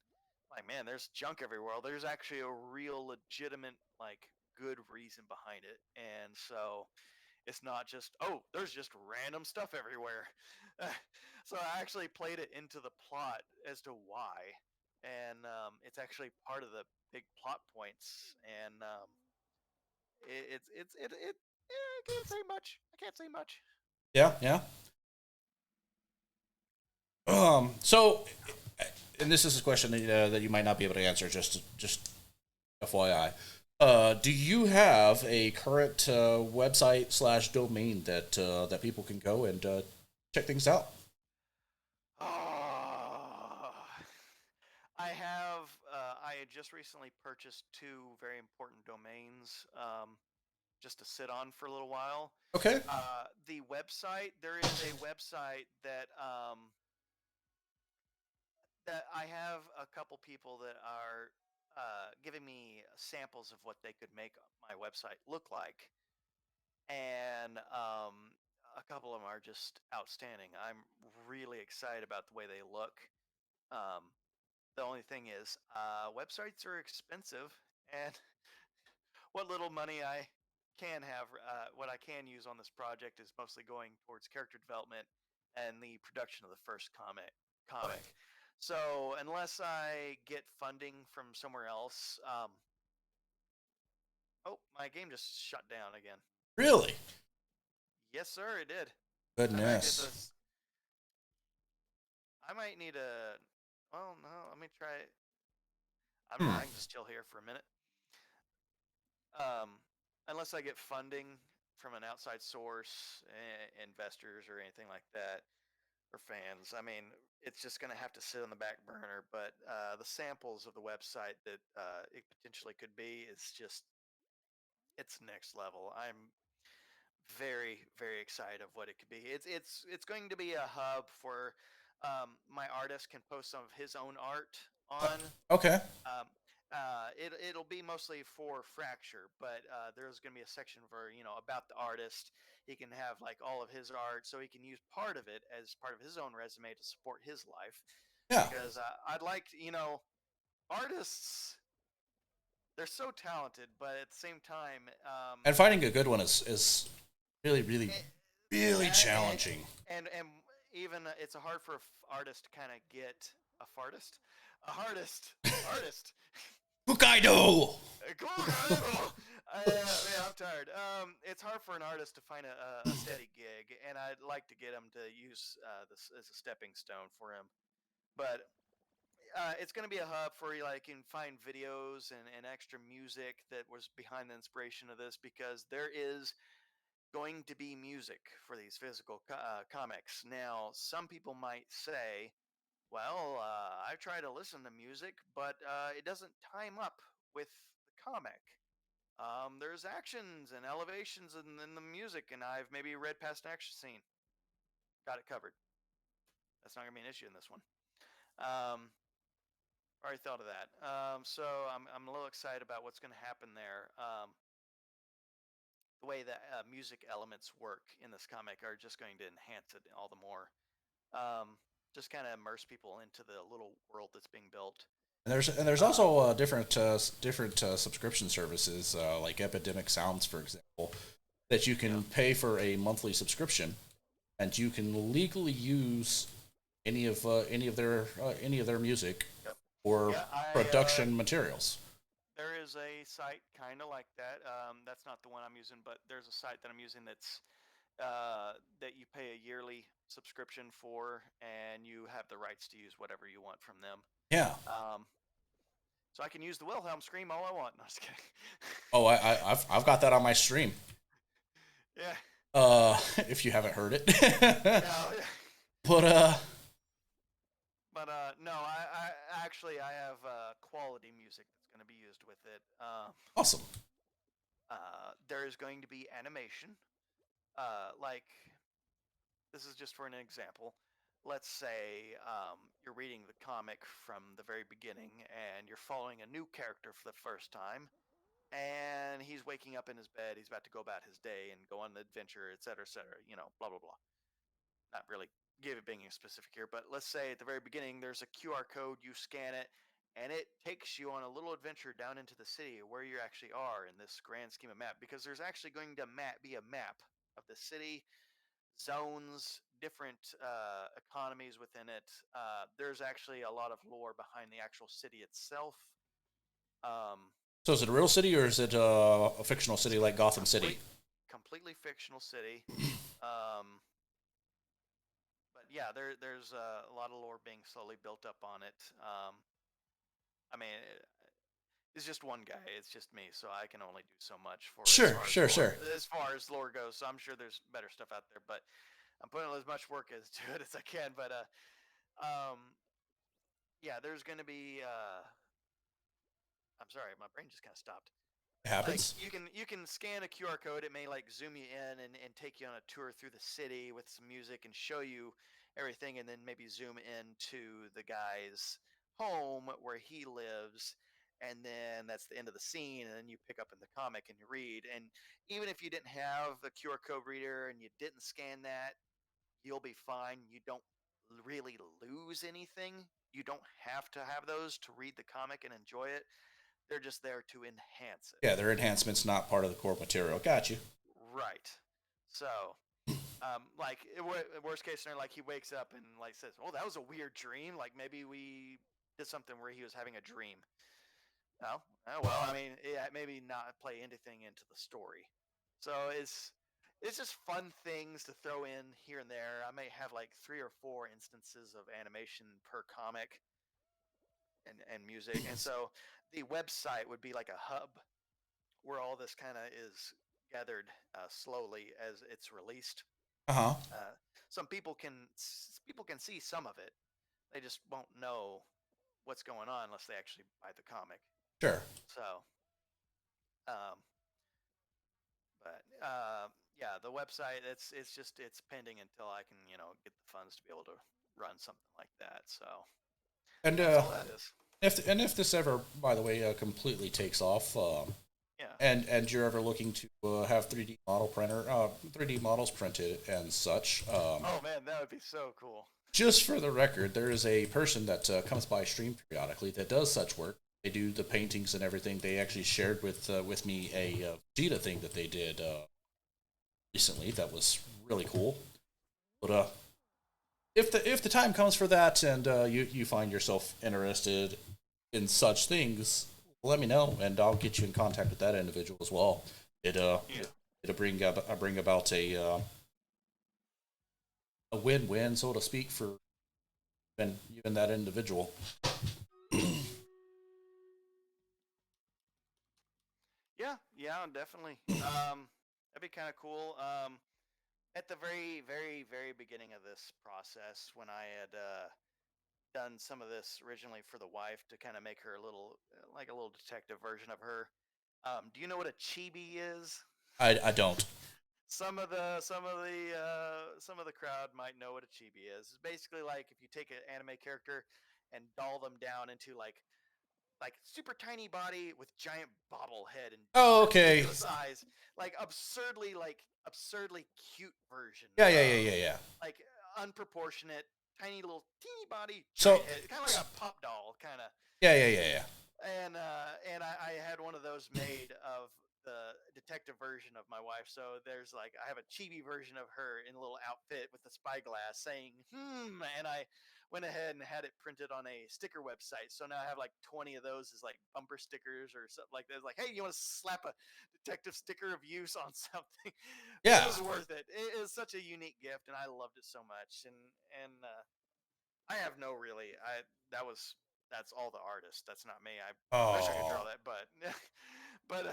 like, man, there's junk everywhere. There's actually a real legitimate, like, good reason behind it. And so it's not just, oh, there's just random stuff everywhere. So I actually played it into the plot as to why. And it's actually part of the big plot points. And yeah, I can't say much. I can't say much.
Yeah. Yeah. So, and this is a question that you might not be able to answer. Just FYI. Do you have a current website slash domain that people can go and check things out?
Oh, I have. I had just recently purchased two very important domains, just to sit on for a little while.
Okay.
The website. There is a website that I have a couple people that are giving me samples of what they could make my website look like, and a couple of them are just outstanding. I'm really excited about the way they look. Um, the only thing is, websites are expensive, and what little money I can have, what I can use on this project is mostly going towards character development and the production of the first comic. So unless I get funding from somewhere else, oh, my game just shut down again.
Really?
Yes, sir, it did. In fact, it's a.
Goodness.
I might need a. Well, no, let me try it.
Hmm.
I can just chill here for a minute. Um, unless I get funding from an outside source, investors or anything like that, or fans. I mean, it's just going to have to sit on the back burner. But the samples of the website that it potentially could be is just it's next level. I'm very very excited of what it could be. It's going to be a hub for my artist can post some of his own art on.
Okay.
Um, it'll be mostly for Fracture, but there's going to be a section for about the artist. He can have like all of his art, so he can use part of it as part of his own resume to support his life.
Yeah.
Because I'd like artists. They're so talented, but at the same time,
And finding a good one is really, really,
eh,
really
and
challenging.
and even it's hard for an artist to kind of get a fartist, a artist.
Hokkaido.
Yeah, I'm tired. It's hard for an artist to find a steady gig, and I'd like to get him to use this as a stepping stone for him. But it's going to be a hub for like you can find videos and extra music that was behind the inspiration of this because there is going to be music for these physical comics. Now, some people might say, well, I try to listen to music, but it doesn't time up with the comic. There's actions and elevations in the music, and I've maybe read past an action scene. Got it covered. That's not going to be an issue in this one. Um, already thought of that. So I'm a little excited about what's going to happen there. The way that music elements work in this comic are just going to enhance it all the more. Just kind of immerse people into the little world that's being built.
And there's
Um,
also different subscription services like Epidemic Sounds, for example, that you
yeah,
can pay for a monthly subscription, and you can legally use any of their music
yep,
or
yeah.
production materials.
There is a site kind of like that. That's not the one I'm using, but there's a site that I'm using that you pay a yearly subscription for, and you have the rights to use whatever you want from them.
Yeah.
Um, So I can use the Wilhelm scream all I want. No, just kidding.
Oh, I've got that on my stream.
Yeah.
If you haven't heard it.
Yeah. Yeah.
But
But no, I actually I have quality music that's going to be used with it.
Awesome.
There is going to be animation. Like this is just for an example. Let's say you're reading the comic from the very beginning, and you're following a new character for the first time, and he's waking up in his bed. He's about to go about his day and go on an adventure, etc., etc. You know, blah blah blah. Not really give it being specific here, but let's say at the very beginning there's a QR code, you scan it, and it takes you on a little adventure down into the city where you actually are in this grand scheme of map, because there's actually going to be a map of the city, zones, different economies within it. There's actually a lot of lore behind the actual city itself. Um,
So is it a real city or is it a fictional city like Gotham City?
Completely fictional city. Um, but yeah, there's a lot of lore being slowly built up on it. I mean, it's just one guy. It's just me, so I can only do so much for
Sure, sure, sure.
as far as lore goes. So I'm sure there's better stuff out there, but I'm putting as much work as to it as I can. But yeah, there's going to be. I'm sorry, my brain just kind of stopped.
It
Like
happens.
you can scan a QR code. It may like zoom you in and take you on a tour through the city with some music and show you everything, and then maybe zoom into the guy's home where he lives, and then that's the end of the scene, and then you pick up in the comic and you read. And even if you didn't have the QR code reader and you didn't scan that, you'll be fine. You don't really lose anything. You don't have to have those to read the comic and enjoy it. They're just there to enhance it.
Yeah, their enhancements not part of the core material. Got you.
Right. So, like worst case scenario, like he wakes up and like says, "Oh, that was a weird dream. Like maybe we did something where he was having a dream." Oh well. I mean, yeah, maybe not play anything into the story. So it's just fun things to throw in here and there. I may have like 3 or 4 instances of animation per comic and music, and so the website would be like a hub where all this kind of is gathered slowly as it's released.
Uh huh.
Some people can see some of it. They just won't know what's going on unless they actually buy the comic.
Sure.
So, um, but yeah, the website it's pending until I can get the funds to be able to run something like that. So
And
that's all that is.
if this ever, by the way, completely takes off,
Yeah.
and you're ever looking to have 3D model printer, 3D models printed and such,
Oh man, that would be so cool.
just for the record, there is a person that comes by stream periodically that does such work. They do the paintings and everything. They actually shared with me a Vegeta thing that they did recently. That was really cool. But if the time comes for that and you find yourself interested in such things, let me know and I'll get you in contact with that individual as well.
Yeah.
It'll bring about a win-win, so to speak, for even that individual.
Yeah, definitely. That'd be kind of cool. At the very, very, very beginning of this process, when I had done some of this originally for the wife to kind of make her a little, like a little detective version of her. Do you know what a chibi is?
I don't.
Some of the crowd might know what a chibi is. It's basically like if you take an anime character and doll them down into like super tiny body with giant bobble head and
Oh, okay.
ridiculous eyes, like absurdly cute version
Yeah, yeah, yeah,
of
yeah, yeah.
like unproportionate tiny little teeny body
So,
giant head, kind of like a pop doll kind of.
yeah, yeah, yeah, yeah.
And I had one of those made of the detective version of my wife. So there's like I have a chibi version of her in a little outfit with a spyglass saying and I went ahead and had it printed on a sticker website. So now I have like 20 of those as like bumper stickers or something like that. It's like, hey, you want to slap a detective sticker of use on something?
Yeah.
It was worth it. It is such a unique gift, and I loved it so much. And I have no really I that was that's all the artist. That's not me. I wish I could draw
Oh,
that, but but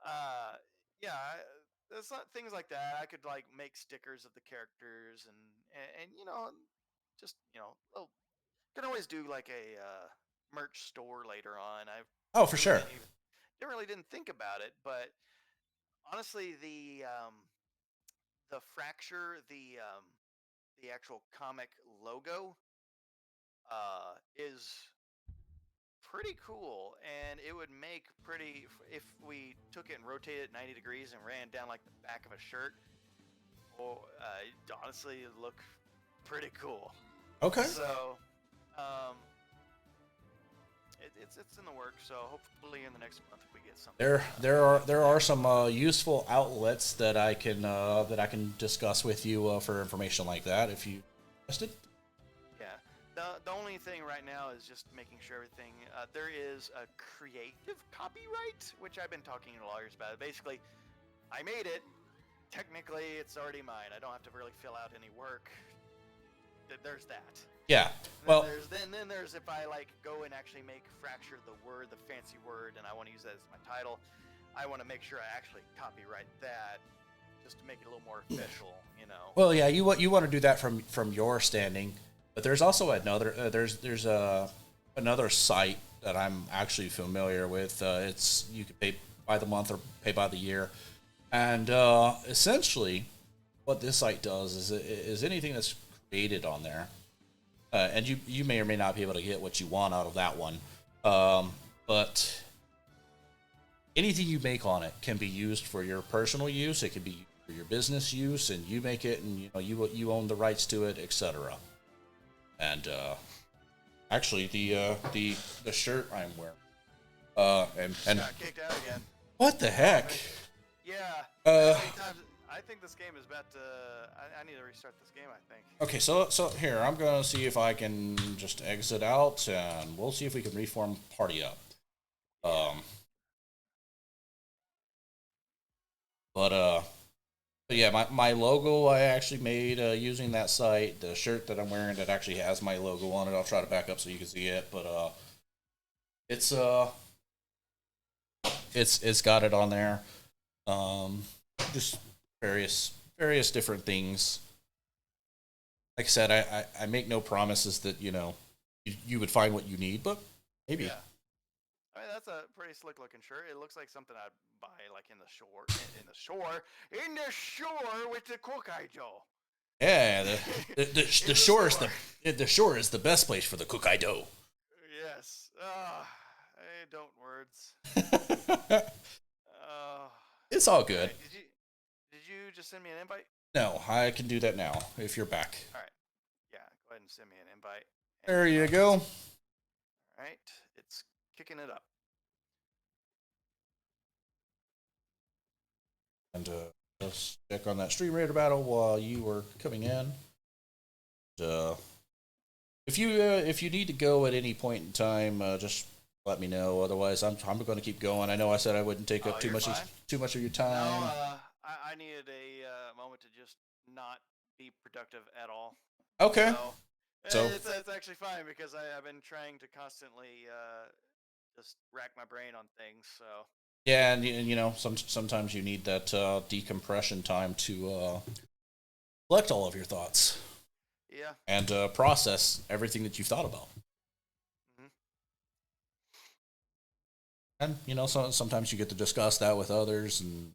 uh, yeah, there's things like that. I could like make stickers of the characters and just oh, can always do like a merch store later on. I
oh, for
really
sure.
didn't think about it, but honestly, the fracture, the actual comic logo is pretty cool, and it would make pretty if we took it and rotated it 90 degrees and ran down like the back of a shirt. Or honestly, it look pretty cool.
Okay.
So, um, it's in the works. So hopefully in the next month we get something.
There are some useful outlets that I can discuss with you for information like that if you interested.
Yeah. The only thing right now is just making sure everything. There is a creative copyright, which I've been talking to lawyers about. Basically, I made it. Technically, it's already mine. I don't have to really fill out any work. There's that.
Yeah.
And
Well,
then there's if I like go and actually make fracture the word, the fancy word, and I want to use that as my title. I want to make sure I actually copyright that, just to make it a little more official.
yeah, you want to do that from your standing, but there's also another there's another site that I'm actually familiar with. It's you can pay by the month or pay by the year, and essentially, what this site does is anything that's created on there, and you may or may not be able to get what you want out of that one, but anything you make on it can be used for your personal use. It can be used for your business use, and you make it, and you own the rights to it, etc. And actually, the shirt I'm wearing, and
Got kicked out again.
what the heck?
Yeah.
Uh,
I think this game is about to. I need to restart this game. I think.
okay, so here I'm gonna see if I can just exit out, and we'll see if we can reform party up. Um, but But yeah, my logo I actually made using that site. The shirt that I'm wearing that actually has my logo on it. I'll try to back up so you can see it. But it's it's got it on there. Just various different things. Like I said, I make no promises that you would find what you need, but maybe.
Yeah. I mean, that's a pretty slick looking shirt. It looks like something I'd buy like in the shore, in the shore with the Hokkaido.
Yeah, the
In the
shore is
store.
the shore is the best place for the Hokkaido.
Yes. Hey, don't words. Uh,
It's all good.
right. Did you just send me an invite?
No, I can do that now if you're back.
All right. Yeah. Go ahead and send me an invite.
There you
And,
go.
all right. It's kicking it up.
And let's check on that Stream Raider battle while you were coming in. Uh, if you need to go at any point in time, just let me know. Otherwise, I'm going to keep going. I know I said I wouldn't take up
Oh, you're fine.
too much of your
No,
time.
I needed a moment to just not be productive at all.
Okay.
So
So
it's actually fine because I've been trying to constantly just rack my brain on things. So
yeah, and sometimes you need that decompression time to collect all of your thoughts
yeah.
and process everything that you've thought about.
Hmm.
And sometimes you get to discuss that with others, and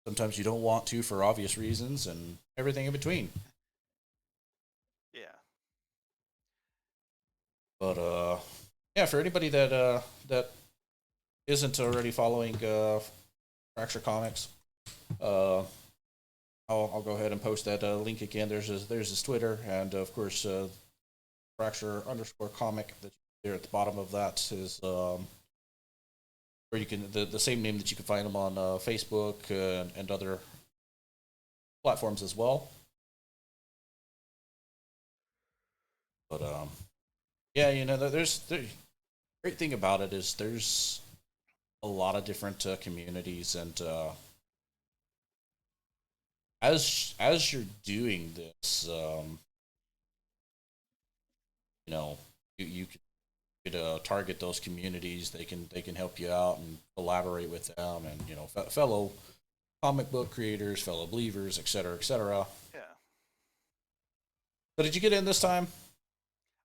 sometimes you don't want to for obvious reasons, and everything in between.
Yeah.
But yeah, for anybody that isn't already following Fracture Comics, uh, I'll go ahead and post that link again. There's his Twitter, and of course Fracture_comic that there at the bottom of that is where you can the same name that you can find them on Facebook and other platforms as well. But yeah, the great thing about it is there's a lot of different communities, and as you're doing this, you can could target those communities. They can help you out and collaborate with them, and fellow comic book creators, fellow believers, etc., etc.
Yeah.
So did you get in this time?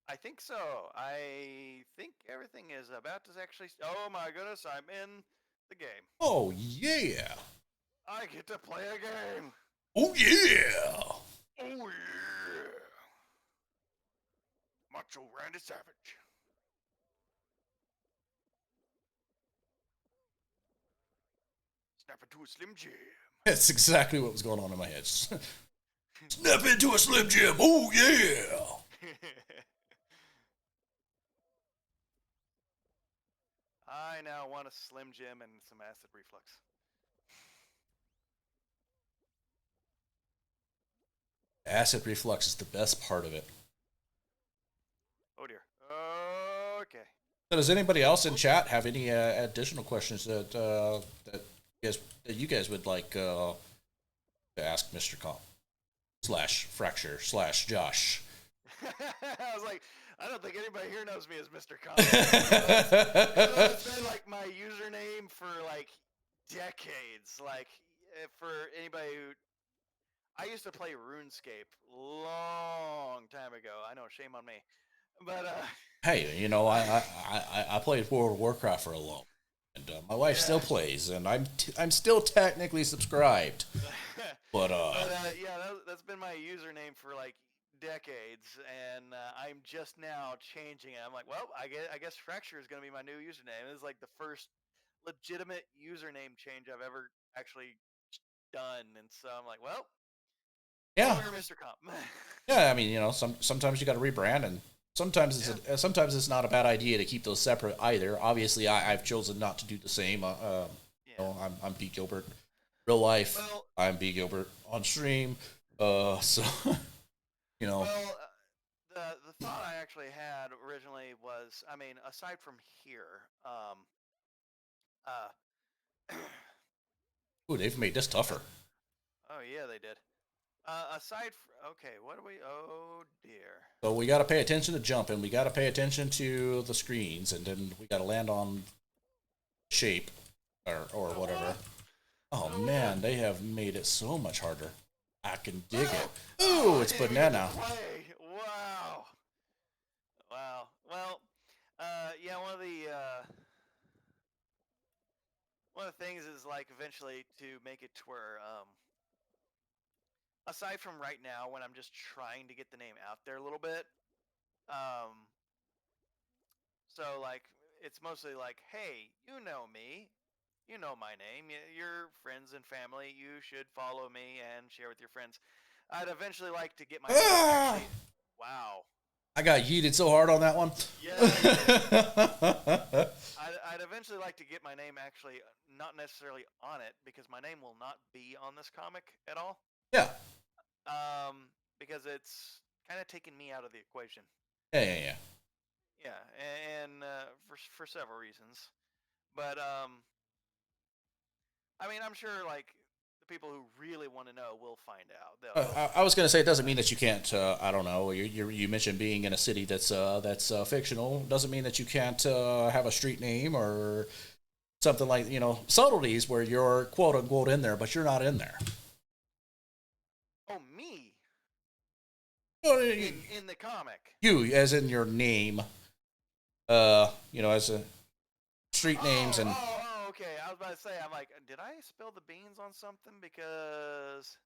I think so. I think everything is about to actually. Oh my goodness, I'm in the game.
Oh yeah!
I get to play a game.
Oh yeah!
Oh yeah! Macho Randy Savage. Snap into a Slim Jim.
That's exactly what was going on in my head. Snap into a Slim Jim. Oh yeah!
I now want a Slim Jim and some acid reflux.
Acid reflux is the best part of it.
Oh dear. Okay.
So does anybody else in chat have any additional questions that you guys would like to ask Mr. Comp / Fracture / Josh?
I was like, I don't think anybody here knows me as Mr. Comp. It's been like my username for like decades. Like for anybody who, I used to play RuneScape long time ago. I know, shame on me. But
hey, I played World of Warcraft for a long, and my wife still plays, and I'm still technically subscribed. But
yeah, that's been my username for like decades, and I'm just now changing it. I'm like, well, I guess Fracture is going to be my new username. It's like the first legitimate username change I've ever actually done, and so I'm like, well,
yeah,
Mr. Comp.
yeah. I mean, sometimes you got to rebrand, and sometimes it's not a bad idea to keep those separate either. Obviously, I've chosen not to do the same. I'm B Gilbert, real life.
Well,
I'm B Gilbert on stream. So
Well, the thought I actually had originally was, I mean, aside from here,
ooh, they've made this tougher.
oh yeah, they did. Okay, what do we? Oh dear.
So we got to pay attention to jumping. We got to pay attention to the screens, and then we got to land on shape or whatever. Oh man, they have made it so much harder. I can dig it. Ooh, it's banana.
Wow. Wow. Well, yeah, one of the things is like eventually to make it to where, aside from right now when I'm just trying to get the name out there a little bit, so like it's mostly like, hey, you know me, you know my name, your friends and family, you should follow me and share with your friends. I'd eventually like to get my actually, wow.
I got yeeted so hard on that one.
Yeah. I'd eventually like to get my name actually not necessarily on it, because my name will not be on this comic at all.
Yeah.
Because it's kind of taken me out of the equation.
Yeah.
Yeah, and for several reasons, but I mean, I'm sure like the people who really want to know will find out.
I was going to say, it doesn't mean that you can't. I don't know. You mentioned being in a city that's fictional. Doesn't mean that you can't have a street name or something like subtleties where you're quote unquote in there, but you're not in there.
Oh, me.
No,
in the comic.
You, as in your name. As a street names and.
Oh, okay. I was about to say, I'm like, did I spill the beans on something? Because.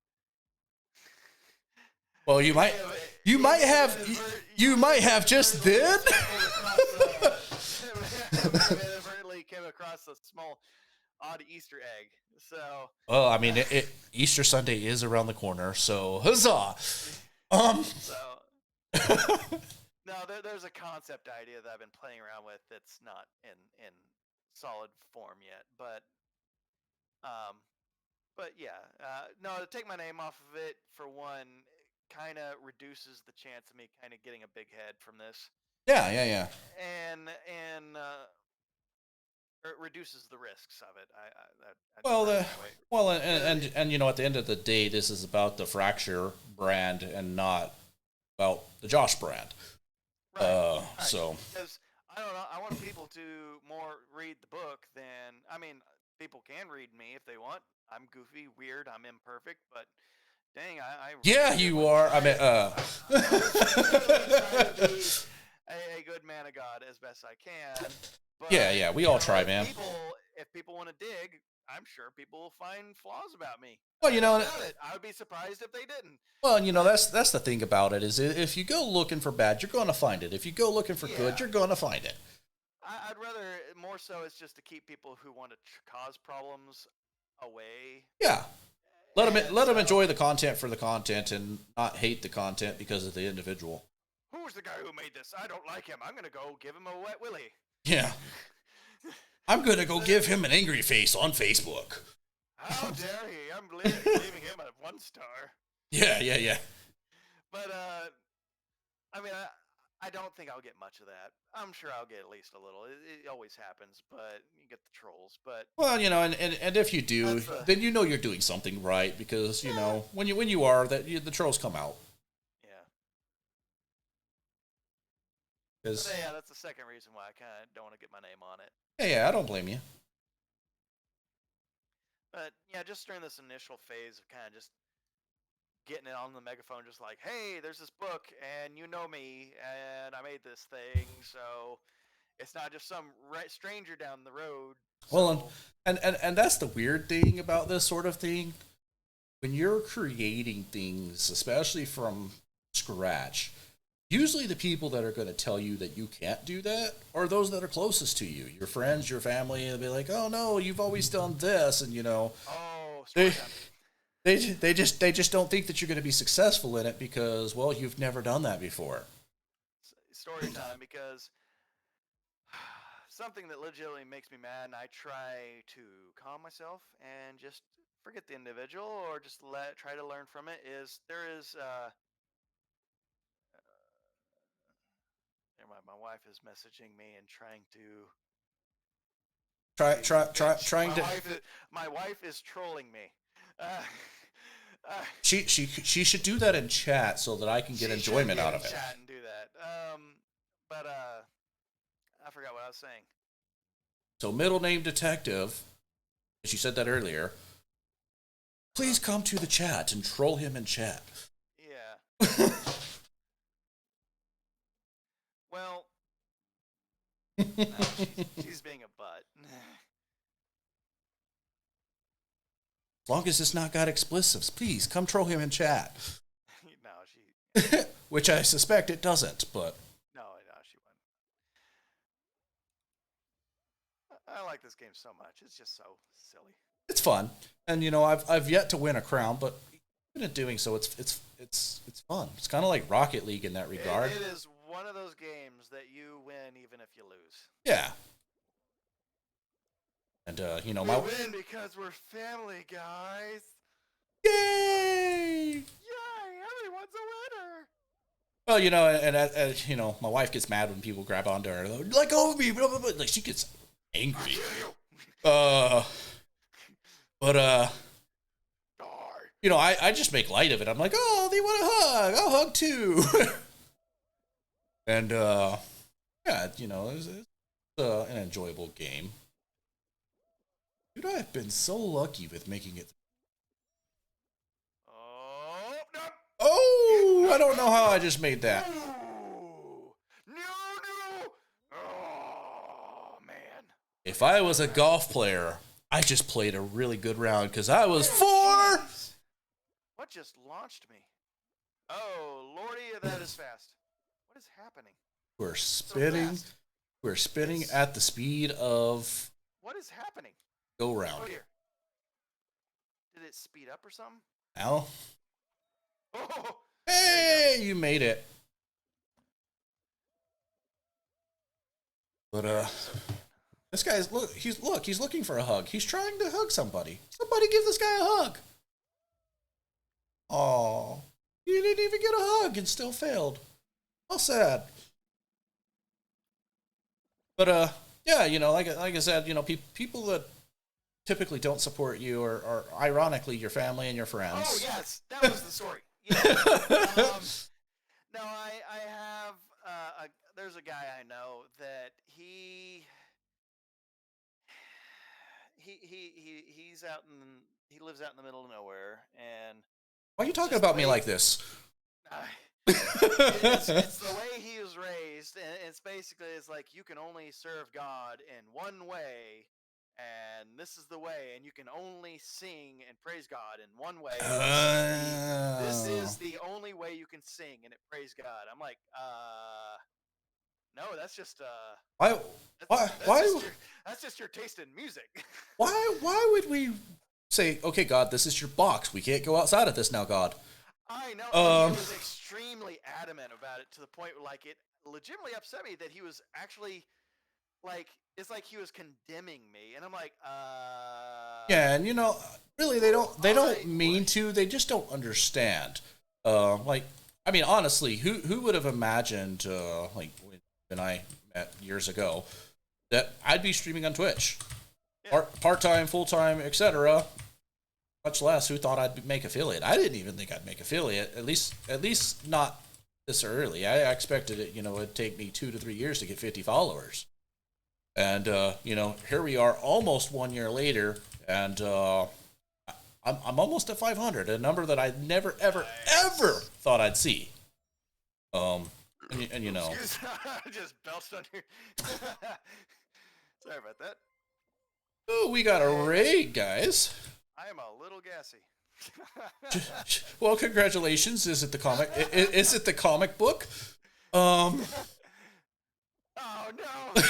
Well, you might have just then.
Inadvertently came across a small, odd Easter egg. So.
Well, I mean, Easter Sunday is around the corner, so huzzah!
No, there's a concept idea that I've been playing around with that's not in solid form yet, but yeah, no, to take my name off of it, for one, kind of reduces the chance of me kind of getting a big head from this.
Yeah.
And it reduces the risks of it.
At the end of the day, this is about the Fracture brand and not about the Josh brand.
Right.
So
because I don't know. I want people to more read the book than. I mean, people can read me if they want. I'm goofy, weird, I'm imperfect, but dang, I
Yeah,
really
you
want
are.
to
I
try.
mean,
I really try to be a good man of God as best I can.
yeah,
But
yeah, we all try,
if
man.
people want to dig, I'm sure people will find flaws about me.
Well,
I
you
don't
know,
doubt it. I would be surprised if they didn't.
well, you know,
But
that's the thing about it is if you go looking for bad, you're going to find it. If you go looking for good,
yeah,
you're going to find it.
I'd rather more so it's just to keep people who want to cause problems away.
Yeah,
And
let them
so,
enjoy the content for the content and not hate the content because of the individual.
who's the guy who made this? I don't like him. I'm gonna go give him a wet willy.
Yeah, I'm going to go give him an angry face on Facebook.
How dare he? I'm leaving him a 1-star.
Yeah, yeah, yeah.
But I mean, I don't think I'll get much of that. I'm sure I'll get at least a little. It always happens, but you get the trolls. But
Well, you know, and if you do, then you know you're doing something right because you know when you are that the trolls come out.
yeah.
Because
Yeah, that's the second reason why I kind of don't want to get my name on it.
yeah, I don't blame you.
But yeah, just during this initial phase of kind of just getting it on the megaphone, just like, hey, there's this book, and you know me, and I made this thing, so it's not just some stranger down the road.
Well,
So,
and that's the weird thing about this sort of thing. When you're creating things, especially from scratch, usually the people that are going to tell you that you can't do that are those that are closest to you, your friends, your family. They'll be like, "Oh no, you've always done this," and you know,
oh,
they they just don't think that you're going to be successful in it because well, you've never done that before.
story time, because something that legitimately makes me mad, and I try to calm myself and just forget the individual or just try to learn from it, is there is never mind, my wife is messaging me and trying to
Trying to.
my wife is trolling me. Uh,
She should do that in chat so that I can get enjoyment out of it.
Chat and do that. But I forgot what I was saying.
So middle name detective, as you said that earlier. Please come to the chat and troll him in chat.
Yeah. Well, no, she's being a butt.
As long as it's not got expletives, please come troll him in chat.
No, she.
Which I suspect it doesn't, but
No, she wouldn't. I like this game so much. It's just so silly.
it's fun. And you know, I've yet to win a crown, but even in doing so, it's fun. It's kind of like Rocket League in that regard.
It is one of those games that you win even if you lose.
Yeah. And you know,
we win because we're family, guys.
Yay!
Yay! Everyone's a winner.
Well, you know, and you know, my wife gets mad when people grab onto her, like over me, blah, blah, blah. Like she gets angry. But you know, I just make light of it. I'm like, oh, they want a hug. I'll hug too. And yeah, you know, it's an enjoyable game. Dude, I've been so lucky with making it.
Oh, no.
Oh, I don't know how I just made that.
No. Oh, man.
If I was a golf player, I just played a really good round because I was 4.
What just launched me? Oh, Lordy, that is fast. What is happening?
We're spinning.
So
we're spinning at the speed of
what is happening?
go round.
Oh dear. Did it speed up or something?
Now,
Oh,
hey, you made it. But this guy's he's looking for a hug. He's trying to hug somebody. Somebody give this guy a hug. Oh, you didn't even get a hug and still failed. How sad. But yeah, you know, like I said, you know, people that typically don't support you are ironically your family and your friends.
Oh yes, that was the story. Yeah. No, I have there's a guy I know that he's out in he lives out in the middle of nowhere, and
Why are you
it's
talking
just the
about me
way
like this?
uh, it's the way he was raised, and it's basically it's like you can only serve God in one way, and this is the way, and you can only sing and praise God in one way. This is the only way you can sing and it praise God. I'm like, no, that's just
why, why, why,
that's just your taste in music.
why would we say, okay, God, this is your box. We can't go outside of this now, God.
I know, and he was extremely adamant about it to the point where, like, it legitimately upset me that he was actually like, it's like he was condemning me, and I'm like,
Yeah, and really, they don't mean
boy.
to. They just don't understand. Like, I mean, honestly, who would have imagined, like when I met years ago, that I'd be streaming on Twitch,
Yeah.
part time, full time, etc. Much less who thought I'd make affiliate. I didn't even think I'd make affiliate. At least not this early. I expected it. It'd take me 2 to 3 years to get 50 followers. And here we are, almost 1 year later, and I'm almost at 500, a number that I never, ever, ever thought I'd see. And
I just belched on your. Sorry about that.
Oh, we got a raid, guys.
I am a little gassy.
Well, congratulations. Is it the comic? Is it the comic book?
Oh no!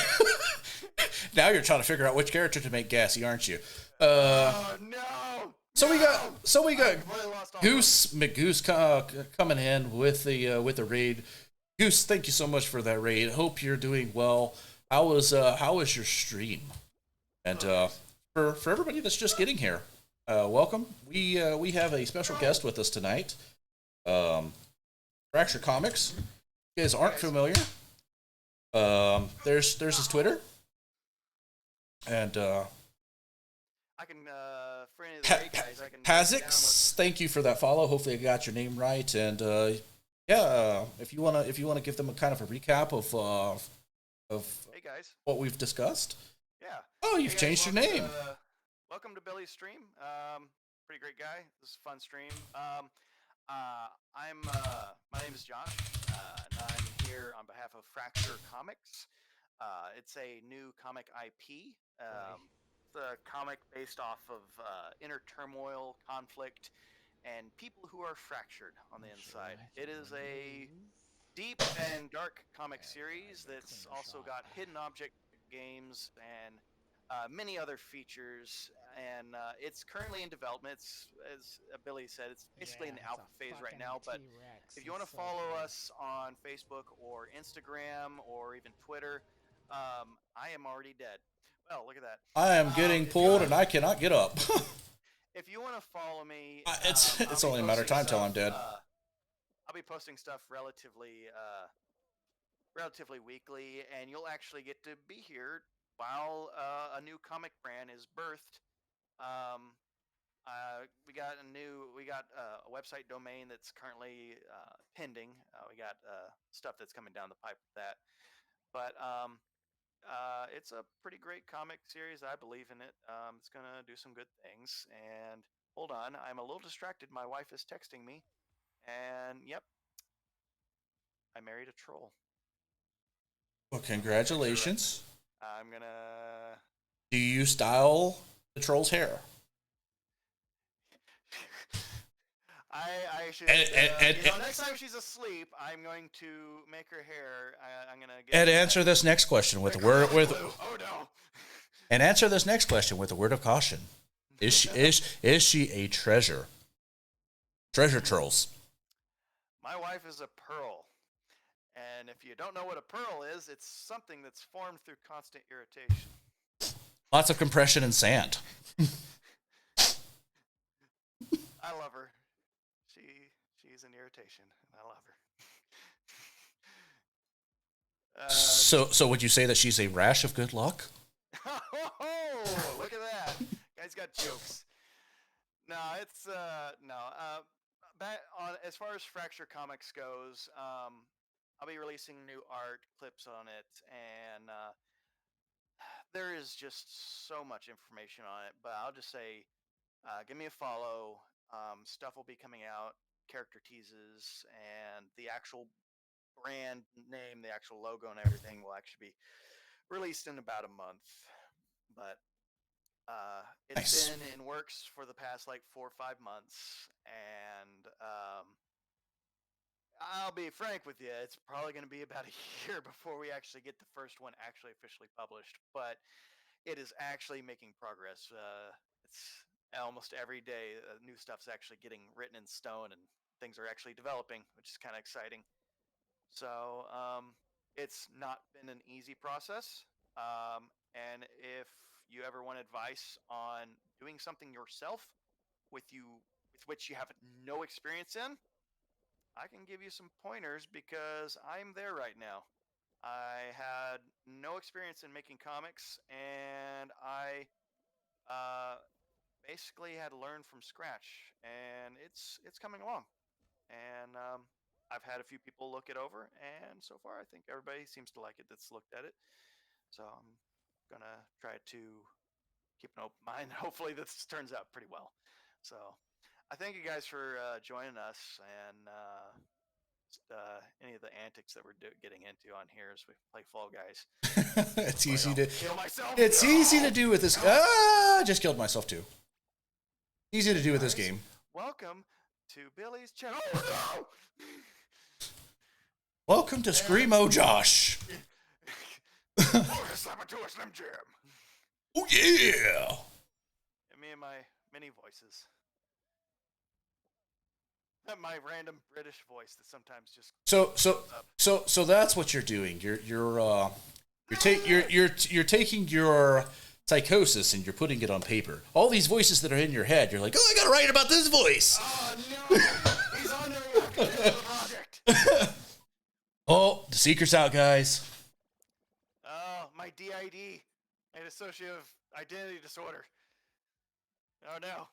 Now you're trying to figure out which character to make gassy, aren't you?
Oh no!
So we got Goose
hope.
McGoose coming in with the raid. Goose, thank you so much for that raid. Hope you're doing well. How was your stream? And for everybody that's just getting here, welcome. We have a special guest with us tonight. Fracture Comics. You guys aren't familiar. There's his Twitter. And
I can for any of the great guys, I can.
Pazix, thank you for that follow. Hopefully, I got your name right. And if you wanna give them a kind of a recap of
Hey guys.
what we've discussed.
Yeah.
Oh, you've changed your name.
Welcome to Billy's stream. Pretty great guy. This is a fun stream. I'm my name is Josh, and I'm here on behalf of Fracture Comics. It's a new comic IP. It's a comic based off of inner turmoil, conflict, and people who are fractured on the inside. It is a deep and dark comic series that's also got hidden object games and many other features, and it's currently in development. It's, as Billy said, it's basically in the alpha phase right now. But if you want to follow us on Facebook or Instagram or even Twitter, I am already dead. Well, look at that.
I am getting pulled and I cannot get up.
If you want to follow me,
it's only a matter of time till I'm dead.
I'll be posting stuff relatively weekly, and you'll actually get to be here while a new comic brand is birthed. We got a website domain that's currently pending. We got stuff that's coming down the pipe with that, but it's a pretty great comic series. I believe in it. It's gonna do some good things. And hold on, I'm a little distracted. My wife is texting me, and yep, I married a troll.
Well, congratulations.
I'm gonna.
Do you style the troll's hair?
I should. Next time she's asleep, I'm going to make her hair. I'm gonna get.
And answer this next question with a word.
Oh no.
And answer this next question with a word of caution. Is she a treasure? Treasure trolls.
My wife is a pearl. And if you don't know what a pearl is, it's something that's formed through constant irritation.
Lots of compression and sand.
I love her. She's an irritation, and I love her.
So would you say that she's a rash of good luck?
Oh, look at that. Guy's got jokes. No, it's no. Back on as far as Fracture Comics goes, I'm I'll be releasing new art clips on it, and there is just so much information on it. But I'll just say, give me a follow. Stuff will be coming out, character teases, and the actual brand name, the actual logo, and everything will actually be released in about a month. But it's
Nice.
been in works for the past like 4 or 5 months, and I'll be frank with you, it's probably going to be about a year before we actually get the first one actually officially published. But it is actually making progress. It's almost every day new stuff's actually getting written in stone, and things are actually developing, which is kind of exciting. So it's not been an easy process. And if you ever want advice on doing something yourself with which you have no experience in, I can give you some pointers because I'm there right now. I had no experience in making comics, and I uh, basically had to learn from scratch, and it's coming along. And I've had a few people look it over, and so far I think everybody seems to like it that's looked at it. So I'm gonna try to keep an open mind. Hopefully this turns out pretty well. So I thank you guys for joining us, and any of the antics that we're getting into on here as we play Fall Guys.
It's easy to
Kill myself.
It's easy to do with this. Just killed myself too. Easy to do with this game.
Welcome to Billy's channel. Oh, no!
Welcome to Screamo Josh.
Slap it to a Slim Jim.
Oh yeah.
And me and my many voices. My random British voice that sometimes just
So that's what you're doing. You're taking your psychosis and you're putting it on paper. All these voices that are in your head, you're like, oh, I gotta write about this voice.
Oh no! He's under the project.
Oh, the secret's out, guys.
Oh, my DID, and dissociative identity disorder. Oh no.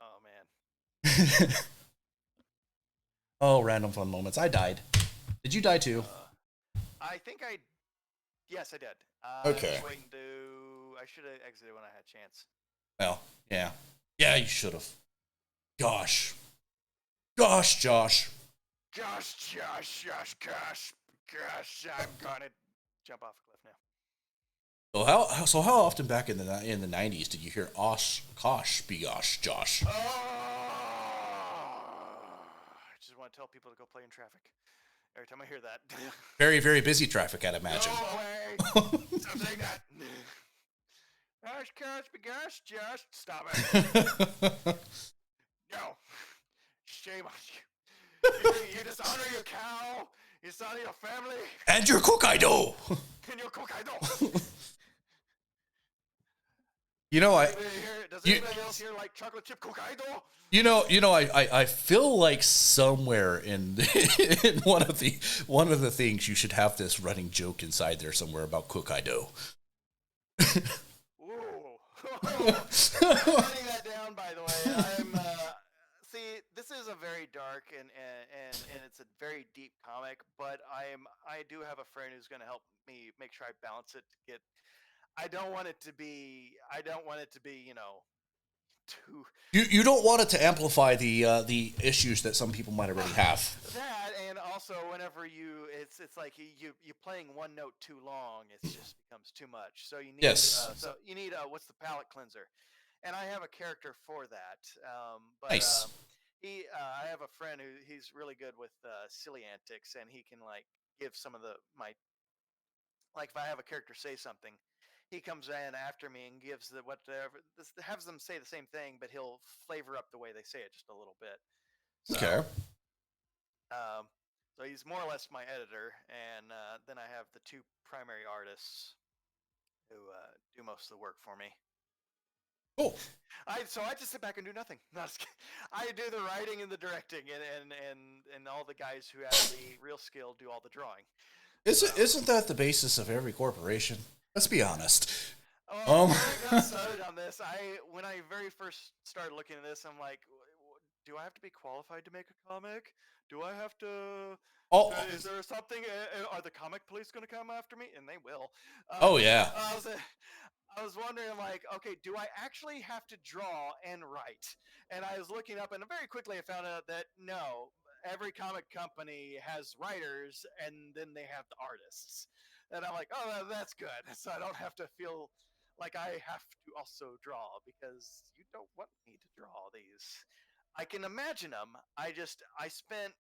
Oh man.
Oh, random fun moments. I died. Did you die too?
I think I. Yes, I did.
Okay.
I should have exited when I had a chance.
Well, yeah. Yeah, you should have. Gosh, Josh.
Gosh, I'm gonna jump off a cliff now.
So how often back in the 90s did you hear Osh, Kosh, Bigosh, Josh?
Oh, I just want to tell people to go play in traffic. Every time I hear that.
Very, very busy traffic, I'd imagine.
Go away. Stop saying that. Gosh, just stop it. No. Shame on you. You dishonor your cow. You dishonor your family.
And your Kokaido.
And your Kokaido.
You know,
Does anybody else here like chocolate chip Kokaido?
I feel like somewhere in in one of the things you should have this running joke inside there somewhere about Kokaido.
Ooh. Writing that down, by the way. I'm see, this is a very dark and it's a very deep comic, but I do have a friend who's going to help me make sure I balance it to get. I don't want it to be, too.
You don't want it to amplify the issues that some people might already have.
That, and also whenever it's like you playing one note too long, it just becomes too much. So you need what's the palate cleanser, and I have a character for that. But
nice.
I have a friend he's really good with silly antics, and he can like give some of my like if I have a character say something. He comes in after me and gives has them say the same thing, but he'll flavor up the way they say it just a little bit. So,
okay.
So he's more or less my editor, and then I have the two primary artists who do most of the work for me.
Cool.
I just sit back and do nothing. I do the writing and the directing, and all the guys who have the real skill do all the drawing.
Isn't that the basis of every corporation? Let's be honest.
I got started on this. When I very first started looking at this, I'm like, do I have to be qualified to make a comic? Do I have to?
Oh,
Is there something? Are the comic police going to come after me? And they will.
oh yeah.
I was, I was wondering, like, okay, do I actually have to draw and write? And I was looking up, and very quickly I found out that no, every comic company has writers, and then they have the artists. And I'm like, oh, that's good. So I don't have to feel like I have to also draw because you don't want me to draw these. I can imagine them. I spent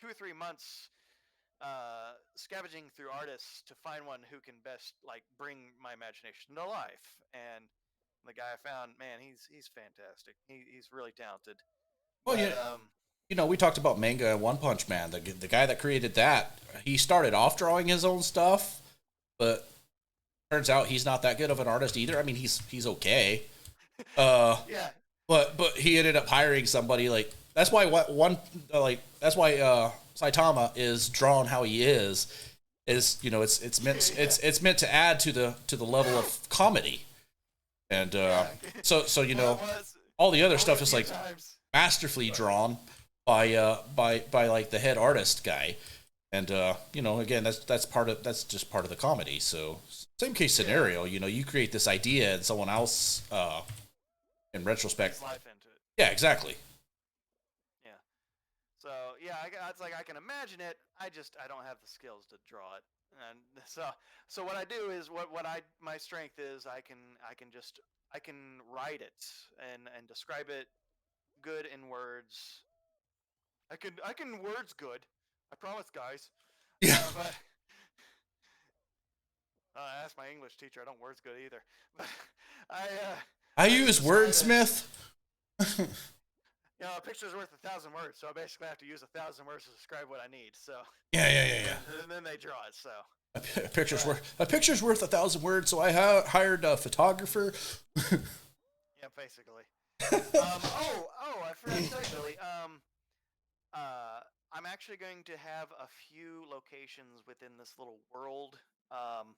2 or 3 months scavenging through artists to find one who can best like bring my imagination to life. And the guy I found, man, he's fantastic. He's really talented.
Well,
But
yeah. We talked about manga and One Punch Man. The guy that created that, he started off drawing his own stuff, but turns out he's not that good of an artist either. I mean, he's okay.
Yeah,
But he ended up hiring somebody like that's why that's why Saitama is drawn how he is it's it's meant to add to the level of comedy. And
well, it was
all the other
only
stuff
a
is
few
like
times.
masterfully drawn by like the head artist guy. And again, that's just part of the comedy. So same case scenario, you create this idea and someone else in retrospect.
His life into it.
Yeah, exactly.
Yeah. So yeah, it's like I can imagine it. I don't have the skills to draw it. And so what I do is what I my strength is I can write it and describe it good in words. I can words good. I promise, guys.
Yeah.
But I asked my English teacher. I don't words good either. But I
I
I just
use
describe it.
wordsmith.
A picture's worth 1,000 words, so I basically have to use 1,000 words to describe what I need. So
Yeah.
and then they draw it. So
A picture's
but
worth 1,000 words. So I hired a photographer.
yeah, basically. I forgot to tell you, Billy. I'm actually going to have a few locations within this little world. Um,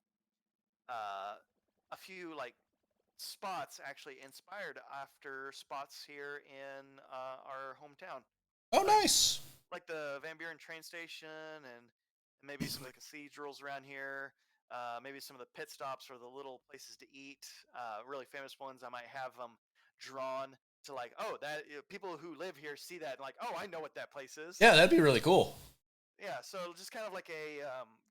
a few like spots actually inspired after spots here in our hometown,
Oh,
like
nice.
like the Van Buren train station and maybe some of the cathedrals around here. Maybe some of the pit stops or the little places to eat. Really famous ones. I might have them drawn to like, oh, that people who live here see that and like, oh, I know what that place is.
Yeah, that'd be really cool.
Yeah, so just kind of like a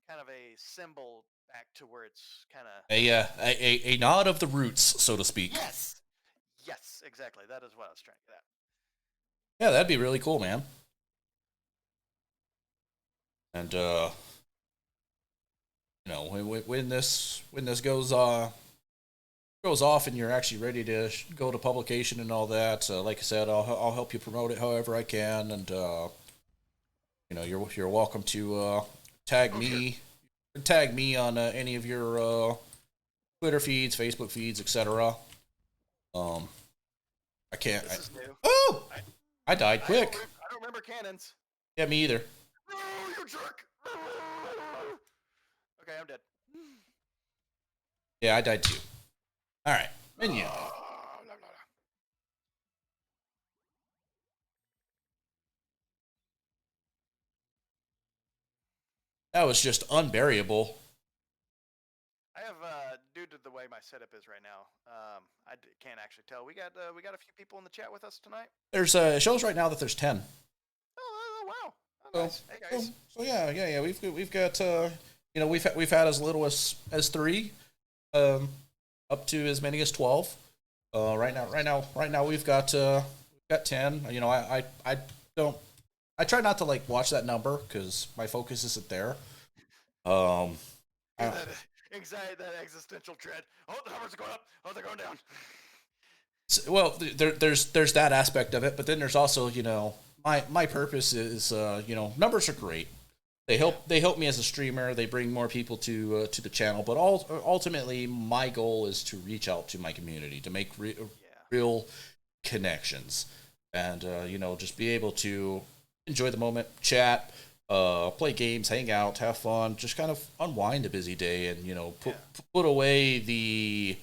kind of a symbol back to where it's kind of
A nod of the roots, so to speak.
yes, yes, exactly. That is what I was trying to get at.
Yeah, that'd be really cool, man. And when this goes off and you're actually ready to go to publication and all that, like I said, I'll help you promote it however I can, and you're welcome to tag
Oh, sure.
me on any of your Twitter feeds, Facebook feeds, etc. Um, I can't.
This is new.
Oh,
I,
I died
I
quick.
I don't remember cannons.
Yeah, me either.
No, you jerk! Okay, I'm dead.
Yeah, I died too. All right, menu. That was just unbearable.
I have, due to the way my setup is right now, can't actually tell. We got a few people in the chat with us tonight.
There's shows right now that there's 10.
Wow. Oh,
So,
nice. Hey guys.
yeah. We've got we've had as little as 3, up to as many as 12. Right now we've got 10. I don't. I try not to like watch that number because my focus isn't there. Um, I,
That anxiety, that existential dread. Oh, the numbers are going up. Oh, they're going down.
well, there's that aspect of it, but then there's also my purpose is numbers are great.
Yeah.
They help me as a streamer. They bring more people to the channel, but ultimately my goal is to reach out to my community to make
Yeah.
real connections, and just be able to enjoy the moment, chat, play games, hang out, have fun, just kind of unwind a busy day, and
Yeah.
put away the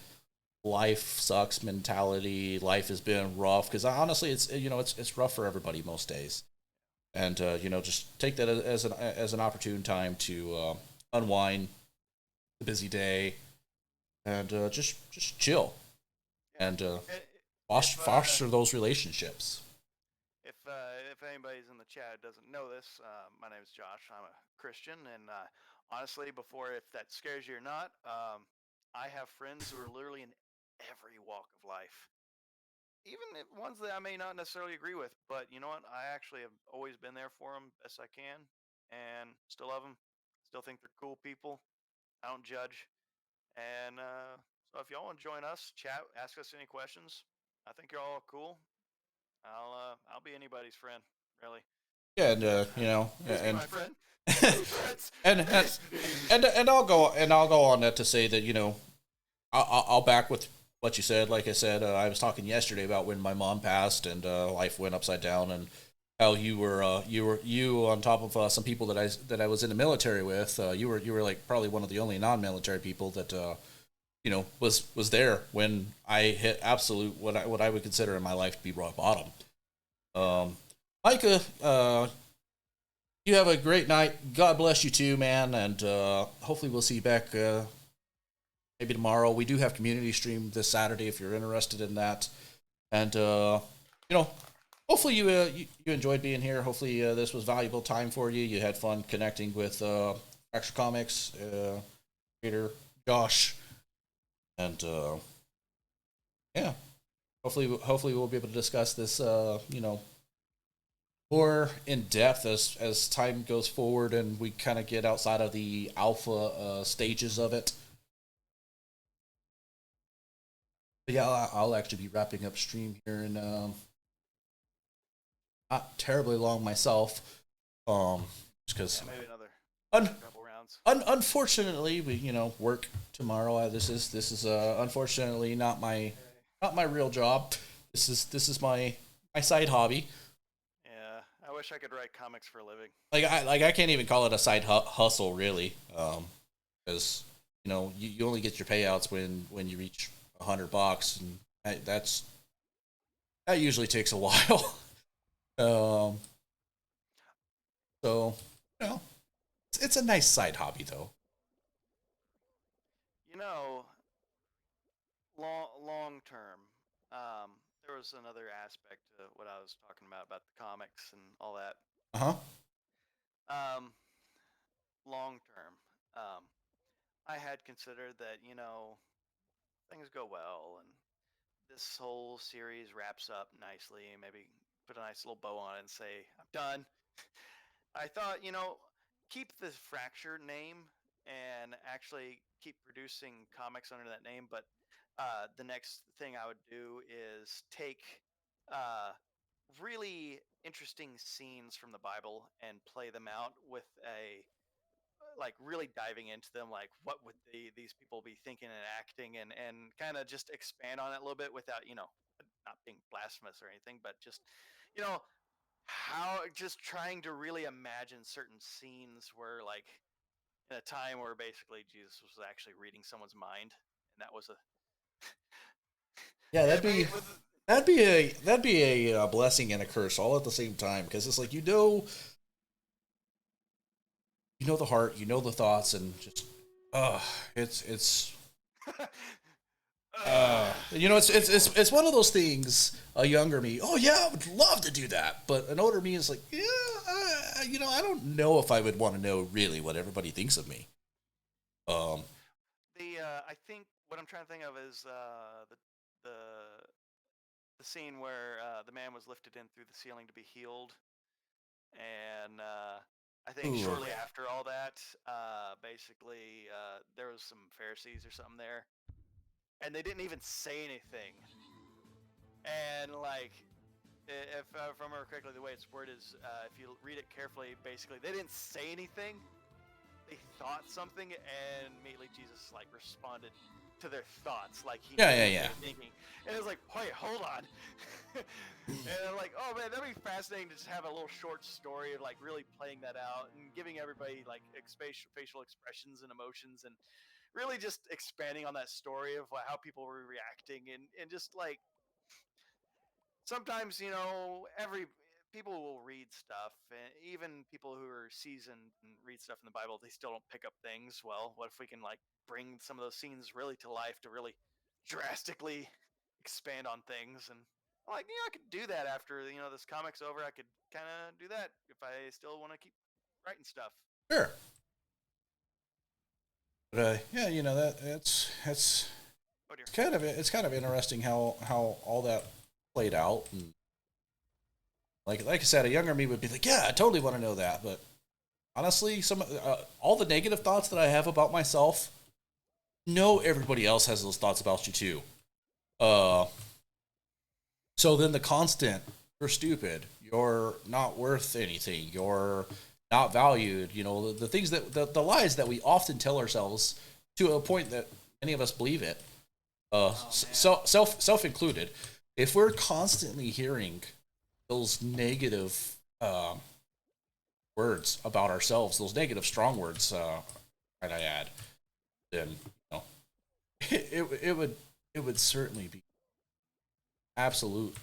life sucks mentality. Life has been rough because honestly, it's rough for everybody most days, and just take that as an opportune time to unwind the busy day and just chill
Yeah.
and
I-
foster,
If uh,
foster those relationships.
if anybody's in the chat doesn't know this, my name is Josh. I'm a Christian, and honestly, before if that scares you or not, I have friends who are literally in every walk of life. Even if ones that I may not necessarily agree with, but you know what? I actually have always been there for them best I can, and still love them. Still think they're cool people. I don't judge. And so if y'all want to join us, chat, ask us any questions. I think you're all cool. I'll be anybody's friend, really.
Yeah, and
Who's my friend? Any friends?
and and I'll go on that to say that I'll back with what you said. Like I said, I was talking yesterday about when my mom passed and life went upside down, and how you on top of some people that I was in the military with. You were like probably one of the only non-military people that was there when I hit absolute what I would consider in my life to be rock bottom. Micah, you have a great night. God bless you too, man, and hopefully we'll see you back maybe tomorrow. We do have community stream this Saturday if you're interested in that. And you know, hopefully you enjoyed being here. Hopefully this was valuable time for you. You had fun connecting with Extra Comics creator Josh, and yeah, hopefully we'll be able to discuss this more in depth as time goes forward and we kind of get outside of the alpha stages of it. But yeah, I'll actually be wrapping up stream here in not terribly long myself. Just because
Yeah, maybe another
un-
couple rounds.
unfortunately we work tomorrow. This is unfortunately not my real job. This is my side hobby.
Yeah, I wish I could write comics for a living.
I can't even call it a side hustle really, because you only get your payouts when you reach $100, and that usually takes a while. um, so it's a nice side hobby though.
You know, long term, there was another aspect to what I was talking about the comics and all that.
Uh huh.
Um, long term, I had considered that things go well and this whole series wraps up nicely, and maybe put a nice little bow on it and say I'm done. I thought, keep the Fracture name and actually keep producing comics under that name. But the next thing I would do is take uh, really interesting scenes from the Bible and play them out with a like really diving into them, like what would these people be thinking and acting, and kind of just expand on it a little bit without not being blasphemous or anything, but just you know how just trying to really imagine certain scenes where like in a time where basically Jesus was actually reading someone's mind, and that was a
Yeah,
it made with
that'd be a blessing and a curse all at the same time because it's like you know the heart, you know the thoughts, and just uh it's it's one of those things. A younger me, oh yeah, I would love to do that, but an older me is like, yeah, I don't know if I would want to know really what everybody thinks of me. Um,
the I think what I'm trying to think of is the the scene where the man was lifted in through the ceiling to be healed, and I think
ooh,
shortly after all that, basically there was some Pharisees or something there, and they didn't even say anything. And like, if I remember correctly, the way it's worded is, if you read it carefully, basically they didn't say anything. They thought something, and immediately Jesus like responded to their thoughts, like he
yeah,
knew
yeah,
what they
yeah.
were thinking. And it was like, wait, hold on. And I'm like, oh man, that'd be fascinating to just have a little short story of like really playing that out and giving everybody like facial expressions and emotions, and really just expanding on that story of how people were reacting, and just like sometimes, every people will read stuff, and even people who are seasoned and read stuff in the Bible, they still don't pick up things. Well, what if we can like bring some of those scenes really to life to really drastically expand on things? And like, I could do that after this comic's over. I could kind of do that if I still want to keep writing stuff.
Sure. But yeah, that's
Oh dear.
it's kind of interesting how all that played out, and like I said, a younger me would be like, yeah, I totally want to know that. But honestly, some all the negative thoughts that I have about myself, no, everybody else has those thoughts about you too. Uh, so then the constant, you're stupid, you're not worth anything, you're not valued. The things the lies that we often tell ourselves to a point that many of us believe it. Self included. If we're constantly hearing those negative words about ourselves, those negative strong words, might I add, then it would certainly be absolute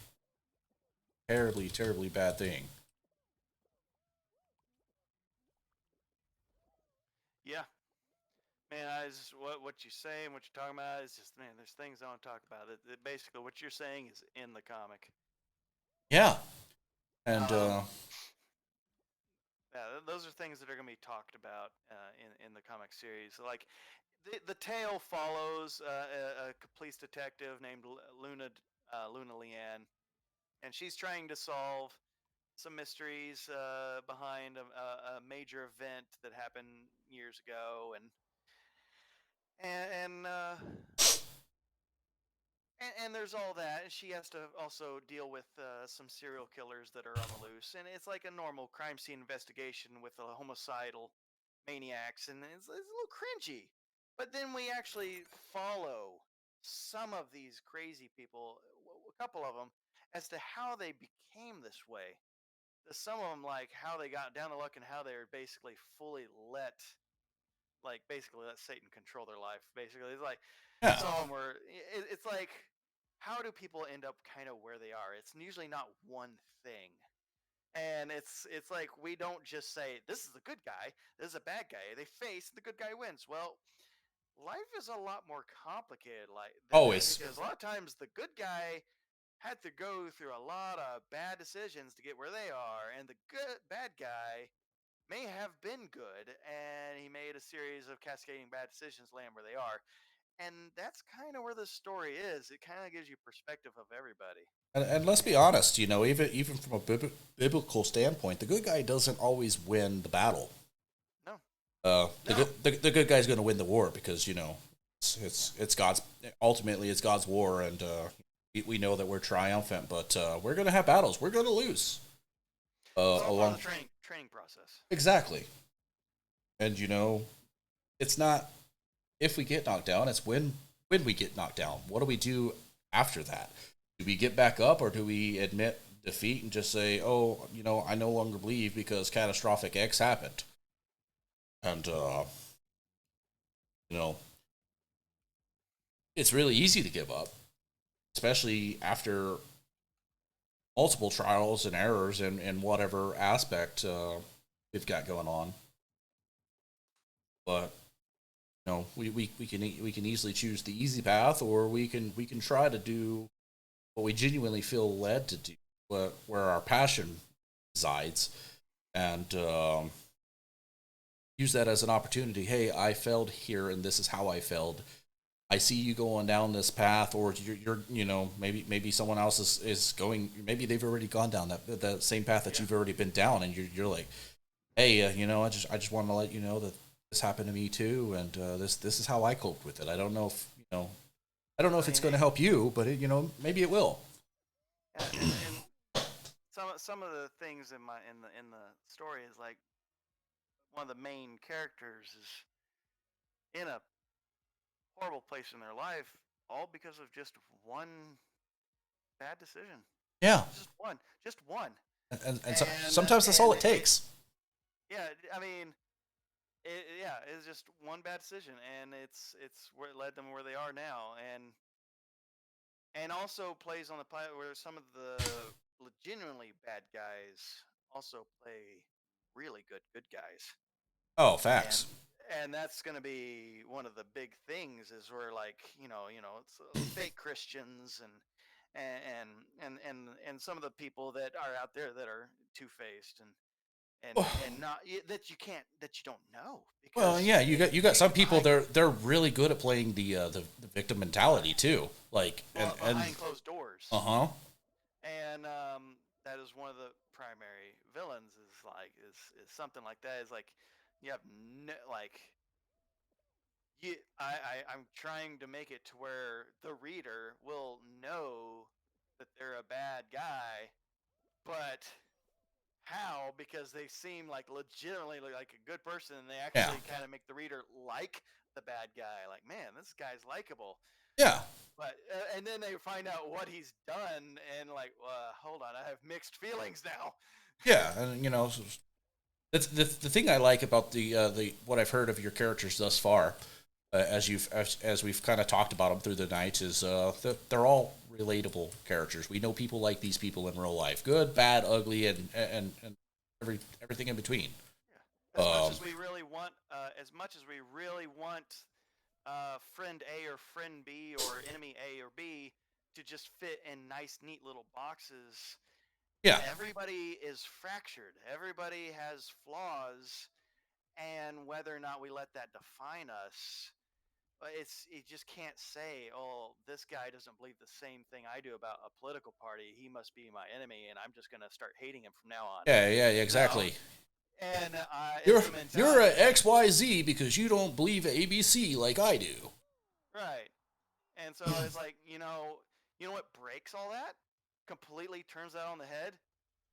terribly terribly bad thing.
Yeah, man. I just what you say and what you're talking about is just, man. There's things I want to talk about. Basically, what you're saying is in the comic.
Yeah, and
Yeah, those are things that are going to be talked about in the comic series. Like the tale follows a police detective named Luna Leanne, and she's trying to solve some mysteries behind a major event that happened years ago, and and there's all that. And she has to also deal with some serial killers that are on the loose, and it's like a normal crime scene investigation with a homicidal maniacs, and it's a little cringy. But then we actually follow some of these crazy people, a couple of them, as to how they became this way. Some of them, like how they got down to luck and how they're basically fully basically let Satan control their life. Basically, it's like
yeah,
some of them were. It's like, how do people end up kind of where they are? It's usually not one thing, and it's like we don't just say this is a good guy, this is a bad guy. They face the good guy wins. Well, life is a lot more complicated like than that,
always.
because a lot of times the good guy had to go through a lot of bad decisions to get where they are, and the good bad guy may have been good, and he made a series of cascading bad decisions land where they are. And that's kind of where the story is. It kind of gives you perspective of everybody.
And let's be
And
honest, even from a biblical standpoint, the good guy doesn't always win the battle.
no,
The
no,
the good guy's going to win the war because it's God's, ultimately it's God's war, and we know that we're triumphant, but we're going to have battles. We're going to lose.
it's all part
Along
of the training process.
exactly, and it's not if we get knocked down; it's when we get knocked down. What do we do after that? Do we get back up, or do we admit defeat and just say, "Oh, I no longer believe because catastrophic X happened," and you know, it's really easy to give up, especially after multiple trials and errors in whatever aspect we've got going on. But we can easily choose the easy path, or we can try to do what we genuinely feel led to do, where our passion resides, and use that as an opportunity. Hey, I failed here, and this is how I failed. I see you going down this path, or you're maybe someone else is going. Maybe they've already gone down that same path that
Yeah.
you've already been down, and you're like, hey, I just want to let you know that this happened to me too, and this is how I coped with it. I don't know
I
if it's
mean,
going to help you, but maybe it will.
and some of the things in the story is like one of the main characters is in a horrible place in their life, all because of just one bad decision.
Yeah,
Just one.
and
And
sometimes that's all it
it
takes.
yeah, I mean, yeah, it's just one bad decision, and it's where it led them where they are now, and also plays on the pilot where some of the legitimately bad guys also play really good guys,
Oh,
and
facts.
that's going to be one of the big things is where like it's fake Christians and some of the people that are out there that are two-faced and not that you don't know
Well,
because
yeah, you got some
maybe
people
behind
they're really good at playing the victim mentality too. Like
well
and
behind closed doors.
uh-huh.
And that is one of the primary villains is something like that is like you have no, like you I'm trying to make it to where the reader will know that they're a bad guy, but how? Because they seem like legitimately like a good person and they
Yeah.
actually kind of make the reader like the bad guy, like man, this guy's likable.
Yeah.
But and then they find out what he's done and like hold on, I have mixed feelings now.
Yeah, and that's the thing I like about the what I've heard of your characters thus far, as we've kind of talked about them through the nights, is they're all relatable characters. We know people like these people in real life, good, bad, ugly, and everything in between.
Yeah.
Um,
As much as we really want friend A or friend B or enemy A or B to just fit in nice, neat little boxes,
yeah,
everybody is fractured. Everybody has flaws, and whether or not we let that define us, you just can't say, "Oh, this guy doesn't believe the same thing I do about a political party. He must be my enemy, and I'm just going to start hating him from now on."
yeah,
No,
exactly.
and
You're
it's a
you're a
mentality that
XYZ because you don't believe ABC like I do.
right. And so it's like, you know what breaks all that? Completely turns that on the head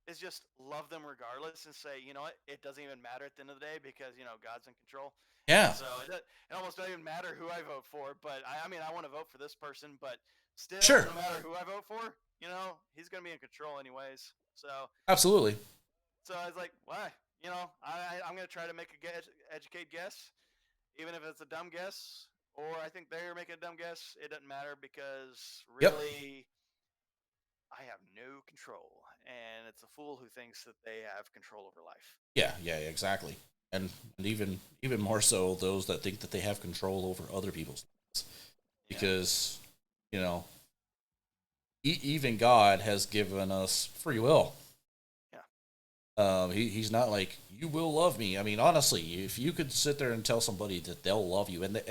is just love them regardless and say, you know what, it doesn't even matter at the end of the day because, God's in control. And
Yeah,
so it almost doesn't even matter who I vote for, but I mean, I want to vote for this person, but still,
sure,
no matter who I vote for, he's going to be in control anyways.
absolutely.
So I was like, why? I'm going to try to make a educated guess, even if it's a dumb guess, or I think they're making a dumb guess. It doesn't matter because
Yep.
really, I have no control, and it's a fool who thinks that they have control over life.
Yeah, exactly. And even more so those that think that they have control over other people's lives,
Yeah,
because you know even God has given us free will.
yeah.
He's not like you will love me. I mean, honestly, if you could sit there and tell somebody that they'll love you, and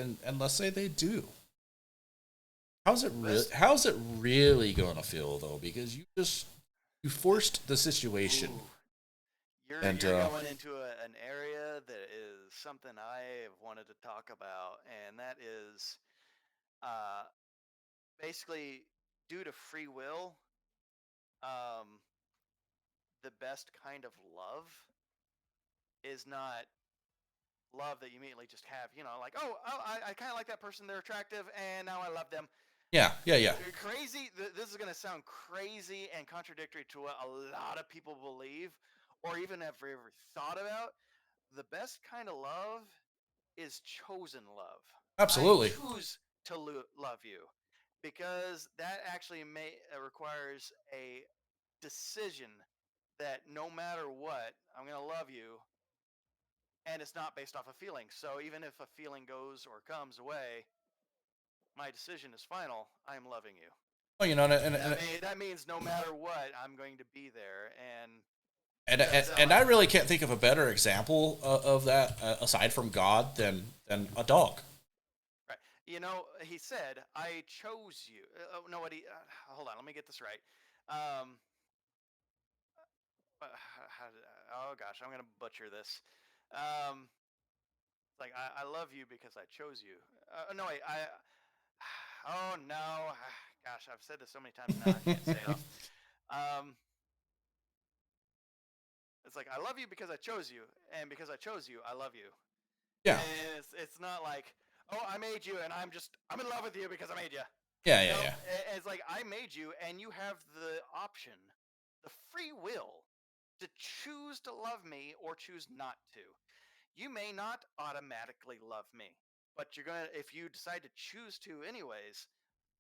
let's say they do,
Best.
how's it really gonna feel though? Because you forced the situation,
Ooh,
and
you're going into an area that is something I have wanted to talk about, and that is uh, basically due to free will. Um, the best kind of love is not love that you immediately just have, like, oh I kind of like that person, they're attractive, and now I love them.
yeah.
Crazy. This is going to sound crazy and contradictory to what a lot of people believe or even have ever thought about. The best kind of love is chosen love. I
Absolutely.
choose to love you because that actually requires a decision that no matter what, I'm going to love you, and it's not based off a feeling. So even if a feeling goes or comes away, my decision is final. I am loving you.
Well,
And that means no matter what, I'm going to be there. And
and,
it doesn't
and,
sound
and
like
I really can't think of a better example of that aside from God than a dog.
right. He said, "I chose you." Oh no, what he? Hold on, let me get this right. Um, oh gosh, I'm gonna butcher this. Um, like I love you because I chose you. No wait, I. Oh no, gosh, I've said this so many times now I can't say it off. Um, it's like I love you because I chose you, and because I chose you, I love you.
Yeah,
And it's not like, oh, I made you and I'm in love with you because I made you.
yeah,
No,
yeah.
it's like I made you and you have the option, the free will to choose to love me or choose not to. you may not automatically love me, but if you decide to choose to anyways,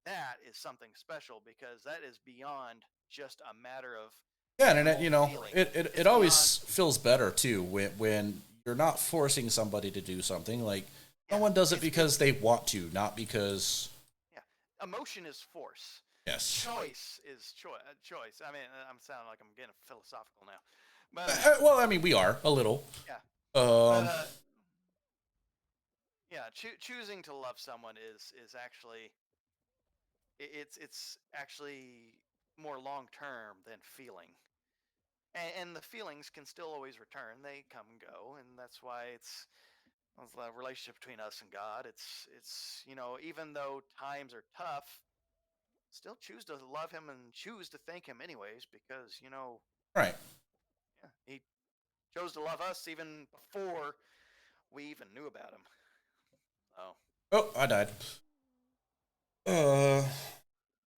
that is something special because that is beyond just a matter of
Yeah, and
normal feeling.
it
It's beyond,
always feels better too when you're not forcing somebody to do something. Like no
yeah,
one does it
it's
because they want to, not because
yeah. Emotion is force.
yes.
Choice is choice. I mean, I'm sounding like I'm getting philosophical now, but
Well, I mean, we are a little.
yeah, but
Um,
yeah, choosing to love someone is actually it's actually more long term than feeling, and the feelings can still always return. They come and go, and that's why it's the relationship between us and God. It's even though times are tough, still choose to love Him and choose to thank Him anyways, because
right.
yeah, He chose to love us even before we even knew about Him. So
Oh, I died. Uh,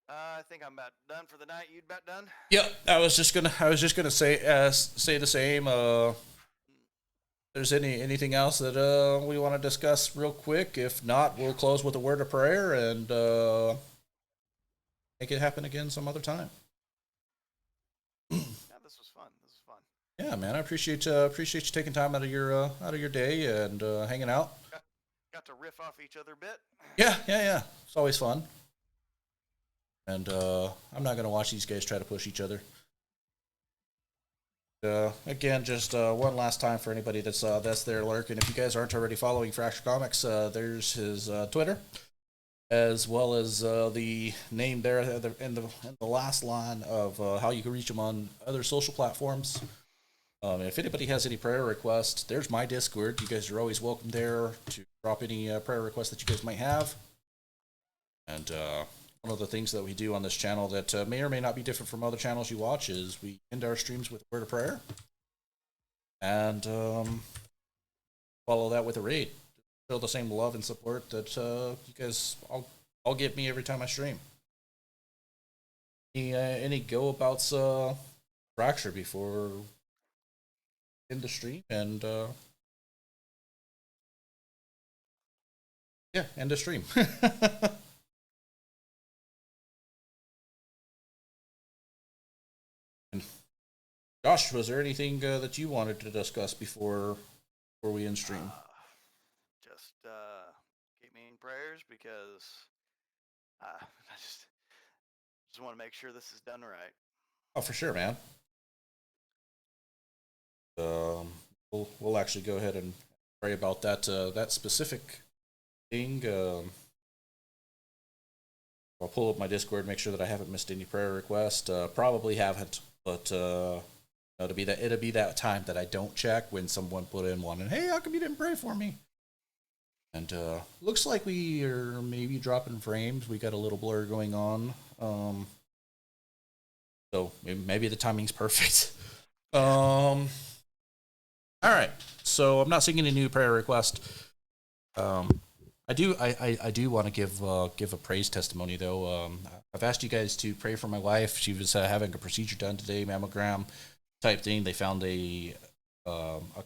I think I'm about done for the night. You about done?
yeah. I was just gonna say the same. There's anything else that we want to discuss real quick? If not, we'll close with a word of prayer and make it happen again some other time.
Yeah, this was fun. This was fun.
Yeah, man, I appreciate you taking time out of your day and hanging out.
Got, got to riff off each other a bit.
Yeah. It's always fun. And I'm not gonna watch these guys try to push each other. Again, just one last time for anybody that's there lurking. If you guys aren't already following Fracture Comics, there's his Twitter, as well as the name there in the last line of how you can reach him on other social platforms. If anybody has any prayer requests, there's my Discord. You guys are always welcome there to drop any prayer requests that you guys might have. And one of the things that we do on this channel that may or may not be different from other channels you watch is we end our streams with a word of prayer and follow that with a raid. Show the same love and support that you guys all give me every time I stream. Any go abouts Fracture before end the stream and yeah, end the stream. And Josh, was there anything that you wanted to discuss before we end stream?
Just keep me in prayers because I just want to make sure this is done right.
Oh, for sure, man. Um, we'll actually go ahead and pray about that specific thing. I'll pull up my Discord, make sure that I haven't missed any prayer requests. Probably haven't, but it'll be that time that I don't check when someone put in one and hey, how come you didn't pray for me? And looks like we are maybe dropping frames. We got a little blur going on. So maybe the timing's perfect. All right. So I'm not seeing any new prayer request. I do want to give a praise testimony though. I've asked you guys to pray for my wife. She was having a procedure done today, mammogram type thing. They found a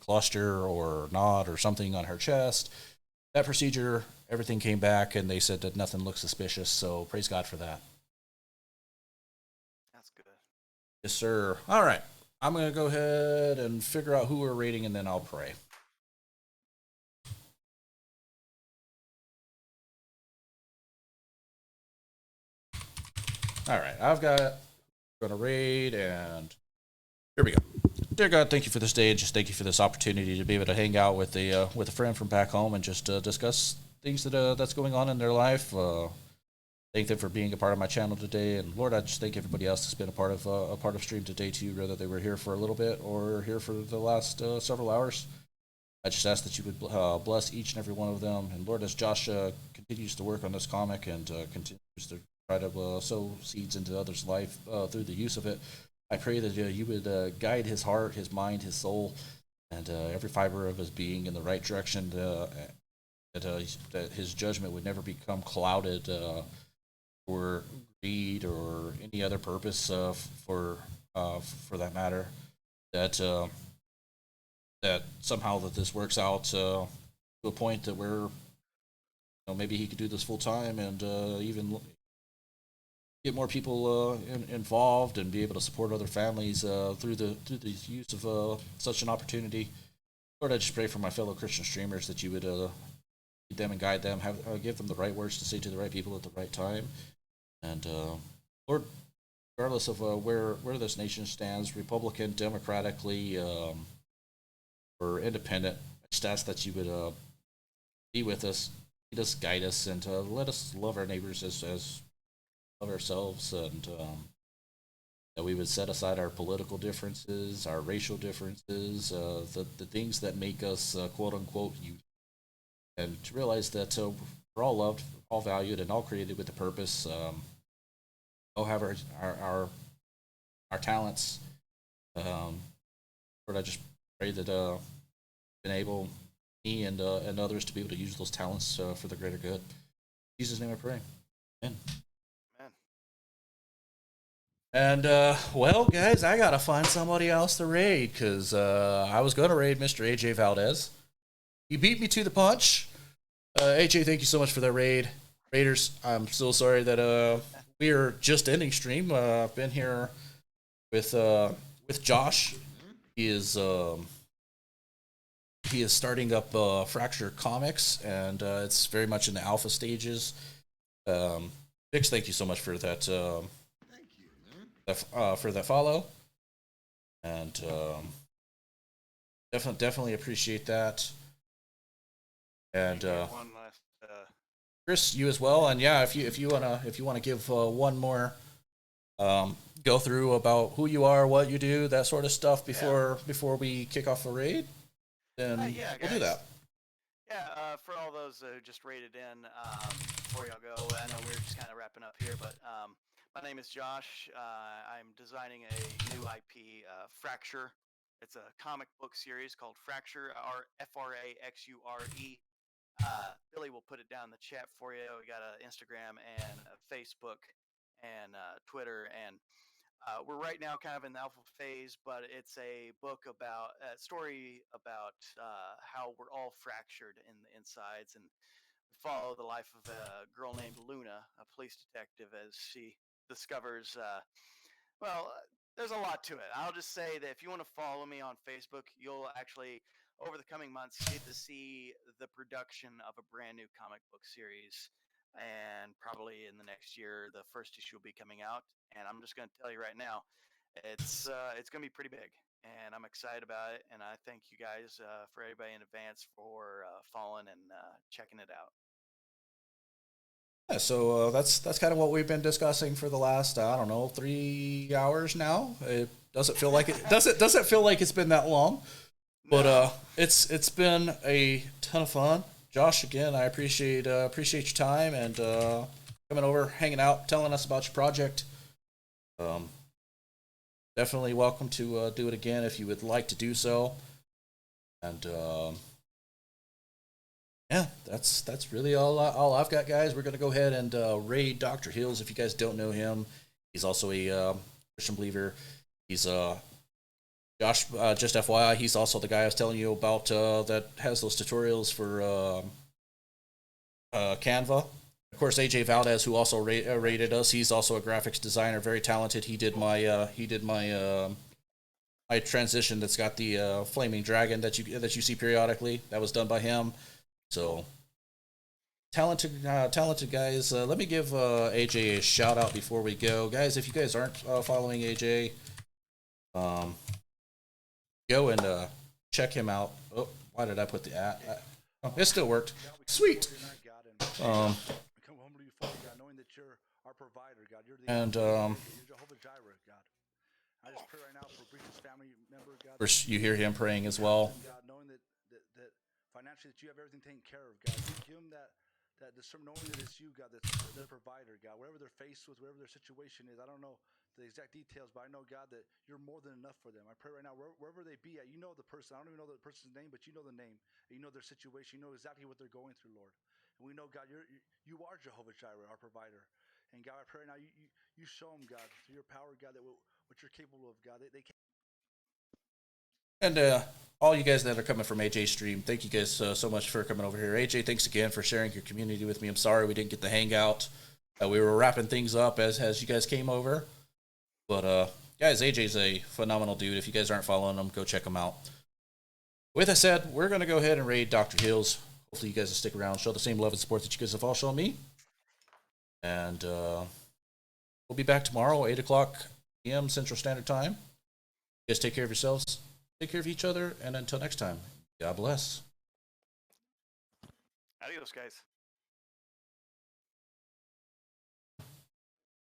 cluster or knot or something on her chest. That procedure, everything came back, and they said that nothing looked suspicious. So praise God for that.
That's good.
Yes, sir. All right. I'm going to go ahead and figure out who we're rating, and then I'll pray. All right. I've got going to raid, and here we go. Dear God, thank you for this day, and just thank you for this opportunity to be able to hang out with a friend from back home and just discuss things that's going on in their life. Thank them for being a part of my channel today, and Lord, I just thank everybody else that's been a part of stream today too, whether they were here for a little bit or here for the last several hours. I just ask that you would bless each and every one of them, and Lord, as Josh continues to work on this comic and continues to try to sow seeds into others' life through the use of it, I pray that you would guide his heart, his mind, his soul, and every fiber of his being in the right direction. That his judgment would never become clouded for greed or any other purpose for that matter. That that somehow that this works out to a point that we're, maybe he could do this full time and even get more people involved and be able to support other families through the use of such an opportunity. Lord, I just pray for my fellow Christian streamers that you would lead them and guide them, have give them the right words to say to the right people at the right time, and Lord, regardless of where this nation stands, Republican, democratically, or independent, I just ask that you would be with us, lead us, guide us, and let us love our neighbors as love ourselves, and that we would set aside our political differences, our racial differences, the things that make us quote unquote you, and to realize that we're all loved, all valued, and all created with a purpose. All have our talents. Lord, I just pray that enable me and others to be able to use those talents for the greater good. In Jesus' name I pray. Amen.
Man.
And well, guys, I gotta find somebody else to raid because I was gonna raid Mr. AJ Valdez. He beat me to the punch. AJ, thank you so much for that raid. Raiders, I'm so sorry that we are just ending stream. I've been here with Josh. He is starting up Fracture Comics, and it's very much in the alpha stages. Vix, thank you so much for that.
Thank you, man.
For that follow, and definitely appreciate that. And
One last.
Chris, you as well. And yeah, if you wanna give one more go through about who you are, what you do, that sort of stuff before we kick off the raid, then
Yeah,
we'll do
guys.
that.
Yeah, for all those who just rated in, before y'all go, I know we're just kind of wrapping up here, but my name is Josh. I'm designing a new IP, Fracture. It's a comic book series called Fracture, Fraxure. Billy will put it down in the chat for you. We got an Instagram and a Facebook and Twitter, and we're right now kind of in the alpha phase, but it's a book about a story about how we're all fractured in the insides, and we follow the life of a girl named Luna, a police detective, as she discovers. There's a lot to it. I'll just say that if you want to follow me on Facebook, you'll actually, over the coming months, get to see the production of a brand new comic book series. And probably in the next year, the first issue will be coming out. And I'm just going to tell you right now, it's going to be pretty big, and I'm excited about it. And I thank you guys for everybody in advance for following and checking it out.
Yeah, so that's kind of what we've been discussing for the last I don't know 3 hours now. It doesn't feel like it doesn't feel like it's been that long, but
No.
it's been a ton of fun. Josh, again, I appreciate your time and coming over, hanging out, telling us about your project. Um, Definitely welcome to do it again if you would like to do so. And yeah, that's really all I've got, guys. We're gonna go ahead and raid Dr. Hills. If you guys don't know him, he's also a Christian believer. He's Josh. Just FYI, he's also the guy I was telling you about that has those tutorials for Canva. Of course, AJ Valdez, who also rated us, he's also a graphics designer, very talented. He did my transition that's got the flaming dragon that you see periodically. That was done by him. So talented guys. Let me give AJ a shout out before we go, guys. If you guys aren't following AJ, go and check him out. Oh, why did I put the at? Oh, it still worked. Sweet.
Come home to you, Father God, knowing that you're our provider, God. You're the
And
you're Jehovah Jireh, God. I just pray right now for Breach's family member, God.
of course, you hear him praying as well.
God, knowing that financially that you have everything taken care of, God. Give them that discernment, knowing that it's you, God, that's their provider, God. Whatever they're faced with, whatever their situation is, I don't know the exact details, but I know, God, that you're more than enough for them. I pray right now, wherever they be at, you know the person. I don't even know the person's name, but you know the name. And you know their situation. You know exactly what they're going through, Lord. And we know, God, you are Jehovah Jireh, our provider. And God, I pray right now, you show them, God, through your power, God, that what you're capable of, God. They can't.
And all you guys that are coming from AJ stream, thank you guys so much for coming over here. AJ, thanks again for sharing your community with me. I'm sorry we didn't get the hangout. We were wrapping things up as you guys came over. But guys, AJ's a phenomenal dude. If you guys aren't following him, go check him out. With that said, we're going to go ahead and raid Dr. Hills. Hopefully you guys will stick around, show the same love and support that you guys have all shown me. And we'll be back tomorrow, 8 o'clock p.m. Central Standard Time. You guys take care of yourselves, take care of each other, and until next time, God bless.
Adios, guys.